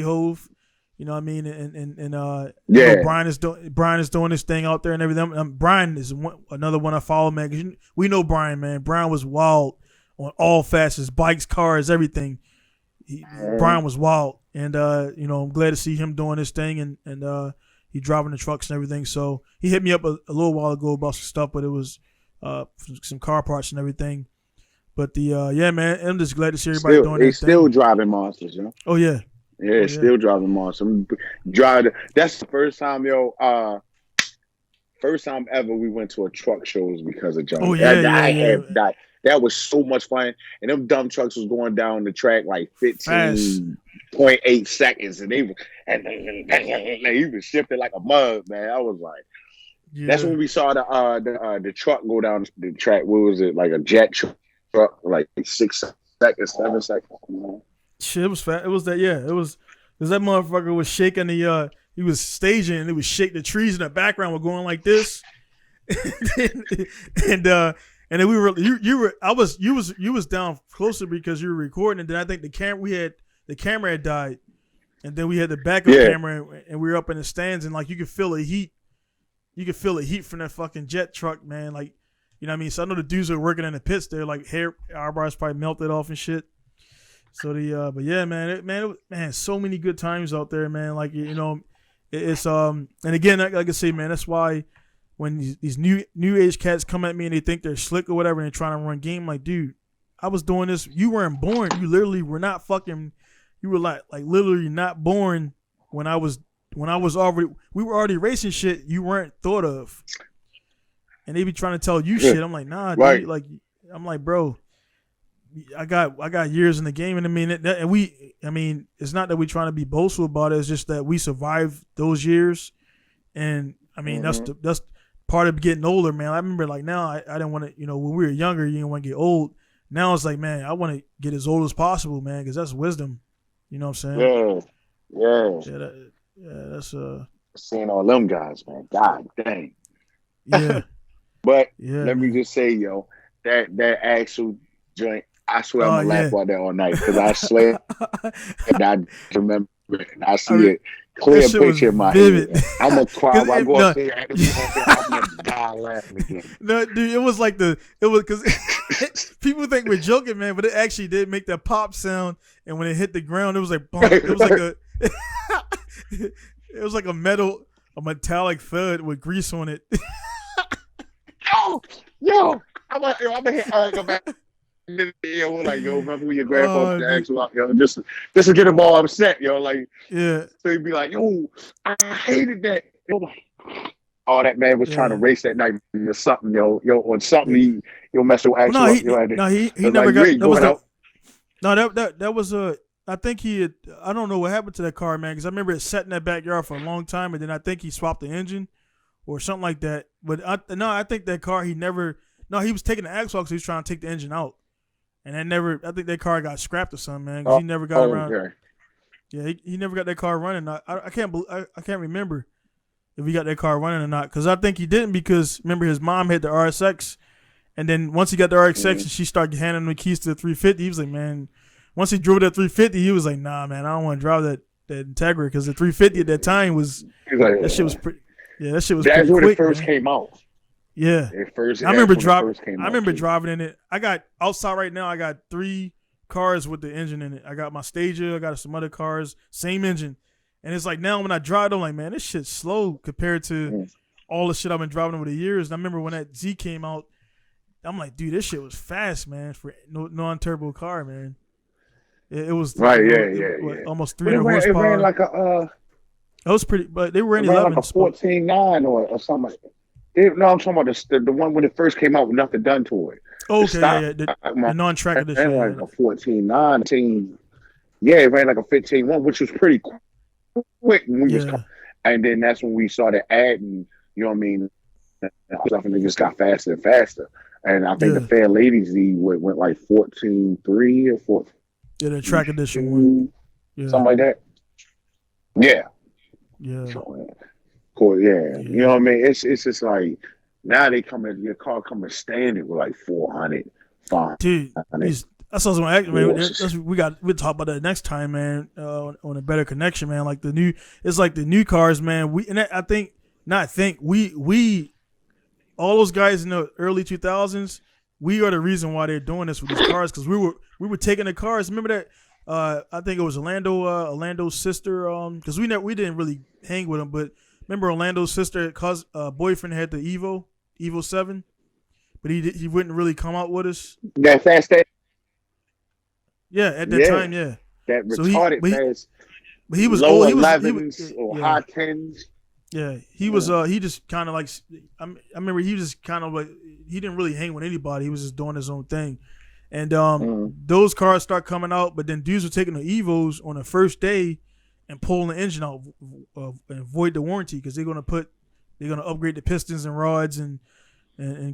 Hove. You know what I mean? And you know, Brian is doing this thing out there and everything. Brian is another one I follow, man. 'Cause we know Brian, man. Brian was wild on all facets, bikes, cars, everything. Brian was wild, and you know, I'm glad to see him doing this thing, and he driving the trucks and everything. So he hit me up a little while ago about some stuff, but it was some car parts and everything. But yeah, man, I'm just glad to see everybody doing this. He's still driving monsters, you know. Oh yeah. Yeah, still driving monsters. That's the first time, first time ever we went to a truck shows because of John. Oh yeah, that was so much fun. And them dumb trucks was going down the track like 15.8 seconds, and he was shifting like a mug, man. I was like, that's when we saw the truck go down the track. What was it, like a jet truck, like 6 seconds, 7 seconds? Shit, it was fat. It was that. Yeah, it was. Cause that motherfucker was shaking the. He was staging, and it was shake. The trees in the background were going like this, and then we were. You was down closer because you were recording, and then I think the camera had died, and then we had the backup camera, and we were up in the stands, and like you could feel the heat. You could feel the heat from that fucking jet truck, man. Like, you know what I mean? So I know the dudes who are working in the pits, they're like hair eyebrows probably melted off and shit. So but yeah, man, so many good times out there, man. Like, you know, it's and again, like I say, man, that's why when these new age cats come at me and they think they're slick or whatever and they're trying to run game, like, dude, I was doing this. You weren't born. You literally were not fucking. You were like literally not born when I was already. We were already racing shit. You weren't thought of, and they be trying to tell you shit. I'm like, nah, dude. Like, I'm like, bro. I got years in the game, and I mean, it's not that we trying to be boastful about it. It's just that we survived those years, and I mean that's part of getting older, man. I remember like now I didn't want to, you know, when we were younger, you didn't want to get old. Now it's like, man, I want to get as old as possible, man, because that's wisdom. You know what I'm saying? That's seeing all them guys, man. God dang. Yeah. But let me just say, that actual joint. I swear I'm gonna laugh about that all night because I slept and I remember it and I see it clear picture in my head. I'm gonna cry while I go up there and I'm gonna die laughing again. No, dude, it was because people think we're joking, man, but it actually did make that pop sound, and when it hit the ground, it was like bump. It was like it was like a metallic thud with grease on it. yo, I'm gonna hit go back. Like, remember when your grandpa asked you, just to get them all upset, like, yeah. So he'd be like, I hated that. Oh, that man was trying to race that night or something, on something. He'll mess with actual. He never got. That was I think he had. I don't know what happened to that car, man, because I remember it sat in that backyard for a long time, and then I think he swapped the engine or something like that. But I think that car he never. No, he was taking the axle because he was trying to take the engine out. And I think that car got scrapped or something, man. Because he never got around. Okay. Yeah, he never got that car running. I can't remember if he got that car running or not. Because I think he didn't, because remember his mom had the RSX, and then once he got the RSX and she started handing him the keys to the 350, he was like, man. Once he drove that 350, he was like, nah, man, I don't want to drive that Integra, because the 350 at that time was that shit was pretty. Yeah, that shit was. That's when quick, it first man. came out. Yeah, I remember driving in it. I got outside right now. I got 3 cars with the engine in it. I got my Stager. I got some other cars, same engine. And it's like now when I drive, I'm like, man, this shit's slow compared to all the shit I've been driving over the years. And I remember when that Z came out, I'm like, dude, this shit was fast, man, for non-turbo car, man. It was almost 300 horsepower. It ran like a. That was pretty, but they were in 11. Like a 14.9 or something like that. No, I'm talking about the one when it first came out with nothing done to it. Okay, the non-track edition. It ran like a 14.9. Yeah, it ran like a 15.1, which was pretty quick when we was coming. And then that's when we started adding, you know what I mean, stuff, and it just got faster and faster. And I think the Yeah, Fair Ladies League went like 14-3 or 14 yeah, the track edition one. 2, Yeah, something like that. Yeah. yeah, So, cool. Yeah. You know yeah. what I mean? It's just like now they come in, your car coming standard with like 400, Dude, 500 that's what I was gonna ask, man. horses. We'll talk about that next time, man. On a better connection, man. Like it's like the new cars, man. I think, we all those guys in the early 2000s, we are the reason why they're doing this with these cars, because we were taking the cars. Remember that? I think it was Orlando's sister. Because we didn't really hang with him, but remember Orlando's sister, boyfriend had the Evo 7, but he wouldn't really come out with us. That fast, that Yeah, at that yeah, time, yeah. that So he, retarded fast, but he was low old. 11s or Yeah, high 10s. yeah. He was, he just kind of like, I remember he was just kind of like, he didn't really hang with anybody. He was just doing his own thing. And those cars start coming out, but then dudes were taking the Evos on the first day and pulling the engine out and void the warranty, because they're gonna upgrade the pistons and rods and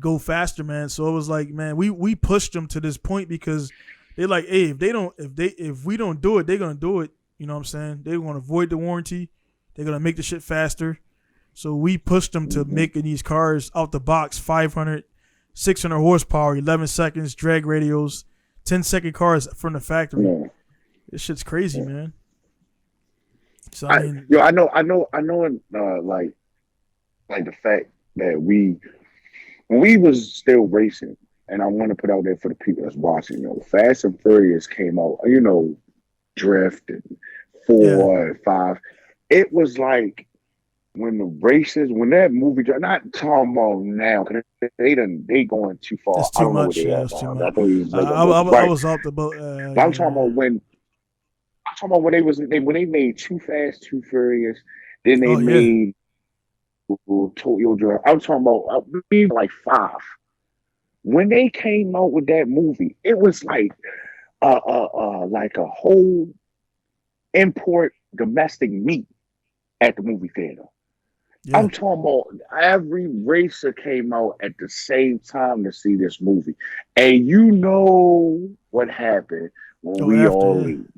go faster, man. So it was like, man, we pushed them to this point, because they're like, hey, if we don't do it, they're gonna do it. You know what I'm saying? They're gonna void the warranty. They're gonna make the shit faster. So we pushed them to making these cars out the box 500, 600 horsepower, 11 seconds, drag radios, 10-second cars from the factory. Yeah. This shit's crazy, man. So I know, like the fact that when we was still racing, and I want to put out there for the people that's watching, Fast and Furious came out, Drift and 4 and 5. It was like when that movie, not talking about now, because they going too far. it's I too don't know much. what they Yeah, are it's too now. much. I think it's like I was out the boat. but I'm talking about when they made Too Fast, Too Furious, then they made Tokyo Drift. I'm talking about maybe like 5. When they came out with that movie, it was like like a whole import domestic meet at the movie theater. Yeah. I'm talking about every racer came out at the same time to see this movie. And you know what happened when we all leave.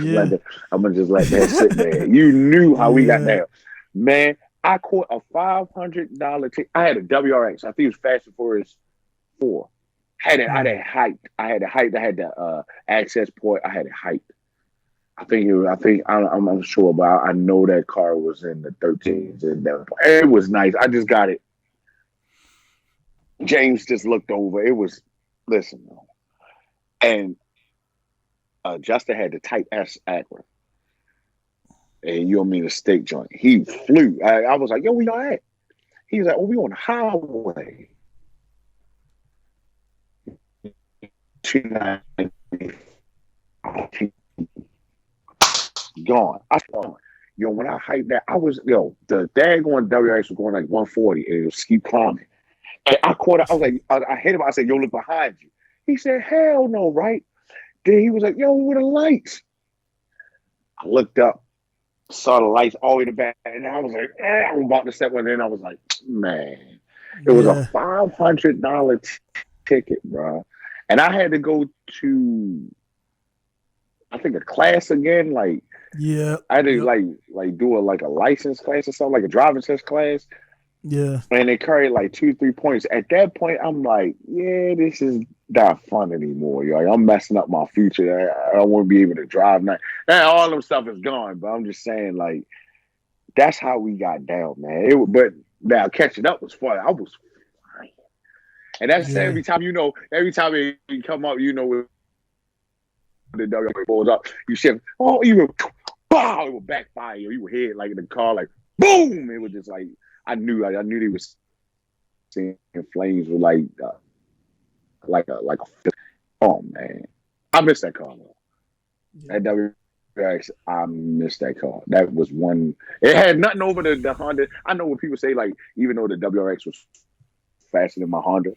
Yeah. I'm going to just let that sit there. You knew how we got there. Man, I caught a $500 ticket. I had a WRX. I think it was Fast and Furious 4. I had it hyped. I had the access port. I had it hyped. I'm unsure, but I know that car was in the 13s. And it was nice. I just got it. James just looked over. It was, listen, and Justin had the Type S Acura. And you don't mean a steak joint. He flew. I was like, yo, we all right. He was like, oh, we on the highway. 290. Gone. When I hyped that, the daggone WRX was going like 140 and it was keep climbing. And I caught it. I was like, I hit him. I said, yo, look behind you. He said, hell no, right? Then he was like, yo, where the lights? I looked up, saw the lights all the way to the back, and I was like, I was about to step one in. I was like, man, it was a $500 ticket, bro. And I had to go to, I think, a class again. Like, I had to like do a license class or something, like a driving test class. Yeah. And they carried like 2-3 points. At that point, I'm like, yeah, this is not fun anymore. Like, I'm messing up my future. I don't want to be able to drive now. All them stuff is gone. But I'm just saying, like, that's how we got down, man. But now catching up was fun. I was fine. And that's every time it come up, with the W balls up, you shift. Oh, you were, bow, it would backfire. You would hit like in the car, like boom. It was just like I knew they was seeing flames with like a. Oh man, I missed that car. That WRX, I missed that car. That was one. It had nothing over the Honda. I know when people say like, even though the WRX was faster than my Honda,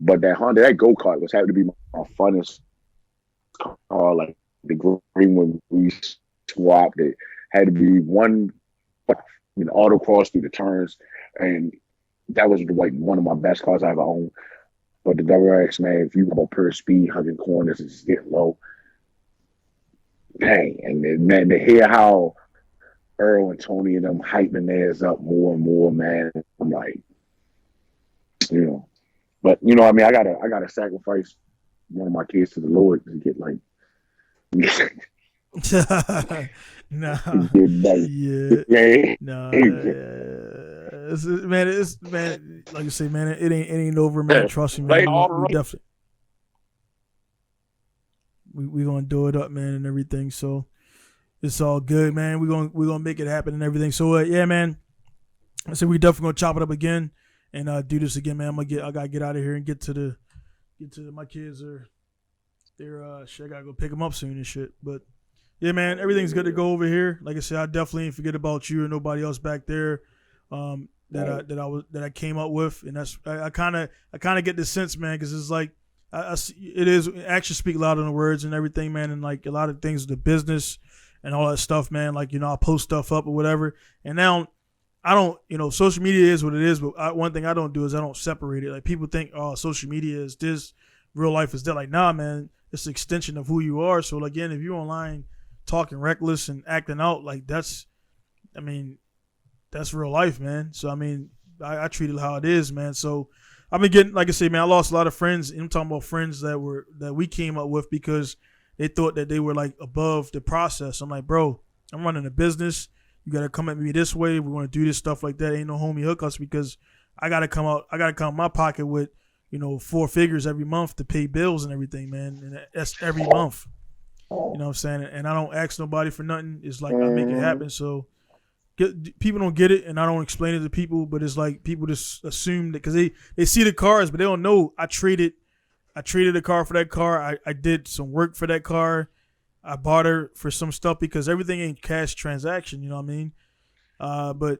but that Honda, that go kart was had to be my funnest car. Like the green one we swapped, it had to be one. Autocross through the turns, and that was like one of my best cars I ever owned. But the double X, man, if you go per speed, hugging corners and just get low, dang. And then, man, to hear how Earl and Tony and them hyping theirs up more and more, man, I'm like, you know. But you know, I mean, I gotta sacrifice one of my kids to the Lord to get like Nah, get back. yeah, nah, it's man, like you say, man, it ain't over, man. Trust me, man. We definitely we gonna do it up, man, and everything. So it's all good, man. We gonna make it happen and everything. So yeah, man. I said we definitely gonna chop it up again and do this again, man. I gotta get out of here and get to my kids or they're shit. I gotta go pick them up soon and shit. But yeah, man, everything's good to go over here. Like I said, I definitely ain't forget about you and nobody else back there that I came up with, and that's I kind of get the sense, man, because it's like actions speak louder than words and everything, man, and like a lot of things with the business and all that stuff, man. Like, you know, I post stuff up or whatever, and now I don't, you know, social media is what it is, but one thing I don't do is I don't separate it. Like, people think, oh, social media is this, real life is that. Like, nah, man, it's an extension of who you are. So, like, again, if you're online talking reckless and acting out, like, that's real life, man. So, I mean, I treat it how it is, man. So, I've been getting, like I say, man, I lost a lot of friends. And I'm talking about friends that we came up with because they thought that they were, like, above the process. I'm like, bro, I'm running a business. You got to come at me this way. We want to do this stuff like that. Ain't no homie hookups because I got to come out my pocket with, you know, 4 figures every month to pay bills and everything, man. And that's every month. You know what I'm saying? And I don't ask nobody for nothing. It's like I make it happen. So people don't get it, and I don't explain it to people, but it's like people just assume that because they see the cars, but they don't know I traded a car for that car. I did some work for that car. I bought her for some stuff because everything ain't cash transaction, you know what I mean? But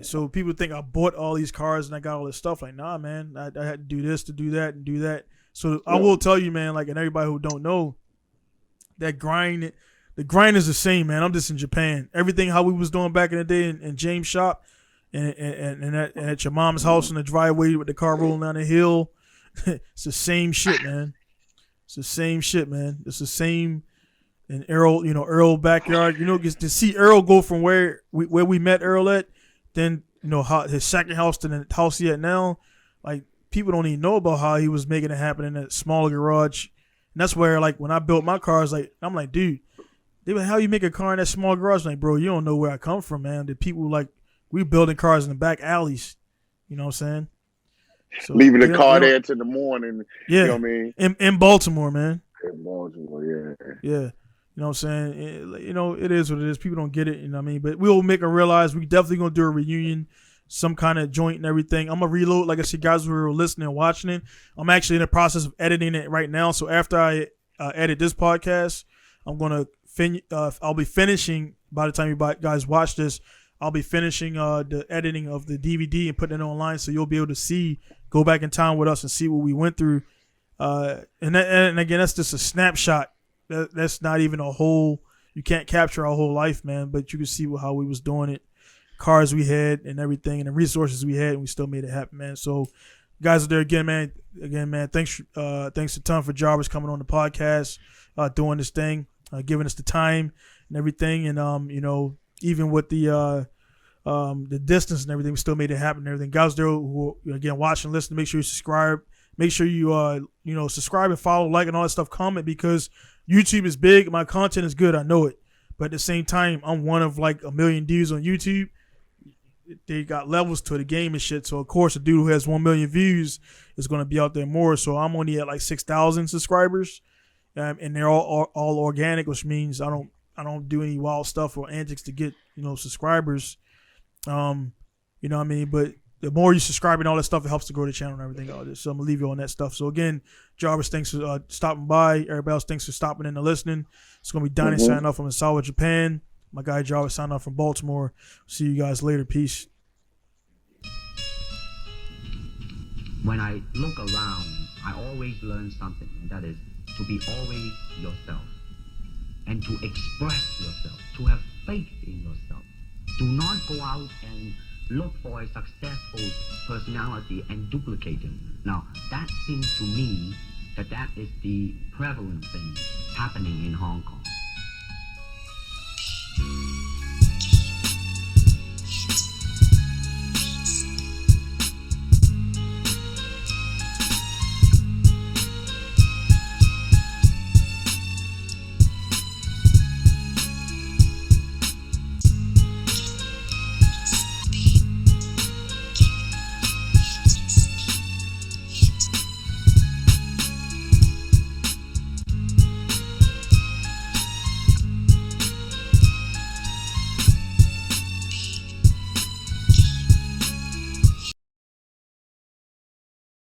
so people think I bought all these cars and I got all this stuff. Like, nah, man, I had to do this to do that and do that. So I will tell you, man, like, and everybody who don't know, that grind, the grind is the same, man. I'm just in Japan. Everything how we was doing back in the day in James' shop and at your mom's house in the driveway with the car rolling down the hill, it's the same shit, man. It's the same shit, man. It's the same. And Earl backyard, you know, to see Earl go from where we met Earl at, then, you know, how his second house to the house he at now, like, people don't even know about how he was making it happen in that smaller garage. And that's where, like, when I built my cars, like, I'm like, dude, they like, how you make a car in that small garage? I'm like, bro, you don't know where I come from, man. The people, like, we building cars in the back alleys. You know what I'm saying? So, leaving the car there till the morning. Yeah. You know what I mean? In Baltimore, man. In Baltimore, yeah. Yeah. You know what I'm saying? You know, it is what it is. People don't get it, you know what I mean? But we'll make them realize we definitely going to do a reunion, some kind of joint and everything. I'm going to reload, like I said, guys who are listening and watching it. I'm actually in the process of editing it right now. So after I edit this podcast, I'm going to I'll be finishing, by the time you guys watch this, I'll be finishing the editing of the DVD and putting it online so you'll be able to go back in time with us and see what we went through. And again, that's just a snapshot. That's not even a whole. You can't capture our whole life, man. But you can see how we was doing it, cars we had, and everything, and the resources we had, and we still made it happen, man. So, guys are there again, man. Thanks a ton for Jarvis coming on the podcast, doing this thing, giving us the time and everything, and you know, even with the distance and everything, we still made it happen and everything. Guys there who again watch and listen, make sure you subscribe. Make sure you subscribe and follow, like, and all that stuff. Comment, because YouTube is big. My content is good. I know it. But at the same time, I'm one of like 1 million views on YouTube. They got levels to the game and shit. So, of course, a dude who has 1 million views is going to be out there more. So, I'm only at like 6,000 subscribers. And they're all organic, which means I don't do any wild stuff or antics to get, you know, subscribers. You know what I mean? But the more you subscribe and all that stuff, it helps to grow the channel and everything. All this. So I'm going to leave you on that stuff. So, again, Jarvis, thanks for stopping by. Everybody else, thanks for stopping in and listening. It's going to be Donnie signing off from Sawa, Japan. My guy Jarvis signing off from Baltimore. See you guys later. Peace. When I look around, I always learn something, and that is to be always yourself and to express yourself, to have faith in yourself. Do not go out and look for a successful personality and duplicate him. Now, that seems to me that is the prevalent thing happening in Hong Kong.